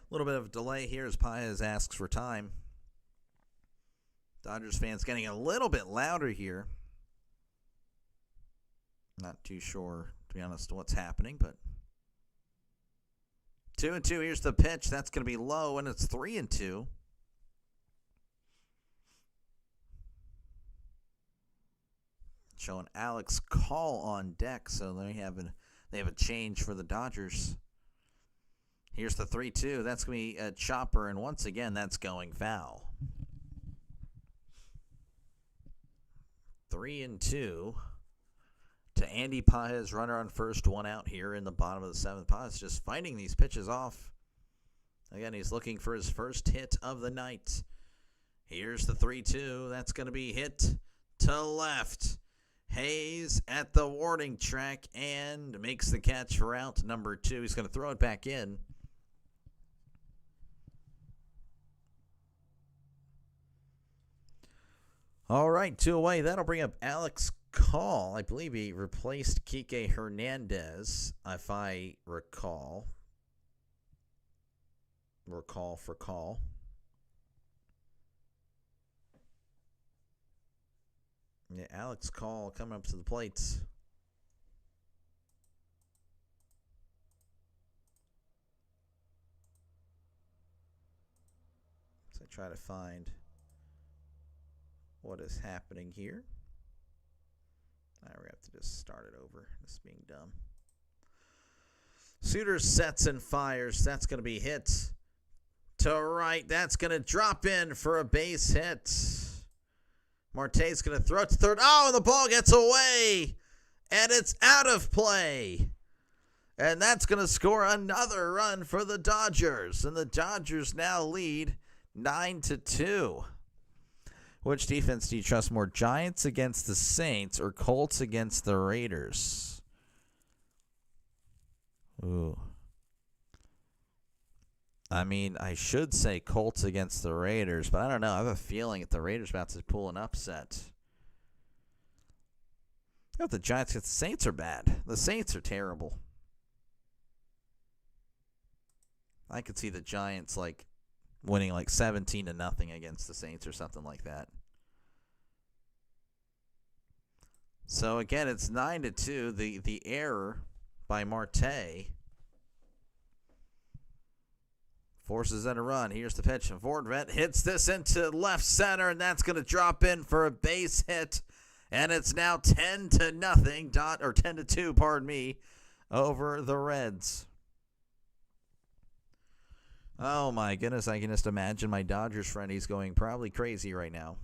A little bit of delay here as Paez asks for time. Dodgers fans getting a little bit louder here. Not too sure, to be honest, what's happening, but 2-2. Here's the pitch. That's going to be low, and it's 3-2. Showing Alex Call on deck, so they have a change for the Dodgers. Here's the 3-2. That's going to be a chopper, and once again, that's going foul. 3-2 to Andy Paez. Runner on first, one out here in the bottom of the seventh. Paez just fighting these pitches off. Again, he's looking for his first hit of the night. Here's the 3-2. That's going to be hit to left. Hayes at the warning track and makes the catch for out number 2. He's going to throw it back in. All right, 2 away. That'll bring up Alex Call. I believe he replaced Kike Hernandez, if I recall. Recall for call. Yeah, Alex Call coming up to the plate. So I try to find what is happening here. Now we have to just start it over. This being dumb. Suter sets and fires. That's going to be hit to right. That's going to drop in for a base hit. Marte's going to throw it to third. Oh, and the ball gets away. And it's out of play. And that's going to score another run for the Dodgers. And the Dodgers now lead 9-2. Which defense do you trust more, Giants against the Saints or Colts against the Raiders? Ooh. I mean, I should say Colts against the Raiders, but I don't know. I have a feeling that the Raiders are about to pull an upset. If the Giants against the Saints are bad. The Saints are terrible. I could see the Giants winning 17-0 against the Saints or something like that. So again, it's 9-2. The error by Marte forces in a run. Here's the pitch. Vorvet hits this into left center, and that's going to drop in for a base hit. And it's now 10-0, 10-2, pardon me, over the Reds. Oh my goodness, I can just imagine my Dodgers friend. He's going probably crazy right now.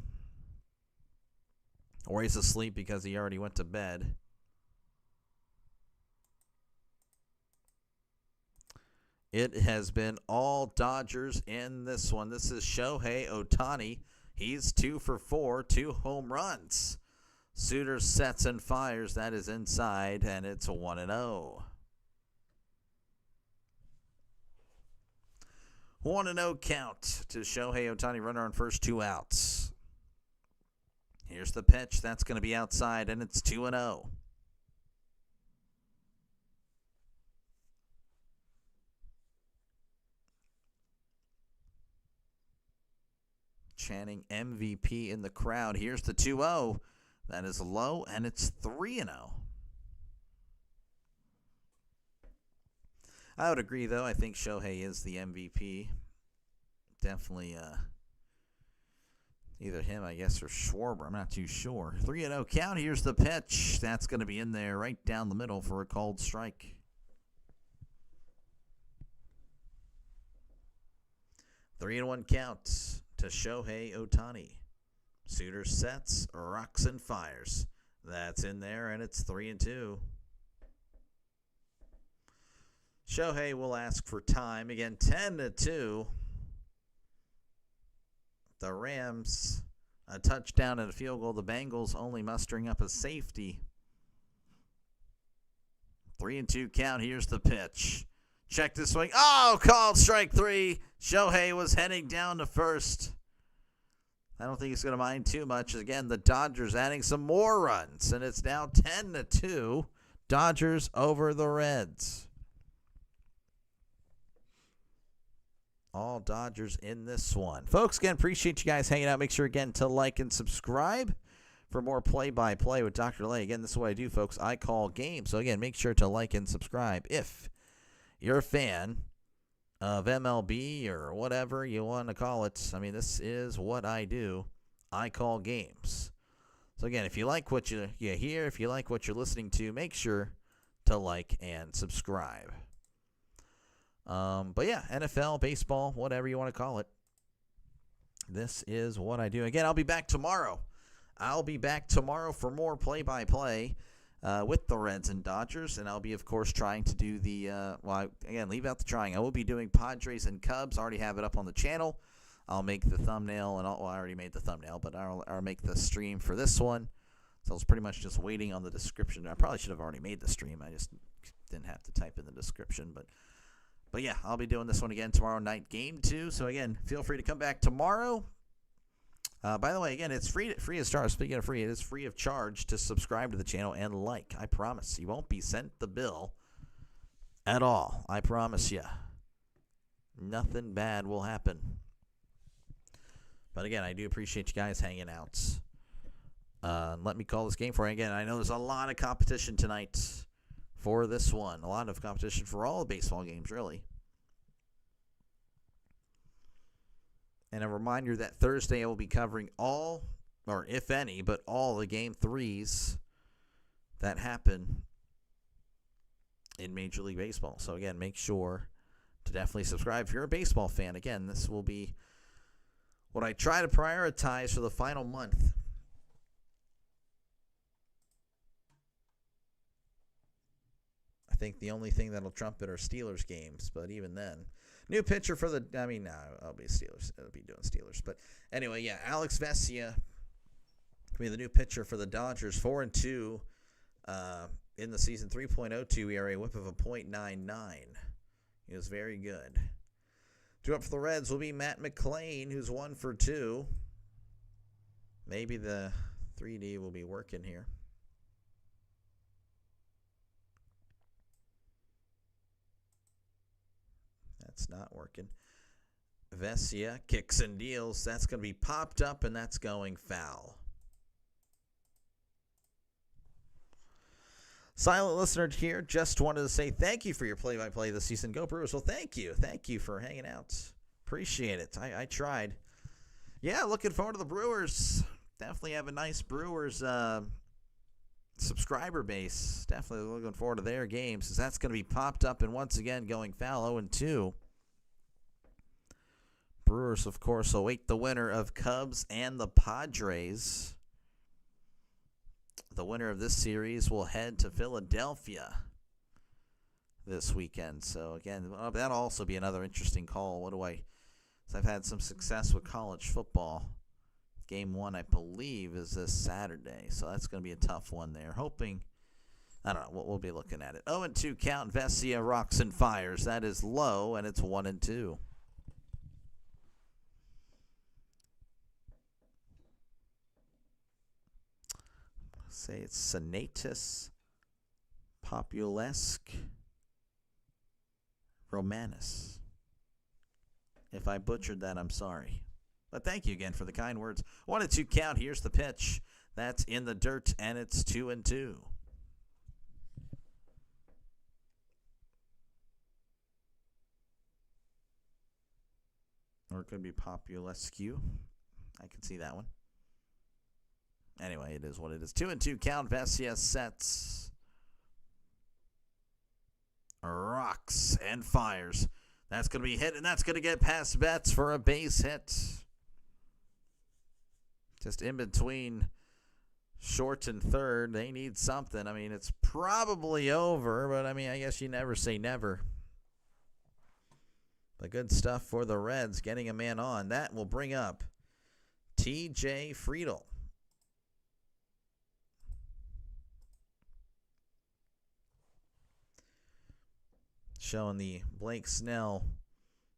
Or he's asleep because he already went to bed. It has been all Dodgers in this one. This is Shohei Ohtani. He's 2 for 4, 2 home runs. Suter sets and fires. That is inside, and it's 1-0. 1-0 count to Shohei Ohtani. Runner on first, 2 outs. Here's the pitch. That's going to be outside, and it's 2-0. chanting MVP in the crowd. Here's the 2-0. That is low, and it's 3-0. I would agree, though. I think Shohei is the MVP. Definitely either him, I guess, or Schwarber. I'm not too sure. 3-0 count. Here's the pitch. That's going to be in there right down the middle for a called strike. 3-1 count to Shohei Ohtani. Suter sets, rocks, and fires. That's in there, and it's 3-2. Shohei will ask for time. Again, 10-2. The Rams, a touchdown and a field goal. The Bengals only mustering up a safety. 3-2 count. Here's the pitch. Check this swing. Oh, called strike 3. Shohei was heading down to first. I don't think he's going to mind too much. Again, the Dodgers adding some more runs, and it's now 10-2. Dodgers over the Reds. All Dodgers in this one. Folks, again, appreciate you guys hanging out. Make sure, again, to like and subscribe for more play-by-play with Dr. Lay. Again, this is what I do, folks. I call games. So, again, make sure to like and subscribe if you're a fan of MLB or whatever you want to call it. I mean, this is what I do. I call games. So, again, if you like what you hear, if you like what you're listening to, make sure to like and subscribe. But, yeah, NFL, baseball, whatever you want to call it. This is what I do. Again, I'll be back tomorrow. For more play-by-play with the Reds and Dodgers, and I'll be, of course, trying to do the, leave out the trying. I will be doing Padres and Cubs. I already have it up on the channel. I'll make the thumbnail, I already made the thumbnail, but I'll make the stream for this one. So I was pretty much just waiting on the description. I probably should have already made the stream. I just didn't have to type in the description, But yeah, I'll be doing this one again tomorrow night, game 2. So again, feel free to come back tomorrow. By the way, again, it's free of charge. Speaking of free, it is free of charge to subscribe to the channel and like. I promise. You won't be sent the bill at all. I promise you. Nothing bad will happen. But again, I do appreciate you guys hanging out. Let me call this game for you. Again, I know there's a lot of competition tonight for this one. A lot of competition for all the baseball games, really. And a reminder that Thursday I will be covering all, or if any, but all the Game 3s that happen in Major League Baseball. So, again, make sure to definitely subscribe if you're a baseball fan. Again, this will be what I try to prioritize for the final month. I think the only thing that'll trump it are Steelers games, but even then. New pitcher for the, I'll be Steelers. I'll be doing Steelers. But anyway, yeah, Alex Vesia will be the new pitcher for the Dodgers. 4-2 in the season. 3.02 ERA, whip of a .99. He was very good. Due up for the Reds will be Matt McClain, who's 1 for 2. Maybe the 3D will be working here. That's not working. Vesia kicks and deals. That's going to be popped up, and that's going foul. Silent listener here. Just wanted to say thank you for your play-by-play this season. Go Brewers. Well, thank you. Thank you for hanging out. Appreciate it. I tried. Yeah, looking forward to the Brewers. Definitely have a nice Brewers subscriber base. Definitely looking forward to their games. That's going to be popped up and once again going foul. 0-2. Brewers, of course, await the winner of Cubs and the Padres. The winner of this series will head to Philadelphia this weekend. So, again, that'll also be another interesting call. So I've had some success with college football. Game 1, I believe, is this Saturday. So that's going to be a tough one there. Hoping, I don't know, we'll be looking at it. 0-2 count. Vesia rocks and fires. That is low, and it's 1-2. Say it's Senatus Populesque Romanus. If I butchered that, I'm sorry. But thank you again for the kind words. 1-2 count. Here's the pitch. That's in the dirt, and it's 2-2. Or it could be Populescu. I can see that one. Anyway, it is what it is. 2-2 count. Vesia sets. Rocks and fires. That's going to be hit, and that's going to get past Betts for a base hit. Just in between short and third. They need something. I mean, it's probably over, but I mean, I guess you never say never. But good stuff for the Reds, getting a man on. That will bring up T.J. Friedl. Showing the Blake Snell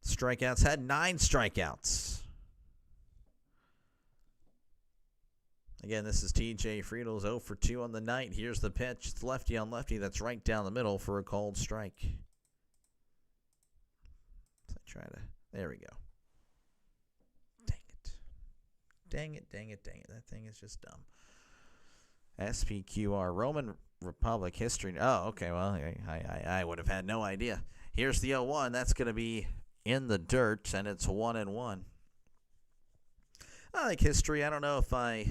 strikeouts. Had 9 strikeouts. Again, this is T.J. Friedl's 0 for 2 on the night. Here's the pitch. It's lefty on lefty. That's right down the middle for a called strike. There we go. Dang it. That thing is just dumb. SPQR, Roman Republic history. Oh, okay. Well, I would have had no idea. Here's the 0-1. That's going to be in the dirt, and it's 1-1. I like history. I don't know if I,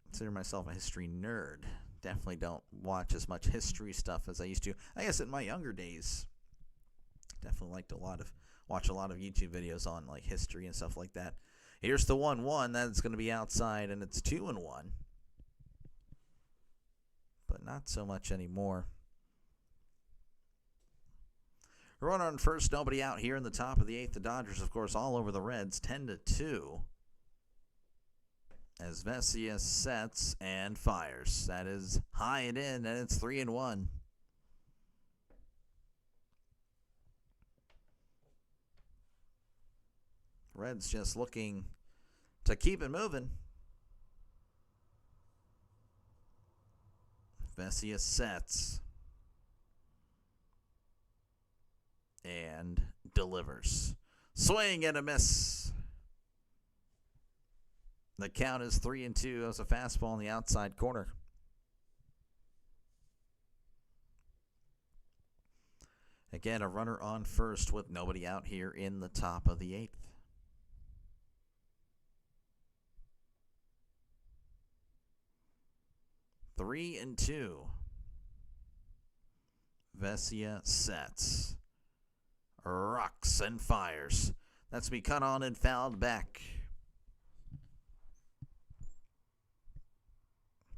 consider myself a history nerd. Definitely don't watch as much history stuff as I used to. I guess in my younger days, definitely liked watch a lot of YouTube videos on like history and stuff like that. Here's the 1-1. That's going to be outside, and it's 2-1. But not so much anymore. Runner on first, nobody out here in the top of the 8th. The Dodgers, of course, all over the Reds, 10-2. As Vesia sets and fires. That is high and in, and it's 3-1. Reds just looking to keep it moving. Vesia sets and delivers. Swing and a miss. The count is 3-2. That was a fastball in the outside corner. Again, a runner on first with nobody out here in the top of the 8th. Three and 2. Vesia sets. Rocks and fires. That's be cut on and fouled back.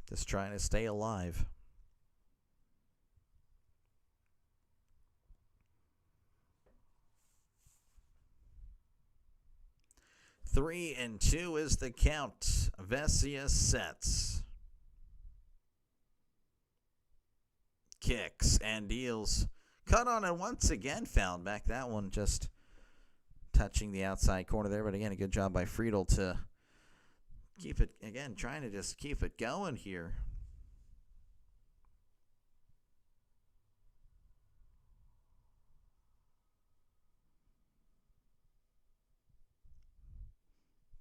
Just trying to stay alive. Three and 2 is the count. Vesia sets. Kicks and deals. Cut on and once again fouled back. That one just touching the outside corner there. But again, a good job by Friedl to keep it, again, trying to just keep it going here.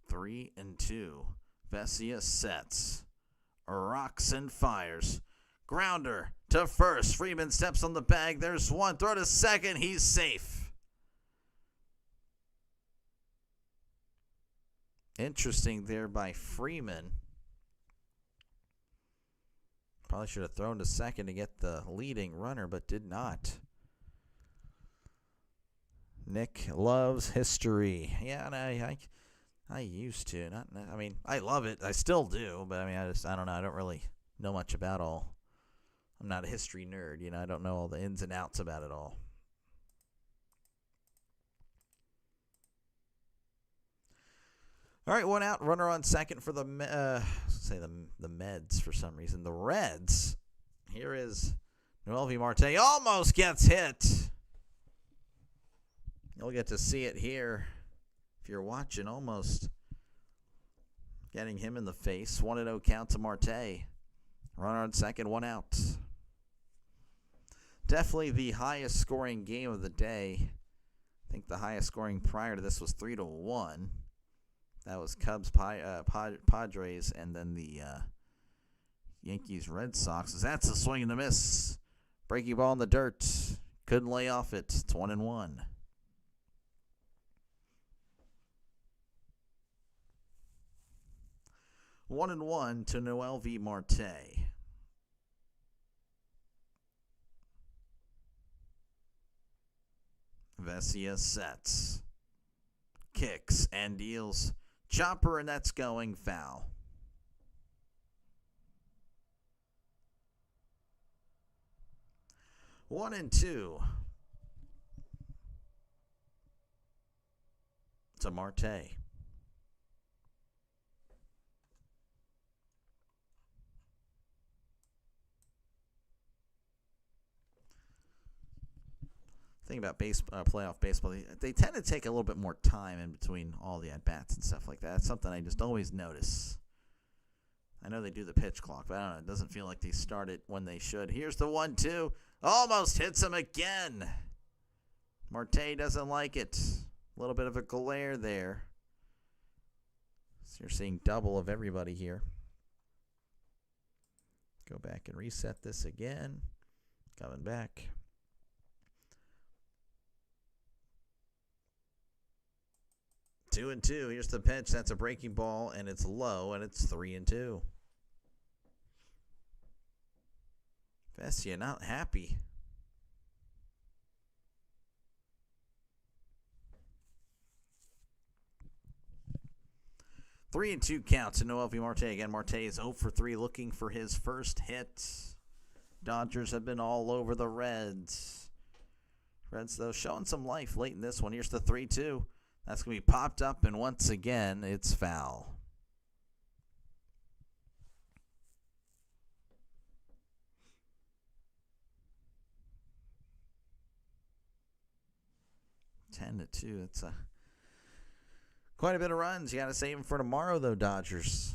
Three and 2. Vesia sets. Rocks and fires. Grounder to first. Freeman steps on the bag. There's one. Throw to second. He's safe. Interesting there by Freeman. Probably should have thrown to second to get the leading runner, but did not. Nick loves history. Yeah, and I used to. I love it. I still do, but I don't know. I don't really know much about all. I'm not a history nerd, I don't know all the ins and outs about it all. All right, one out, runner on second for the Meds for some reason. The Reds. Here is Noelvi Marte. Almost gets hit. You'll get to see it here if you're watching. Almost getting him in the face. 1-0 count to Marte. Runner on second, one out. Definitely the highest scoring game of the day. I think the highest scoring prior to this was 3-1. That was Cubs, Padres, and then the Yankees, Red Sox. That's a swing and a miss. Breaking ball in the dirt. Couldn't lay off it. It's 1-1. One and one to Noel V. Marte. Vesia sets, kicks, and deals. Chopper, and that's going foul. One and two to Marte. Thing about playoff baseball, they tend to take a little bit more time in between all the at-bats and stuff like that. That's something I just always notice. I know they do the pitch clock, but I don't know. It doesn't feel like they start it when they should. Here's the 1-2. Almost hits him again. Marte doesn't like it. A little bit of a glare there. So you're seeing double of everybody here. Go back and reset this again. Coming back. 2-2. Here's the pitch. That's a breaking ball, and it's low, and it's 3-2. Vesia not happy. Three and two count to Noel V. Marte. Again, Marte is 0 for 3 looking for his first hit. Dodgers have been all over the Reds. Reds, though, showing some life late in this one. Here's the 3-2. That's going to be popped up, and once again, it's foul. Ten to 2. It's quite a bit of runs. You got to save them for tomorrow, though, Dodgers.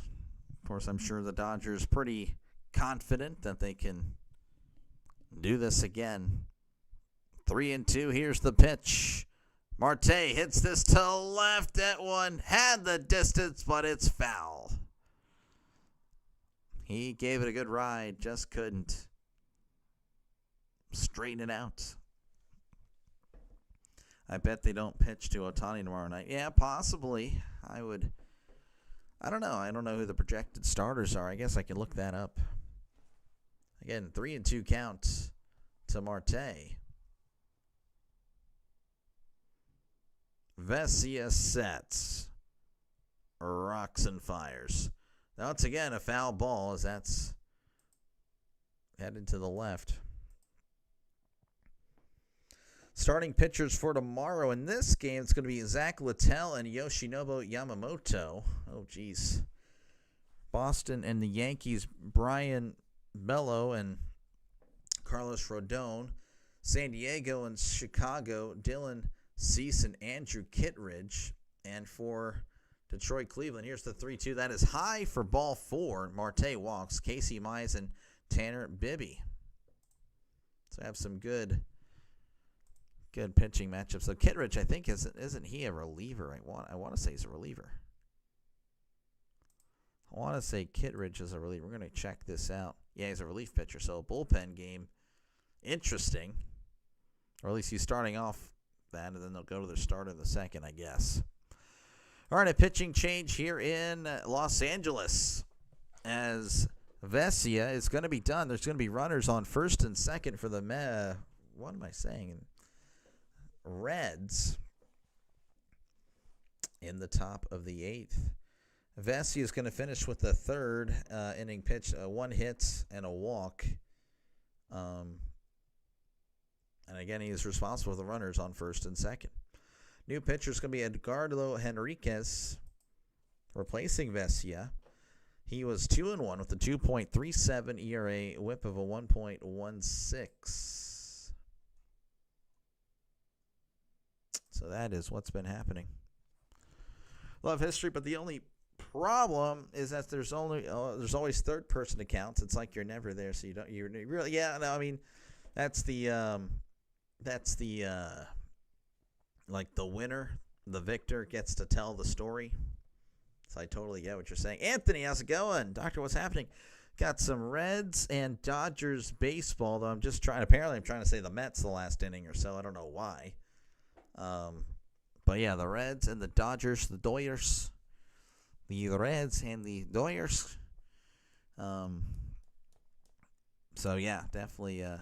Of course, I'm sure the Dodgers pretty confident that they can do this again. 3-2. Here's the pitch. Marte hits this to left at one. Had the distance, but it's foul. He gave it a good ride, just couldn't straighten it out. I bet they don't pitch to Ohtani tomorrow night. Yeah, possibly. I don't know. I don't know who the projected starters are. I guess I can look that up. Again, 3-2 count to Marte. Vesia sets, rocks and fires. Now, once again, a foul ball as that's headed to the left. Starting pitchers for tomorrow in this game, it's going to be Zach Littell and Yoshinobu Yamamoto. Oh, geez. Boston and the Yankees, Brian Bello and Carlos Rodon. San Diego and Chicago, Dylan Cease and Andrew Kittredge. And for Detroit, Cleveland, here's the 3-2. That is high for ball 4. Marte walks. Casey Mize and Tanner Bibby. So I have some good pitching matchups. So Kittredge, I think, isn't he a reliever? I want to say he's a reliever. I want to say Kittredge is a reliever. We're going to check this out. Yeah, he's a relief pitcher. So a bullpen game. Interesting. Or at least he's starting off that, and then they'll go to their starter in the second, I guess. All right, a pitching change here in Los Angeles as Vesia is going to be done. There's going to be runners on first and second for the Reds in the top of the 8th. Vesia is going to finish with the third inning pitch, 1 hit and a walk. And again, he is responsible for the runners on first and second. New pitcher is going to be Edgardo Henriquez replacing Vesia. He was 2-1 with a 2.37 ERA, whip of a 1.16. So that is what's been happening. Love history, but the only problem is that there's always third person accounts. It's like you're never there, so you're really, yeah. No, I mean that's the like the winner, the victor, gets to tell the story. So I totally get what you're saying. Anthony, how's it going? Doctor, what's happening? Got some Reds and Dodgers baseball, though I'm trying to say the Mets the last inning or so. I don't know why. But yeah, the Reds and the Dodgers, the Doyers. The Reds and the Doyers. So yeah, definitely a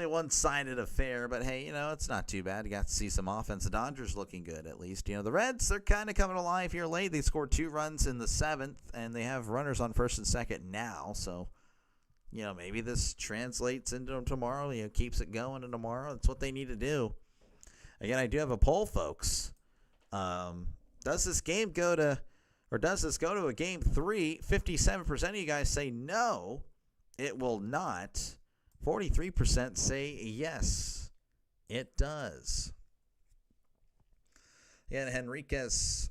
one-sided affair, but hey, it's not too bad. You got to see some offense. The Dodgers looking good, at least. The Reds, they're kind of coming alive here late. They scored 2 runs in the 7th, and they have runners on first and second now. So, maybe this translates into tomorrow. Keeps it going to tomorrow. That's what they need to do. Again, I do have a poll, folks. Does this go to a game 3? 57% of you guys say no, it will not. 43% say yes, it does. Yeah, and Henriquez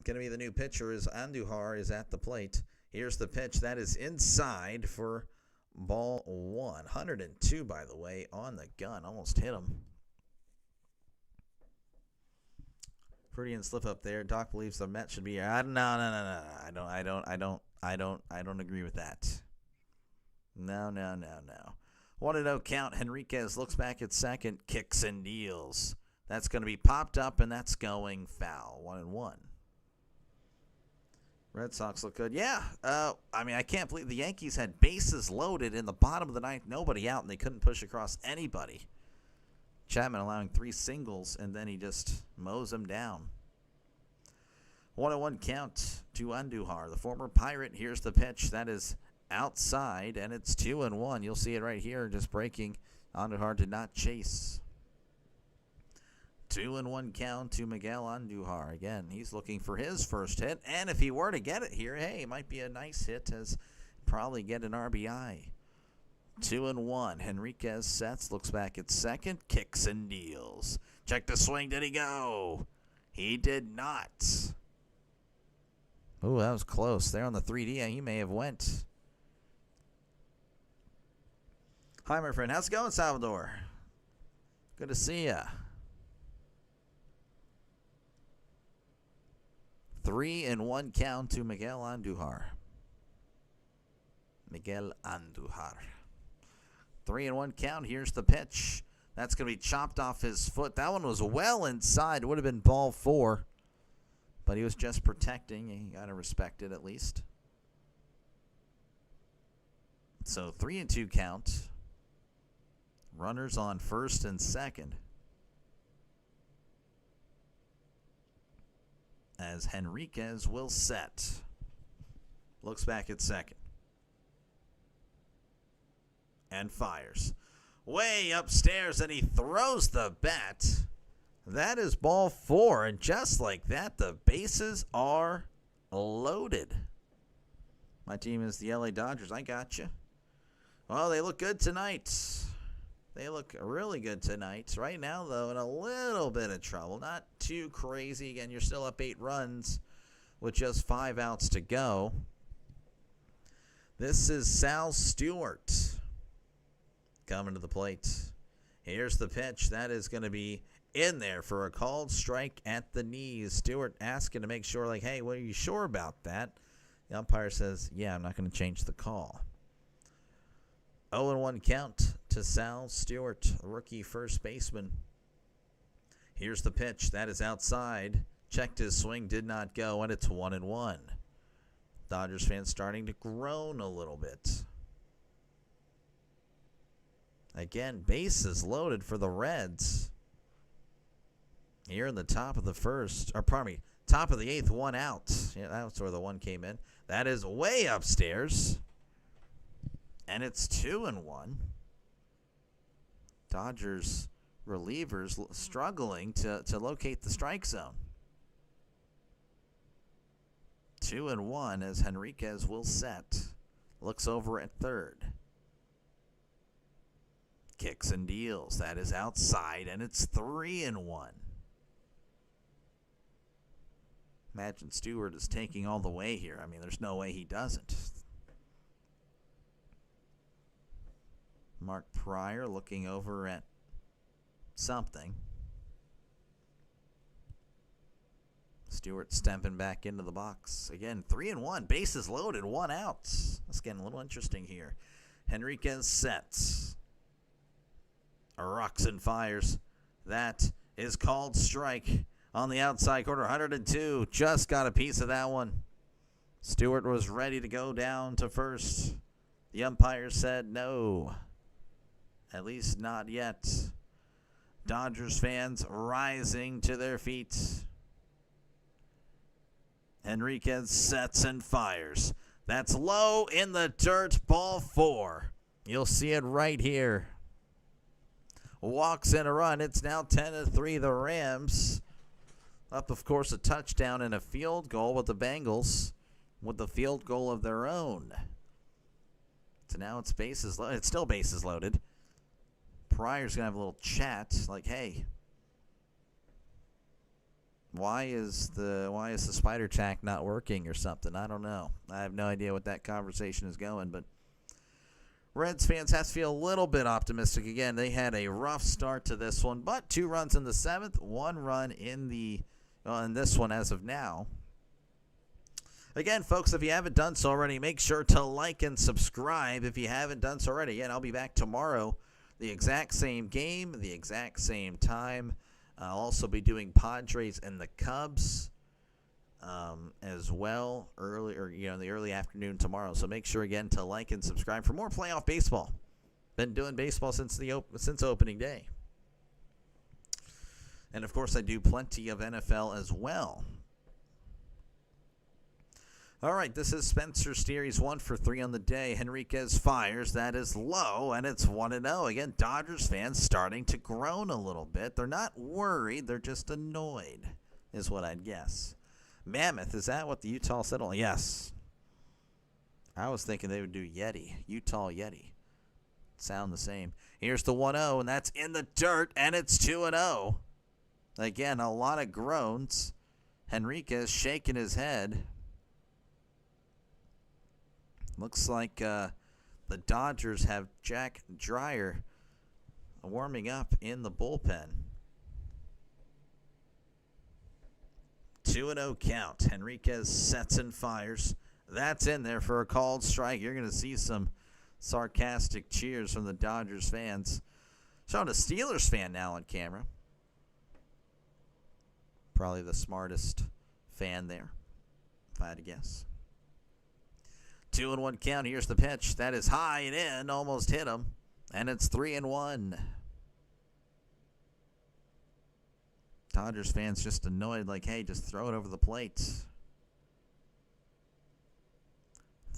going to be the new pitcher as Andujar is at the plate. Here's the pitch. That is inside for ball 1. 102, by the way, on the gun. Almost hit him. Freudian slip up there. Doc believes the Mets should be here. No. I don't agree with that. No. 1-0 count. Henriquez looks back at second, kicks and deals. That's going to be popped up, and that's going foul. 1-1. Red Sox look good. Yeah. I can't believe the Yankees had bases loaded in the bottom of the ninth, nobody out, and they couldn't push across anybody. Chapman allowing 3 singles, and then he just mows him down. 1-1 count to Andujar, the former Pirate. Here's the pitch. That is outside, and it's 2-1. You'll see it right here, just breaking. Andujar did not chase. 2-1 count to Miguel Andujar. Again, he's looking for his first hit, and if he were to get it here, hey, it might be a nice hit, as probably get an RBI. 2-1. Henriquez sets, looks back at second, kicks and deals. Check the swing. Did he go? He did not. Ooh, that was close. There on the 3D, he may have went. Hi, my friend. How's it going, Salvador? Good to see ya. 3-1 count to Miguel Andujar. 3-1 count. Here's the pitch. That's going to be chopped off his foot. That one was well inside. It would have been ball 4. But he was just protecting. You got to respect it at least. So 3-2 count. Runners on first and second. As Henriquez will set. Looks back at second. And fires. Way upstairs, and he throws the bat. That is ball 4, and just like that, the bases are loaded. My team is the LA Dodgers. I got you. Well, they look good tonight. They look really good tonight. Right now, though, in a little bit of trouble. Not too crazy. Again, you're still up 8 runs with just 5 outs to go. This is Sal Stewart coming to the plate. Here's the pitch. That is going to be in there for a called strike at the knees. Stewart asking to make sure, like, hey, what are you sure about that? The umpire says, yeah, I'm not going to change the call. 0-1 count to Sal Stewart, rookie first baseman. Here's the pitch. That is outside. Checked his swing, did not go, and it's 1-1. Dodgers fans starting to groan a little bit. Again, bases loaded for the Reds. Here in the top of the first, or pardon me, top of the 8th, 1 out. Yeah, that's where the 1 came in. That is way upstairs. And it's 2-1. Dodgers relievers struggling to locate the strike zone. 2-1 as Henriquez will set. Looks over at third. Kicks and deals. That is outside, and it's 3-1. Imagine Stewart is taking all the way here. I mean, there's no way he doesn't. Mark Pryor looking over at something. Stewart stepping back into the box. Again, 3-1. Bases loaded, 1 out. That's getting a little interesting here. Henriquez sets. Rocks and fires. That is called strike on the outside corner. 102. Just got a piece of that one. Stewart was ready to go down to first. The umpire said no. At least not yet. Dodgers fans rising to their feet. Henriquez sets and fires. That's low in the dirt, ball 4. You'll see it right here. Walks in a run. It's now 10-3, the Rams. Up, of course, a touchdown and a field goal with the Bengals with the field goal of their own. So now it's bases loaded. It's still bases loaded. Pryor's going to have a little chat like, hey, why is the spider tack not working or something? I don't know. I have no idea what that conversation is going, but Reds fans have to feel a little bit optimistic. Again, they had a rough start to this one, but 2 runs in the 7th, 1 run in this one as of now. Again, folks, if you haven't done so already, make sure to like and subscribe if you haven't done so already. Again, I'll be back tomorrow, the exact same game, the exact same time. I'll also be doing Padres and the Cubs as well in the early afternoon tomorrow. So make sure again to like and subscribe for more playoff baseball. Been doing baseball since opening day. And of course I do plenty of NFL as well. All right, this is Spencer Steer. He's 1 for 3 on the day. Henriquez fires. That is low, and it's 1-0. Again, Dodgers fans starting to groan a little bit. They're not worried. They're just annoyed, is what I'd guess. Mammoth, is that what the Utah said? Oh, yes. I was thinking they would do Yeti. Utah Yeti. Sound the same. Here's the 1-0, and that's in the dirt, and it's 2-0. Again, a lot of groans. Henriquez shaking his head. Looks like the Dodgers have Jack Dreyer warming up in the bullpen. 2-0 count. Henriquez sets and fires. That's in there for a called strike. You're going to see some sarcastic cheers from the Dodgers fans. Showing a Steelers fan now on camera. Probably the smartest fan there, if I had to guess. 2-1 count. Here's the pitch. That is high and in. Almost hit him. And it's 3-1. Dodgers fans just annoyed like, hey, just throw it over the plate.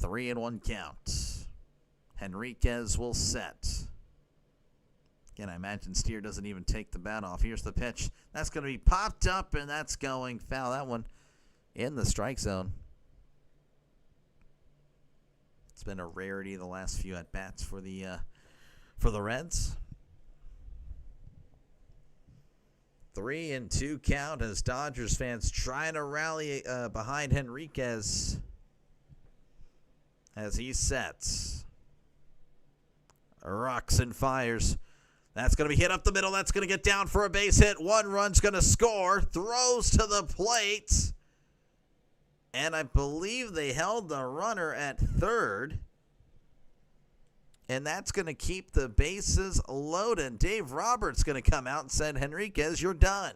3-1 count. Henriquez will set. Again, I imagine Steer doesn't even take the bat off. Here's the pitch. That's going to be popped up, and that's going foul. That one in the strike zone. It's been a rarity the last few at-bats for the Reds. 3-2 count as Dodgers fans trying to rally behind Henriquez as he sets. Rocks and fires. That's going to be hit up the middle. That's going to get down for a base hit. 1 run's going to score. Throws to the plate. And I believe they held the runner at third. And that's going to keep the bases loaded. Dave Roberts going to come out and said, Henriquez, you're done.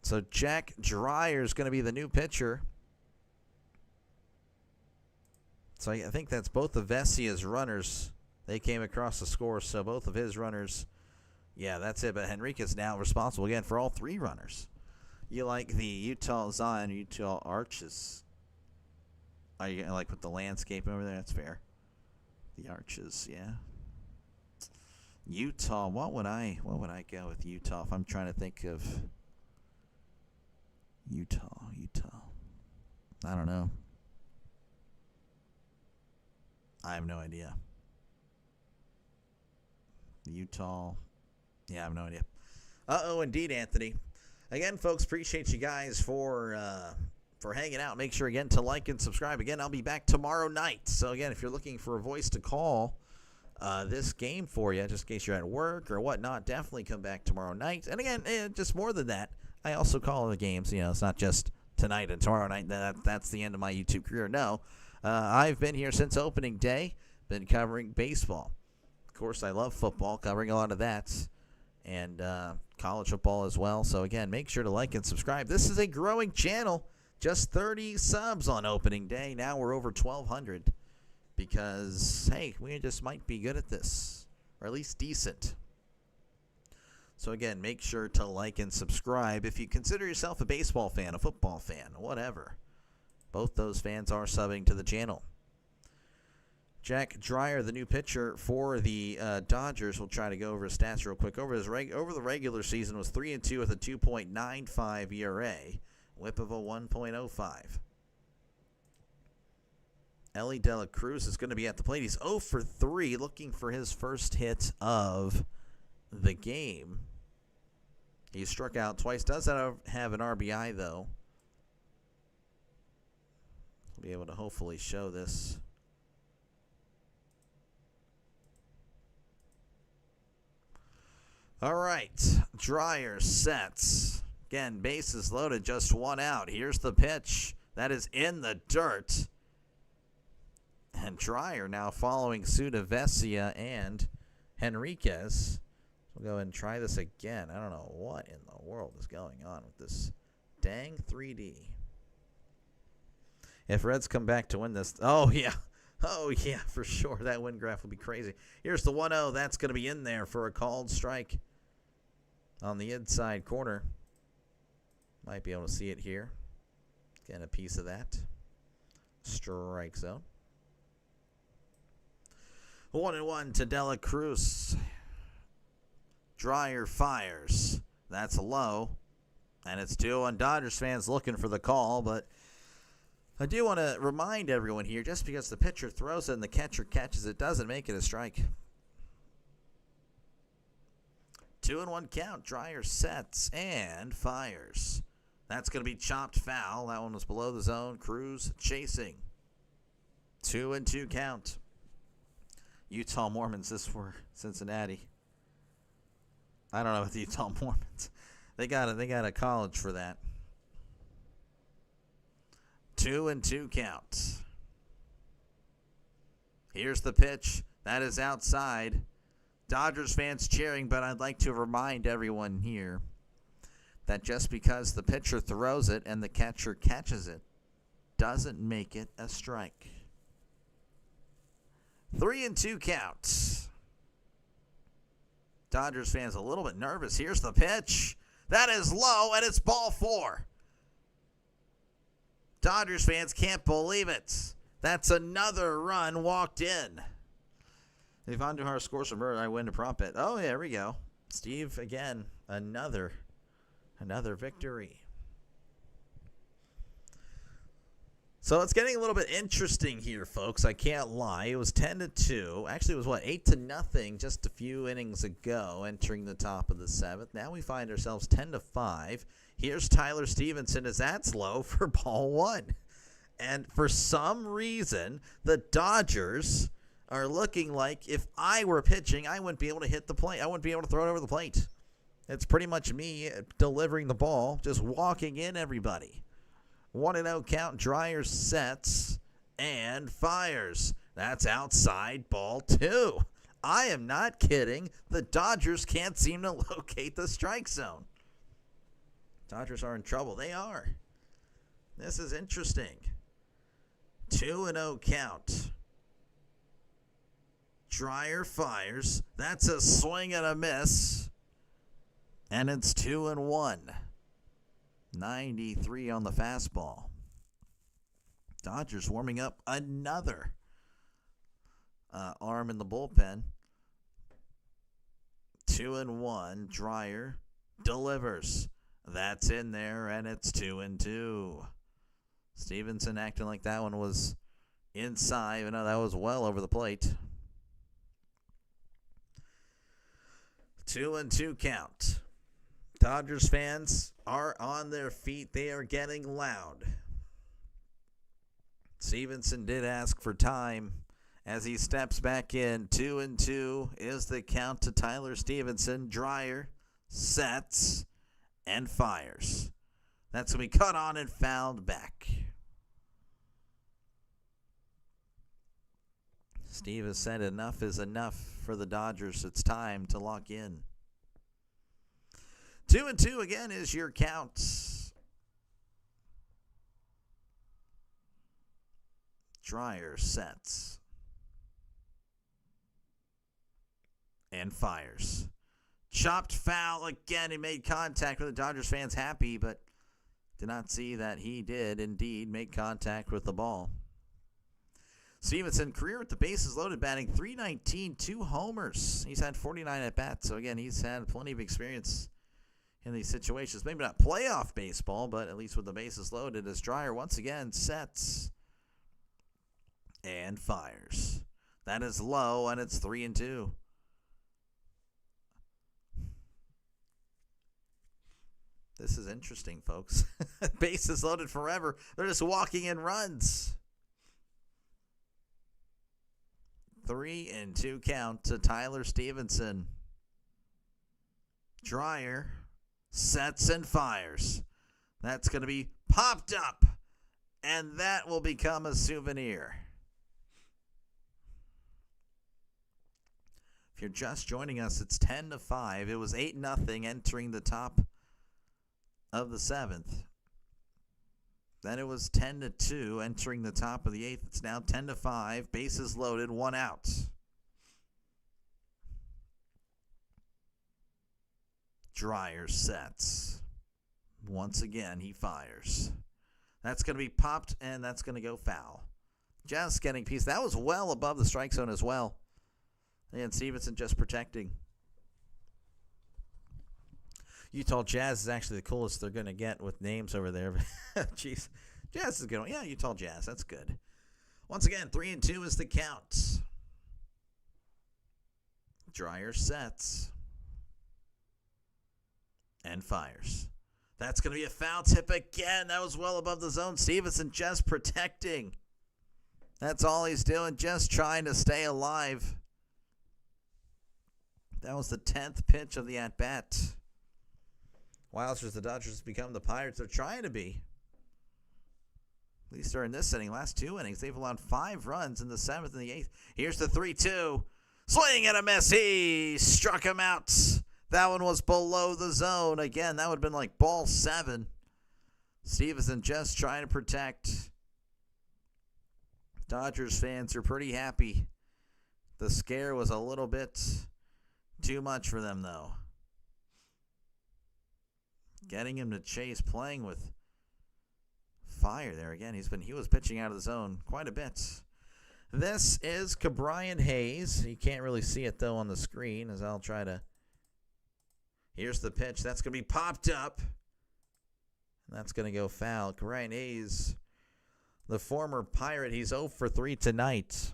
So Jack Dreyer is going to be the new pitcher. So I think that's both of Vesia's runners. They came across the score, so both of his runners. Yeah, that's it. But Henriquez now responsible again for all 3 runners. You like the Utah Zion, Utah Arches. I like with the landscape over there. That's fair. The Arches, yeah. Utah. What would I go with Utah if I'm trying to think of Utah? I don't know. I have no idea. Utah. Yeah, I have no idea. Indeed, Anthony. Again, folks, appreciate you guys for hanging out. Make sure, again, to like and subscribe. Again, I'll be back tomorrow night. So, again, if you're looking for a voice to call, this game for you, just in case you're at work or whatnot. Definitely come back tomorrow night. And again, just more than that, I also call the games. It's not just tonight and tomorrow night. That's the end of my YouTube career. No, I've been here since opening day, been covering baseball. Of course, I love football, covering a lot of that, and college football as well. So again, make sure to like and subscribe. This is a growing channel. Just 30 subs on opening day. Now we're over 1,200 because, hey, we just might be good at this, or at least decent. So again, make sure to like and subscribe if you consider yourself a baseball fan, a football fan, whatever. Both those fans are subbing to the channel. Jack Dreyer, the new pitcher for the Dodgers, will try to go over his stats real quick. Over the regular season was 3-2 with a 2.95 ERA. Whip of a 1.05. Ellie De La Cruz is going to be at the plate. He's 0 for 3, looking for his first hit of the game. He struck out twice. Does have an RBI, though. We'll be able to hopefully show this. All right. Dreyer sets. Again, bases loaded, just one out. Here's the pitch. That is in the dirt. And Dreyer now following suit of Vesia and Henriquez. We'll go ahead and try this again. I don't know what in the world is going on with this dang 3D. If Reds come back to win this, oh yeah, for sure. That win graph will be crazy. Here's the 1-0. That's going to be in there for a called strike on the inside corner. Might be able to see it here. Get a piece of that. Strike zone. 1-1 to De La Cruz. Dreyer fires. That's low. And it's 2-1. Dodgers fans looking for the call, but I do want to remind everyone here, just because the pitcher throws it and the catcher catches it doesn't make it a strike. 2-1 count. Dreyer sets and fires. That's going to be chopped foul. That one was below the zone. Cruz chasing. 2-2 count. Utah Mormons, this for Cincinnati. I don't know about the Utah Mormons. They got a college for that. 2-2 count. Here's the pitch. That is outside. Dodgers fans cheering, but I'd like to remind everyone here that just because the pitcher throws it and the catcher catches it doesn't make it a strike. 3-2 count. Dodgers fans a little bit nervous. Here's the pitch. That is low, and it's ball 4. Dodgers fans can't believe it. That's another run walked in. If Andujar scores from Bird, I win to prop bet. Oh, yeah, there we go. Steve, again, another victory. So it's getting a little bit interesting here, folks. I can't lie. It was 10-2. Actually, it was 8-0 just a few innings ago, entering the top of the 7th. Now we find ourselves 10-5. Here's Tyler Stevenson as that's low for ball 1. And for some reason, the Dodgers are looking like if I were pitching, I wouldn't be able to hit the plate. I wouldn't be able to throw it over the plate. It's pretty much me delivering the ball, just walking in everybody. 1-0 count. Dreyer sets and fires. That's outside ball 2. I am not kidding. The Dodgers can't seem to locate the strike zone. Dodgers are in trouble. They are. This is interesting. 2-0 count. Dreyer fires. That's a swing and a miss. And it's 2-1. 93 on the fastball. Dodgers warming up another arm in the bullpen. 2-1. Dreyer delivers. That's in there, and it's 2-2. Stevenson acting like that one was inside. I know that was well over the plate. 2-2 count. Dodgers fans are on their feet. They are getting loud. Stevenson did ask for time, as he steps back in. 2-2 is the count to Tyler Stevenson. Dryer sets and fires. That's going to be cut on and fouled back. Steve has said enough is enough for the Dodgers. It's time to lock in. 2-2 again is your count. Dryer sets and fires. Chopped foul again. He made contact with the Dodgers fans happy, but did not see that he did indeed make contact with the ball. Stevenson, career with the bases loaded, batting .319, 2 homers. He's had 49 at-bats, so again, he's had plenty of experience in these situations. Maybe not playoff baseball, but at least with the bases loaded, as Dryer once again sets and fires. That is low, and it's 3-2. This is interesting, folks. Bases loaded forever. They're just walking in runs. 3-2 count to Tyler Stevenson. Dryer sets and fires. That's going to be popped up, and that will become a souvenir. If you're just joining us, it's 10-5. It was 8-0 entering the top of the 7th. Then it was 10-2 entering the top of the 8th. It's now 10-5. Bases loaded, 1 out. Dryer sets. Once again, he fires. That's going to be popped, and that's going to go foul. Just getting piece. That was well above the strike zone as well. And Stevenson just protecting. Utah Jazz is actually the coolest they're going to get with names over there. Jeez. Jazz is a good one. Yeah, Utah Jazz. That's good. Once again, 3-2 is the count. Dryer sets and fires. That's going to be a foul tip again. That was well above the zone. Stevenson just protecting. That's all he's doing, just trying to stay alive. That was the 10th pitch of the at-bat. Wildsters, the Dodgers become the Pirates they're trying to be. At least during this inning, last 2 innings, they've allowed 5 runs in the 7th and the 8th. Here's the 3-2. Swing and a miss. He struck him out. That one was below the zone. Again, that would have been like ball 7. Stevenson just trying to protect. Dodgers fans are pretty happy. The scare was a little bit too much for them, though. Getting him to chase, playing with fire there again. He was pitching out of the zone quite a bit. This is Ke'Bryan Hayes. You can't really see it though on the screen, as I'll try to. Here's the pitch. That's going to be popped up. That's going to go foul. Ke'Bryan Hayes, the former Pirate, he's 0 for 3 tonight.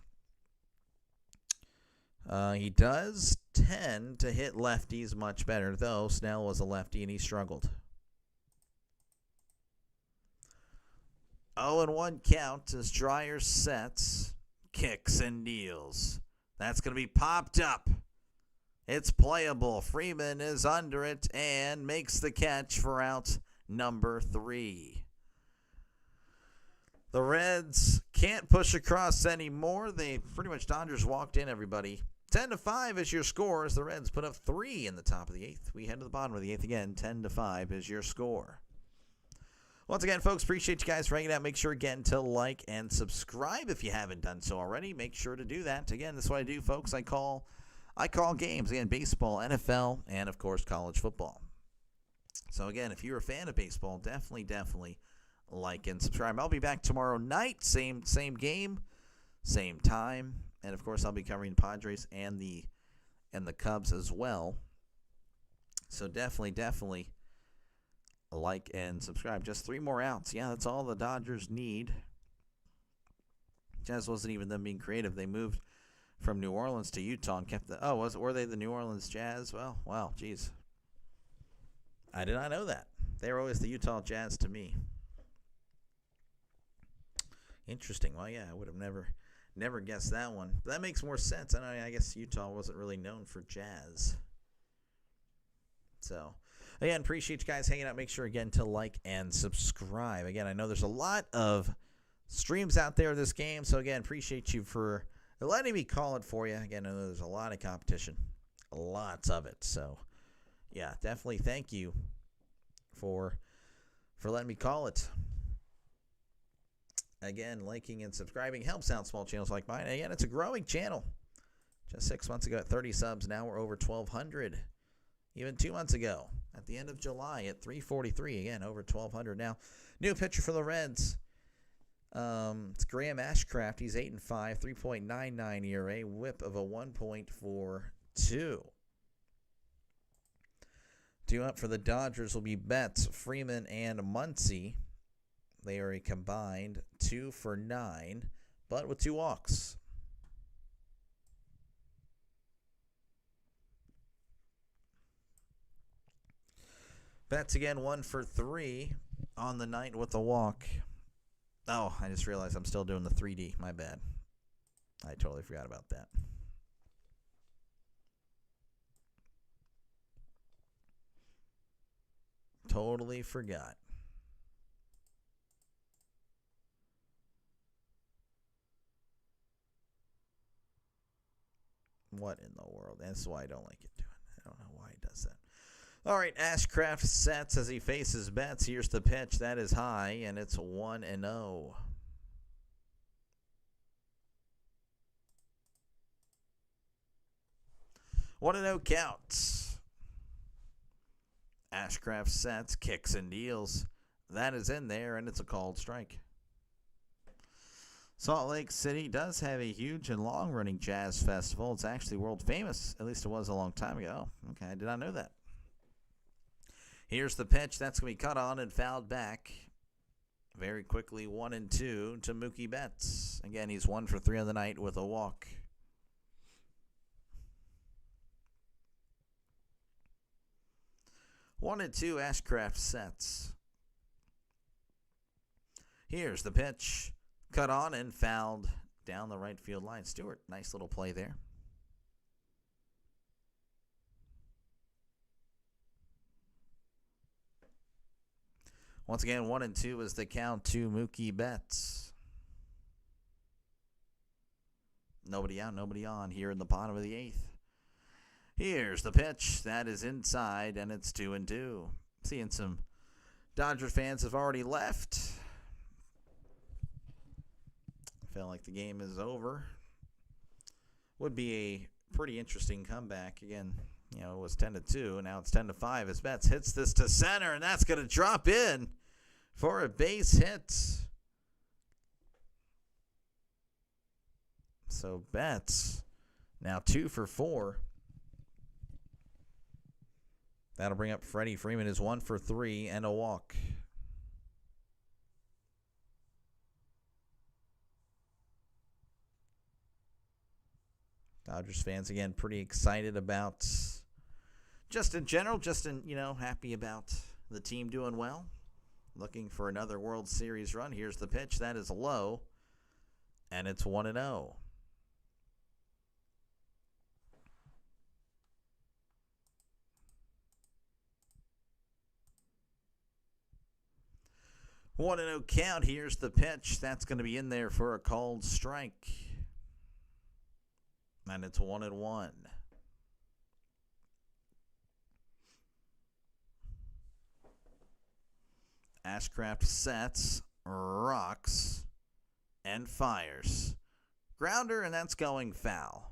He does tend to hit lefties much better, though Snell was a lefty and he struggled. 0-1 count as Dryer sets, kicks, and deals. That's going to be popped up. It's playable. Freeman is under it and makes the catch for out number 3. The Reds can't push across anymore. They pretty much Dodgers walked in, everybody. 10-5 is your score as the Reds put up 3 in the top of the 8th. We head to the bottom of the 8th again. 10-5 is your score. Once again, folks, appreciate you guys for hanging out. Make sure again to like and subscribe if you haven't done so already. Make sure to do that. Again, this is what I do, folks. I call games. Again, baseball, NFL, and, of course, college football. So, again, if you're a fan of baseball, definitely like and subscribe. I'll be back tomorrow night. Same game, same time. And, of course, I'll be covering the Padres and the Cubs as well. So definitely like and subscribe. Just 3 more outs. Yeah, that's all the Dodgers need. Jazz wasn't even them being creative. They moved from New Orleans to Utah and kept the... were they the New Orleans Jazz? Well, wow, geez. I did not know that. They were always the Utah Jazz to me. Interesting. Well, yeah, I would have Never guessed that one. But that makes more sense. I guess Utah wasn't really known for jazz. So, again, appreciate you guys hanging out. Make sure, again, to like and subscribe. Again, I know there's a lot of streams out there this game. So, again, appreciate you for letting me call it for you. Again, I know there's a lot of competition. Lots of it. So, yeah, definitely thank you for letting me call it. Again, liking and subscribing helps out small channels like mine. Again, it's a growing channel. Just 6 months ago at 30 subs. Now we're over 1,200. Even 2 months ago at the end of July at 343. Again, over 1,200 now. New pitcher for the Reds. It's Graham Ashcraft. He's 8-5, 3.99 ERA, whip of a 1.42. Due up for the Dodgers will be Betts, Freeman, and Muncy. They are a combined 2 for 9, but with 2 walks. Betts again 1 for 3 on the night with a walk. Oh, I just realized I'm still doing the 3D. My bad. I totally forgot about that. Totally forgot. What in the world? That's why I don't like it doing it. I don't know why he does that. All right, Ashcraft sets as he faces Betts. Here's the pitch. That is high, and it's 1-0. One and 0 counts. Ashcraft sets, kicks and deals. That is in there, and it's a called strike. Salt Lake City does have a huge and long-running jazz festival. It's actually world famous. At least it was a long time ago. Okay, I did not know that. Here's the pitch. That's going to be cut on and fouled back. Very quickly, 1-2 to Mookie Betts. Again, he's 1 for 3 on the night with a walk. One and 2, Ashcraft sets. Here's the pitch. Cut on and fouled down the right field line. Stewart, nice little play there. Once again, 1-2 is the count to Mookie Betts. Nobody out, nobody on here in the bottom of the 8th. Here's the pitch. That is inside, and it's 2-2. Seeing some Dodgers fans have already left. Felt like the game is over. Would be a pretty interesting comeback. Again, you know, it was 10-2, and now it's 10-5 as Betts hits this to center, and that's going to drop in for a base hit. So Betts now 2 for 4. That'll bring up Freddie Freeman, is 1 for 3 and a walk. Dodgers fans, again, pretty excited about, just in general, happy about the team doing well. Looking for another World Series run. Here's the pitch. That is low, and it's 1-0. One and 0 count. Here's the pitch. That's going to be in there for a called strike. And it's 1-1. Ashcraft sets, rocks, and fires. Grounder, and that's going foul.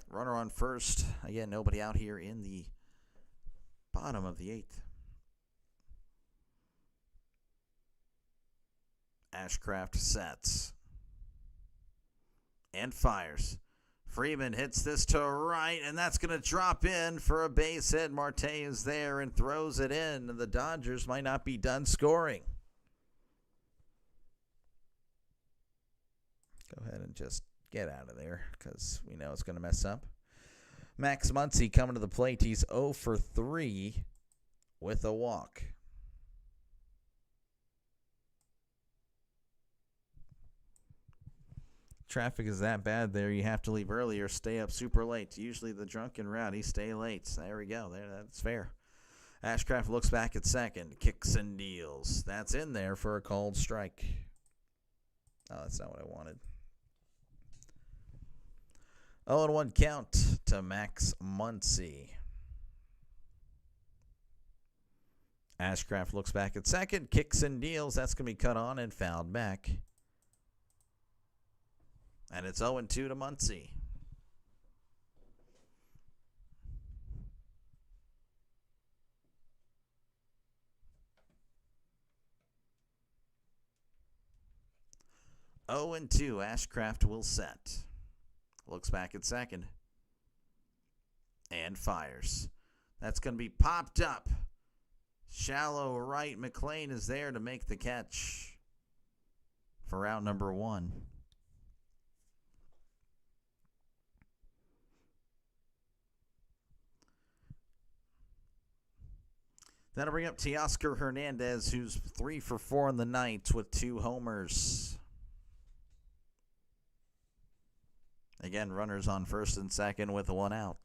Runner on first. Again, nobody out here in the bottom of the 8th. Ashcraft sets and fires. Freeman hits this to right, and that's going to drop in for a base hit. Marte is there and throws it in, and the Dodgers might not be done scoring. Go ahead and just get out of there because we know it's going to mess up. Max Muncy coming to the plate. He's 0 for 3 with a walk. traffic is that bad there, you have to leave early or stay up super late. Usually the drunken rowdy stay late. There we go. That's fair. Ashcraft looks back at second. Kicks and deals. That's in there for a called strike. Oh, that's not what I wanted. 0-1 count to Max Muncy. Ashcraft looks back at second. Kicks and deals. That's going to be cut on and fouled back. And it's 0-2 to Muncy. Oh and 2, Ashcraft will set. Looks back at second. And fires. That's going to be popped up. Shallow right. McLean is there to make the catch for out number 1. That'll bring up Teoscar Hernandez, who's 3 for 4 in the night with 2 homers. Again, runners on first and second with 1 out.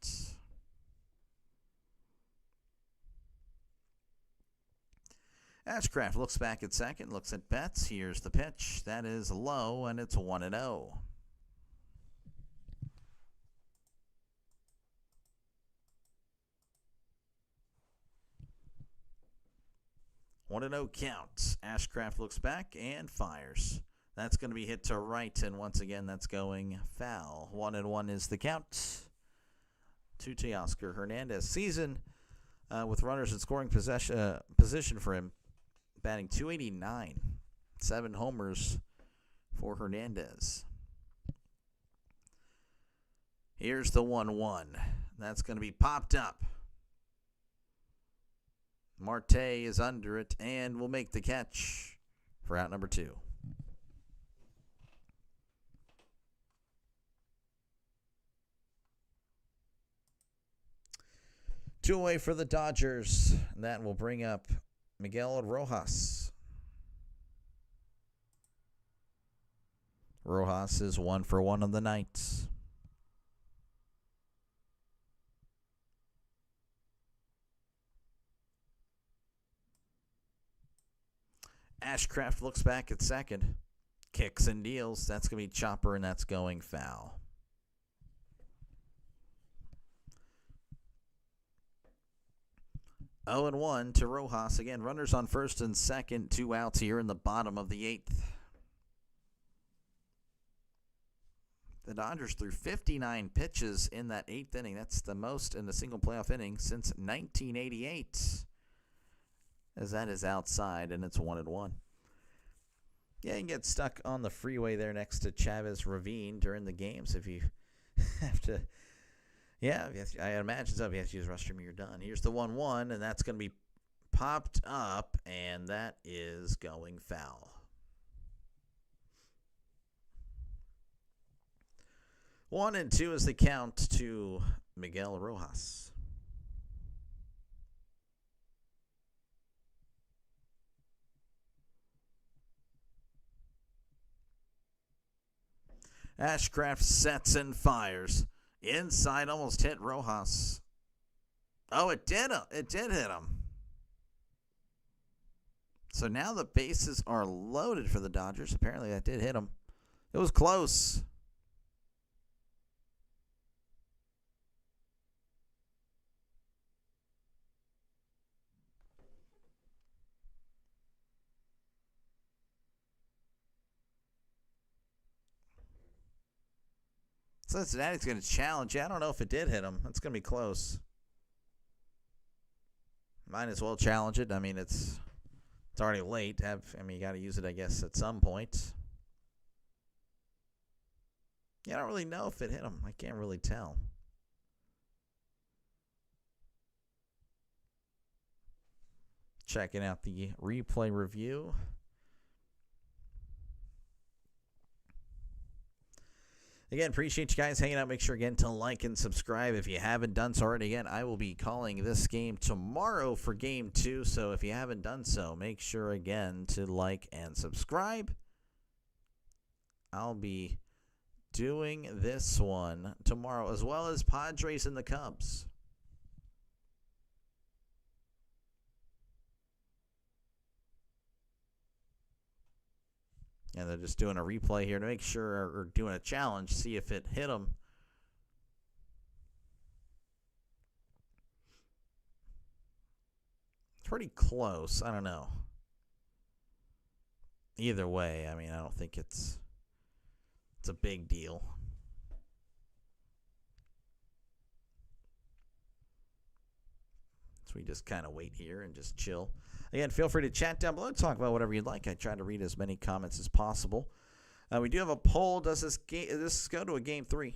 Ashcraft looks back at second, looks at Betts. Here's the pitch. That is low, and it's 1-0. One and 0 count. Ashcraft looks back and fires. That's going to be hit to right, and once again, that's going foul. 1-1 is the count to Teoscar Hernandez. Season with runners in scoring position for him, batting .289. 7 homers for Hernandez. Here's the 1-1. That's going to be popped up. Marte is under it and will make the catch for out number 2. Two away for the Dodgers. That will bring up Miguel Rojas. Rojas is 1 for 1 on the night. Ashcraft looks back at second. Kicks and deals. That's going to be chopper, and that's going foul. Oh and 1 to Rojas. Again, runners on first and second. 2 outs here in the bottom of the 8th. The Dodgers threw 59 pitches in that 8th inning. That's the most in a single playoff inning since 1988. As that is outside, and it's 1-1. Yeah, you can get stuck on the freeway there next to Chavez Ravine during the games if you have to. Yeah, I imagine so. If you have to use the restroom, you're done. Here's the 1-1, and that's going to be popped up, and that is going foul. 1-2 is the count to Miguel Rojas. Ashcraft sets and fires. Inside, almost hit Rojas. Oh, it did hit him. So now the bases are loaded for the Dodgers. Apparently that did hit him. It was close. Cincinnati's going to challenge. I don't know if it did hit him. That's going to be close. Might as well challenge it. I mean, it's already late. You got to use it, I guess, at some point. Yeah, I don't really know if it hit him. I can't really tell. Checking out the replay review. Again, appreciate you guys hanging out. Make sure, again, to like and subscribe if you haven't done so already. Again, I will be calling this game tomorrow for Game 2, so if you haven't done so, make sure, again, to like and subscribe. I'll be doing this one tomorrow, as well as Padres and the Cubs. And they're just doing a replay here to make sure, or doing a challenge, see if it hit them. Pretty close. I don't know. Either way, I mean, I don't think it's a big deal. So we just kind of wait here and just chill. Again, feel free to chat down below and talk about whatever you'd like. I try to read as many comments as possible. We do have a poll. Does this go to a game 3?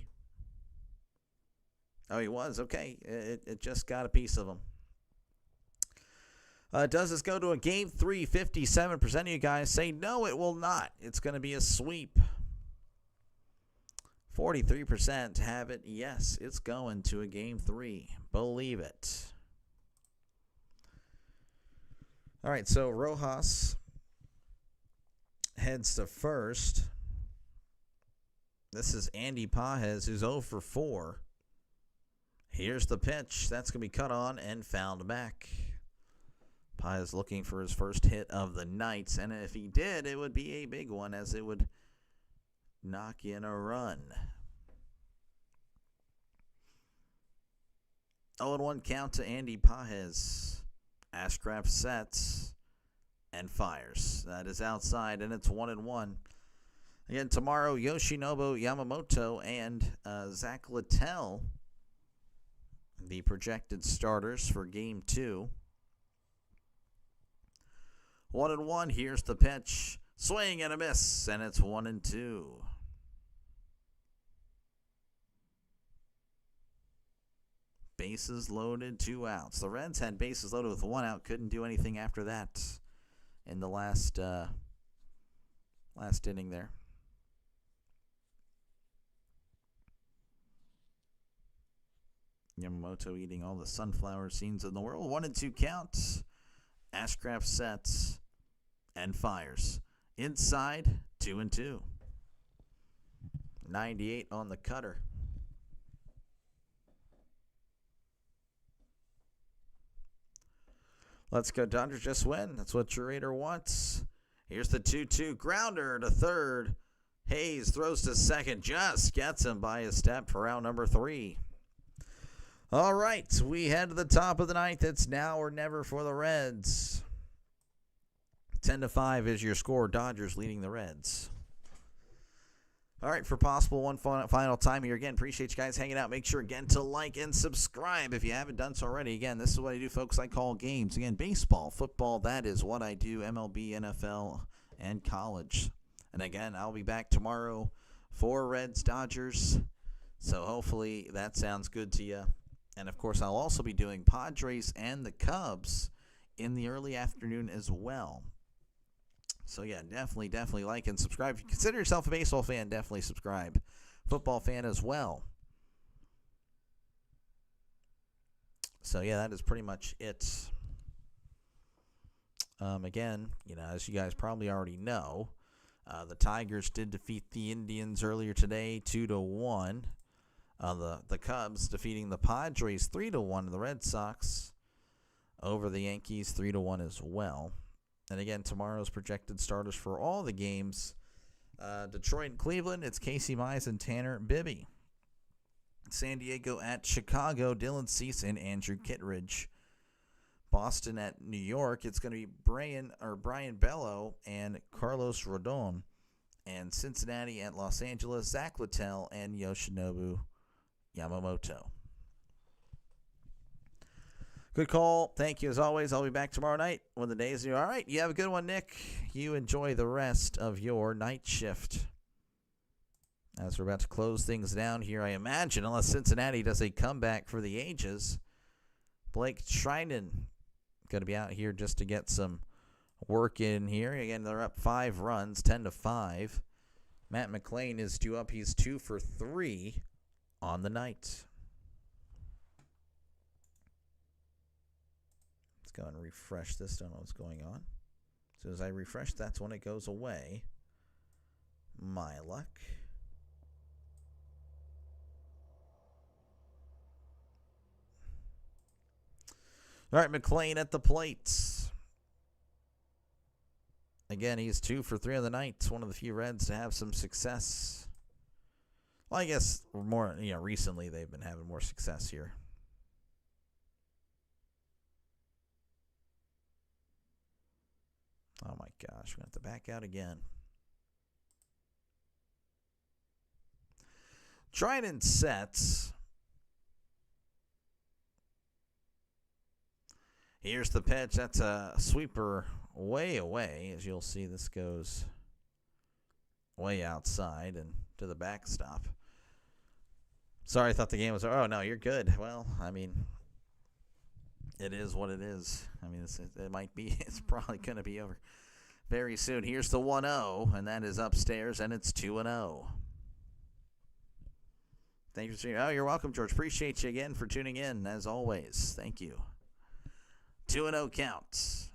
Oh, he was. Okay. It just got a piece of him. Does this go to a game 3? 57% of you guys say no, it will not. It's going to be a sweep. 43% have it. Yes, it's going to a game 3. Believe it. All right, so Rojas heads to first. This is Andy Pages, who's 0 for 4. Here's the pitch. That's going to be cut on and fouled back. Pages looking for his first hit of the night, and if he did, it would be a big one, as it would knock in a run. 0-1 count to Andy Pages. Ashcraft sets and fires. That is outside, and it's 1-1. Again, tomorrow, Yoshinobu Yamamoto and Zach Littell, the projected starters for Game 2. 1-1. Here's the pitch. Swing and a miss, and it's 1-2. Bases loaded, 2 outs. The Reds had bases loaded with 1 out. Couldn't do anything after that in the last inning there. Yamamoto eating all the sunflower seeds in the world. 1-2 counts. Ashcraft sets and fires. Inside, 2-2. 98 on the cutter. Let's go, Dodgers. Just win. That's what your Raider wants. Here's the 2-2 grounder to third. Hayes throws to second. Just gets him by a step for out number 3. All right, we head to the top of the ninth. It's now or never for the Reds. 10-5 is your score. Dodgers leading the Reds. All right, for possible one final time here. Again, appreciate you guys hanging out. Make sure, again, to like and subscribe if you haven't done so already. Again, this is what I do, folks. I call games. Again, baseball, football, that is what I do. MLB, NFL, and college. And again, I'll be back tomorrow for Reds, Dodgers. So hopefully that sounds good to you. And, of course, I'll also be doing Padres and the Cubs in the early afternoon as well. So, yeah, definitely like and subscribe. If you consider yourself a baseball fan, definitely subscribe. Football fan as well. So, yeah, that is pretty much it. Again, as you guys probably already know, the Tigers did defeat the Indians earlier today, 2-1. The Cubs defeating the Padres 3-1. And the Red Sox over the Yankees 3-1 as well. And again, tomorrow's projected starters for all the games. Detroit and Cleveland, it's Casey Mize and Tanner Bibby. San Diego at Chicago, Dylan Cease and Andrew Kittredge. Boston at New York, it's going to be Brian Bello and Carlos Rodon. And Cincinnati at Los Angeles, Zach Littell and Yoshinobu Yamamoto. Good call. Thank you as always. I'll be back tomorrow night when the day is new. All right. You have a good one, Nick. You enjoy the rest of your night shift. As we're about to close things down here, I imagine, unless Cincinnati does a comeback for the ages, Blake Trinan going to be out here just to get some work in here. Again, they're up 5 runs, 10-5. Matt McClain is due up. He's 2 for 3 on the night. Go and refresh this. Don't know what's going on. As soon as I refresh, that's when it goes away. My luck. All right, McLean at the plate. Again, he's 2 for 3 on the night. One of the few Reds to have some success. Well, I guess more, recently they've been having more success here. Oh my gosh, we're going to have to back out again. Trident sets. Here's the pitch. That's a sweeper way away. As you'll see, this goes way outside and to the backstop. Sorry, I thought the game was... Oh, no, you're good. Well, I mean, it is what it is. I mean, it might be... It's probably going to be over very soon. Here's the 1-0, and that is upstairs, and it's 2-0. Thank you for seeing. Oh, you're welcome, George. Appreciate you again for tuning in, as always. Thank you. 2-0 count.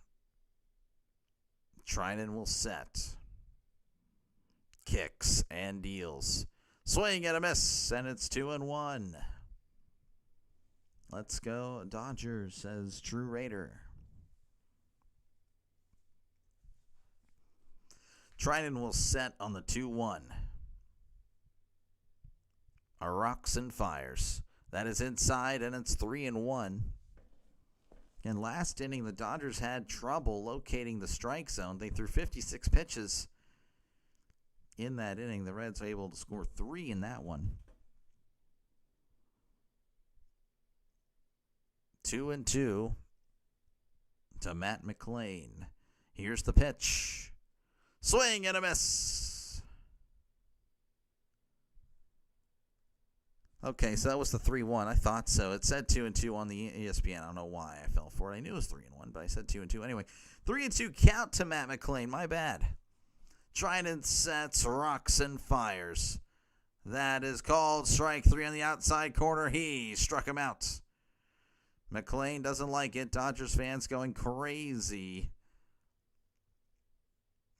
Trinan will set. Kicks and deals. Swing and a miss, and it's 2-1. Let's go Dodgers, says True Raider. Trinan will set on the 2-1. Rocks and fires. That is inside, and it's 3-1. And last inning, the Dodgers had trouble locating the strike zone. They threw 56 pitches in that inning. The Reds were able to score 3 in that one. 2-2 to Matt McLean. Here's the pitch. Swing and a miss. Okay, so that was the 3-1. I thought so. It said 2-2 on the ESPN. I don't know why I fell for it. I knew it was 3-1, but I said 2-2 anyway. 3-2 count to Matt McLean. My bad. Trident sets, rocks and fires. That is called strike 3 on the outside corner. He struck him out. McLean doesn't like it. Dodgers fans going crazy.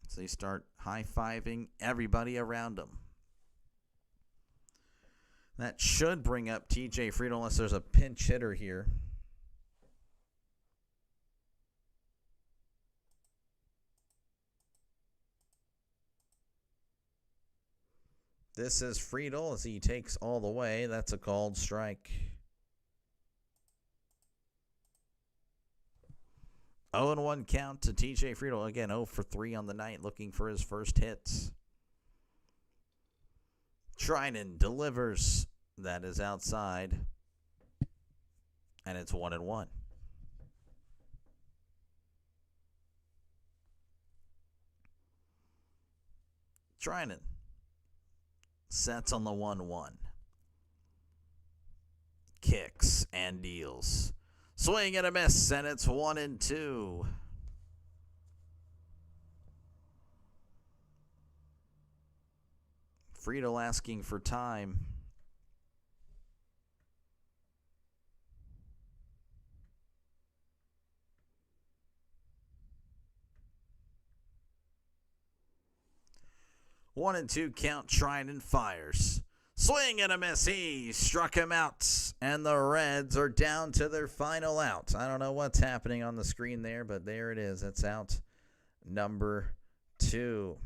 So they start high-fiving everybody around him. That should bring up TJ Friedel unless there's a pinch hitter here. This is Friedel as he takes all the way. That's a called strike. 0-1 count to TJ Friedel. Again, 0 for 3 on the night, looking for his first hits. Trinan delivers. That is outside. And it's 1-1. Trinan sets on the 1-1. Kicks and deals. Swing and a miss, and it's 1-2. Friedel asking for time. One and two count. Trinan fires. Swing and a miss. He struck him out. And the Reds are down to their final out. I don't know what's happening on the screen there, but there it is. That's out number 2.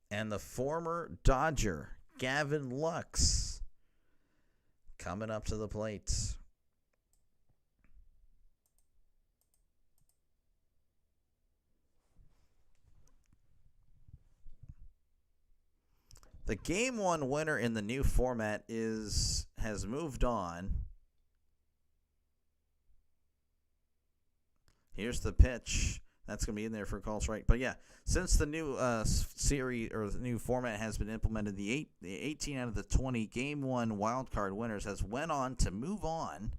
And the former Dodger, Gavin Lux, coming up to the plate. The Game 1 winner in the new format has moved on. Here's the pitch. That's going to be in there for a call strike. But yeah, since the new series or the new format has been implemented, the 18 out of the 20 Game 1 wildcard winners has went on to move on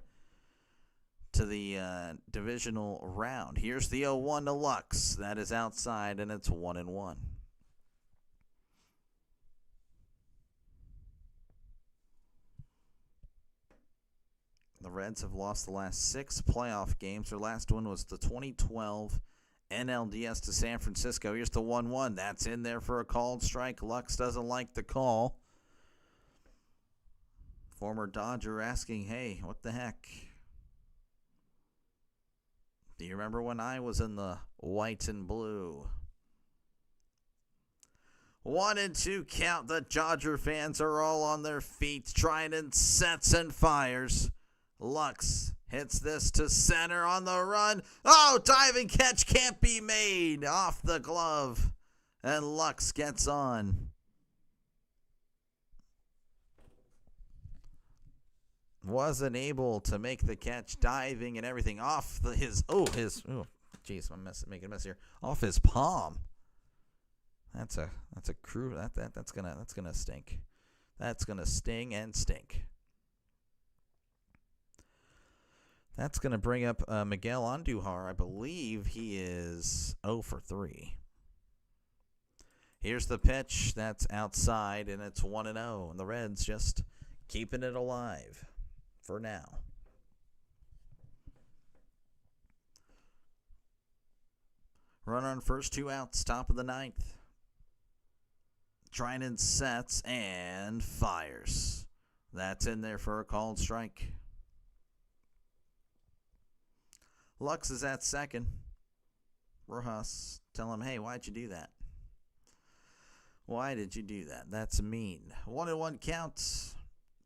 to the divisional round. Here's the 0-1 to Lux. That is outside, and it's 1-1. The Reds have lost the last 6 playoff games. Their last one was the 2012 NLDS to San Francisco. Here's the 1-1. That's in there for a called strike. Lux doesn't like the call. Former Dodger asking, hey, what the heck? Do you remember when I was in the white and blue? 1-2 count. The Dodger fans are all on their feet. Trinan sets and fires. Lux hits this to center on the run. Oh, diving catch can't be made. Off the glove. And Lux gets on. Wasn't able to make the catch, diving and everything off his making a mess here. Off his palm. That's a crew that's gonna stink. That's gonna sting and stink. That's gonna bring up Miguel Andujar. I believe he is 0 for 3. Here's the pitch. That's outside, and it's 1-0. And the Reds just keeping it alive for now. Runner on first, 2 outs, top of the 9th. Trinan sets and fires. That's in there for a called strike. Lux is at second. Rojas, tell him, hey, why'd you do that? Why did you do that? That's mean. 1-1 counts.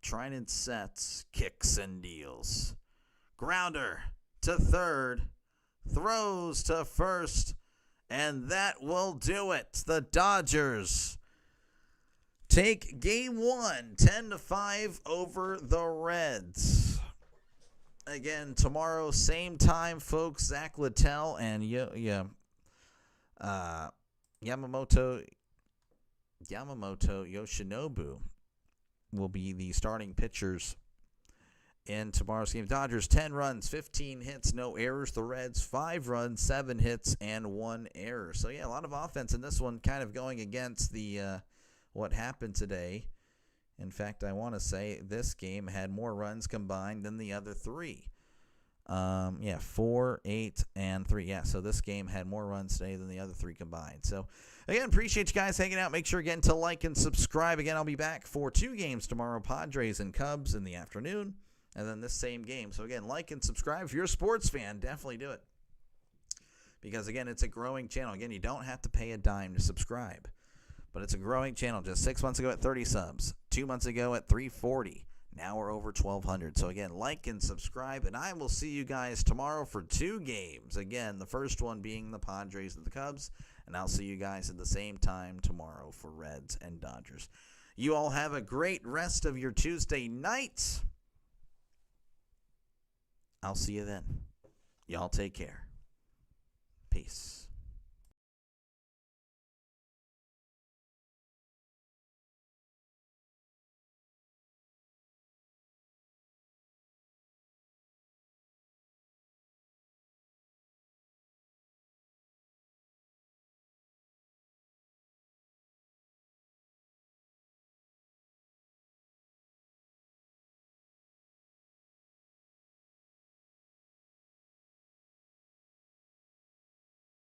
Trinan sets, kicks and deals. Grounder to third. Throws to first. And that will do it. The Dodgers take game 1, 10-5 over the Reds. Again, tomorrow, same time, folks. Zach Littell and Yamamoto Yoshinobu will be the starting pitchers in tomorrow's game. Dodgers 10 runs, 15 hits, no errors. The Reds 5 runs, 7 hits, and 1 error. So yeah, a lot of offense in this one, kind of going against the what happened today. In fact, I want to say this game had more runs combined than the other 3. 4, 8, and 3. Yeah, so this game had more runs today than the other 3 combined. So, again, appreciate you guys hanging out. Make sure, again, to like and subscribe. Again, I'll be back for 2 games tomorrow, Padres and Cubs in the afternoon, and then this same game. So, again, like and subscribe. If you're a sports fan, definitely do it. Because, again, it's a growing channel. Again, you don't have to pay a dime to subscribe. But it's a growing channel. Just 6 months ago at 30 subs. 2 months ago at 340. Now we're over 1,200. So, again, like and subscribe. And I will see you guys tomorrow for 2 games. Again, the first one being the Padres and the Cubs. And I'll see you guys at the same time tomorrow for Reds and Dodgers. You all have a great rest of your Tuesday night. I'll see you then. Y'all take care. Peace.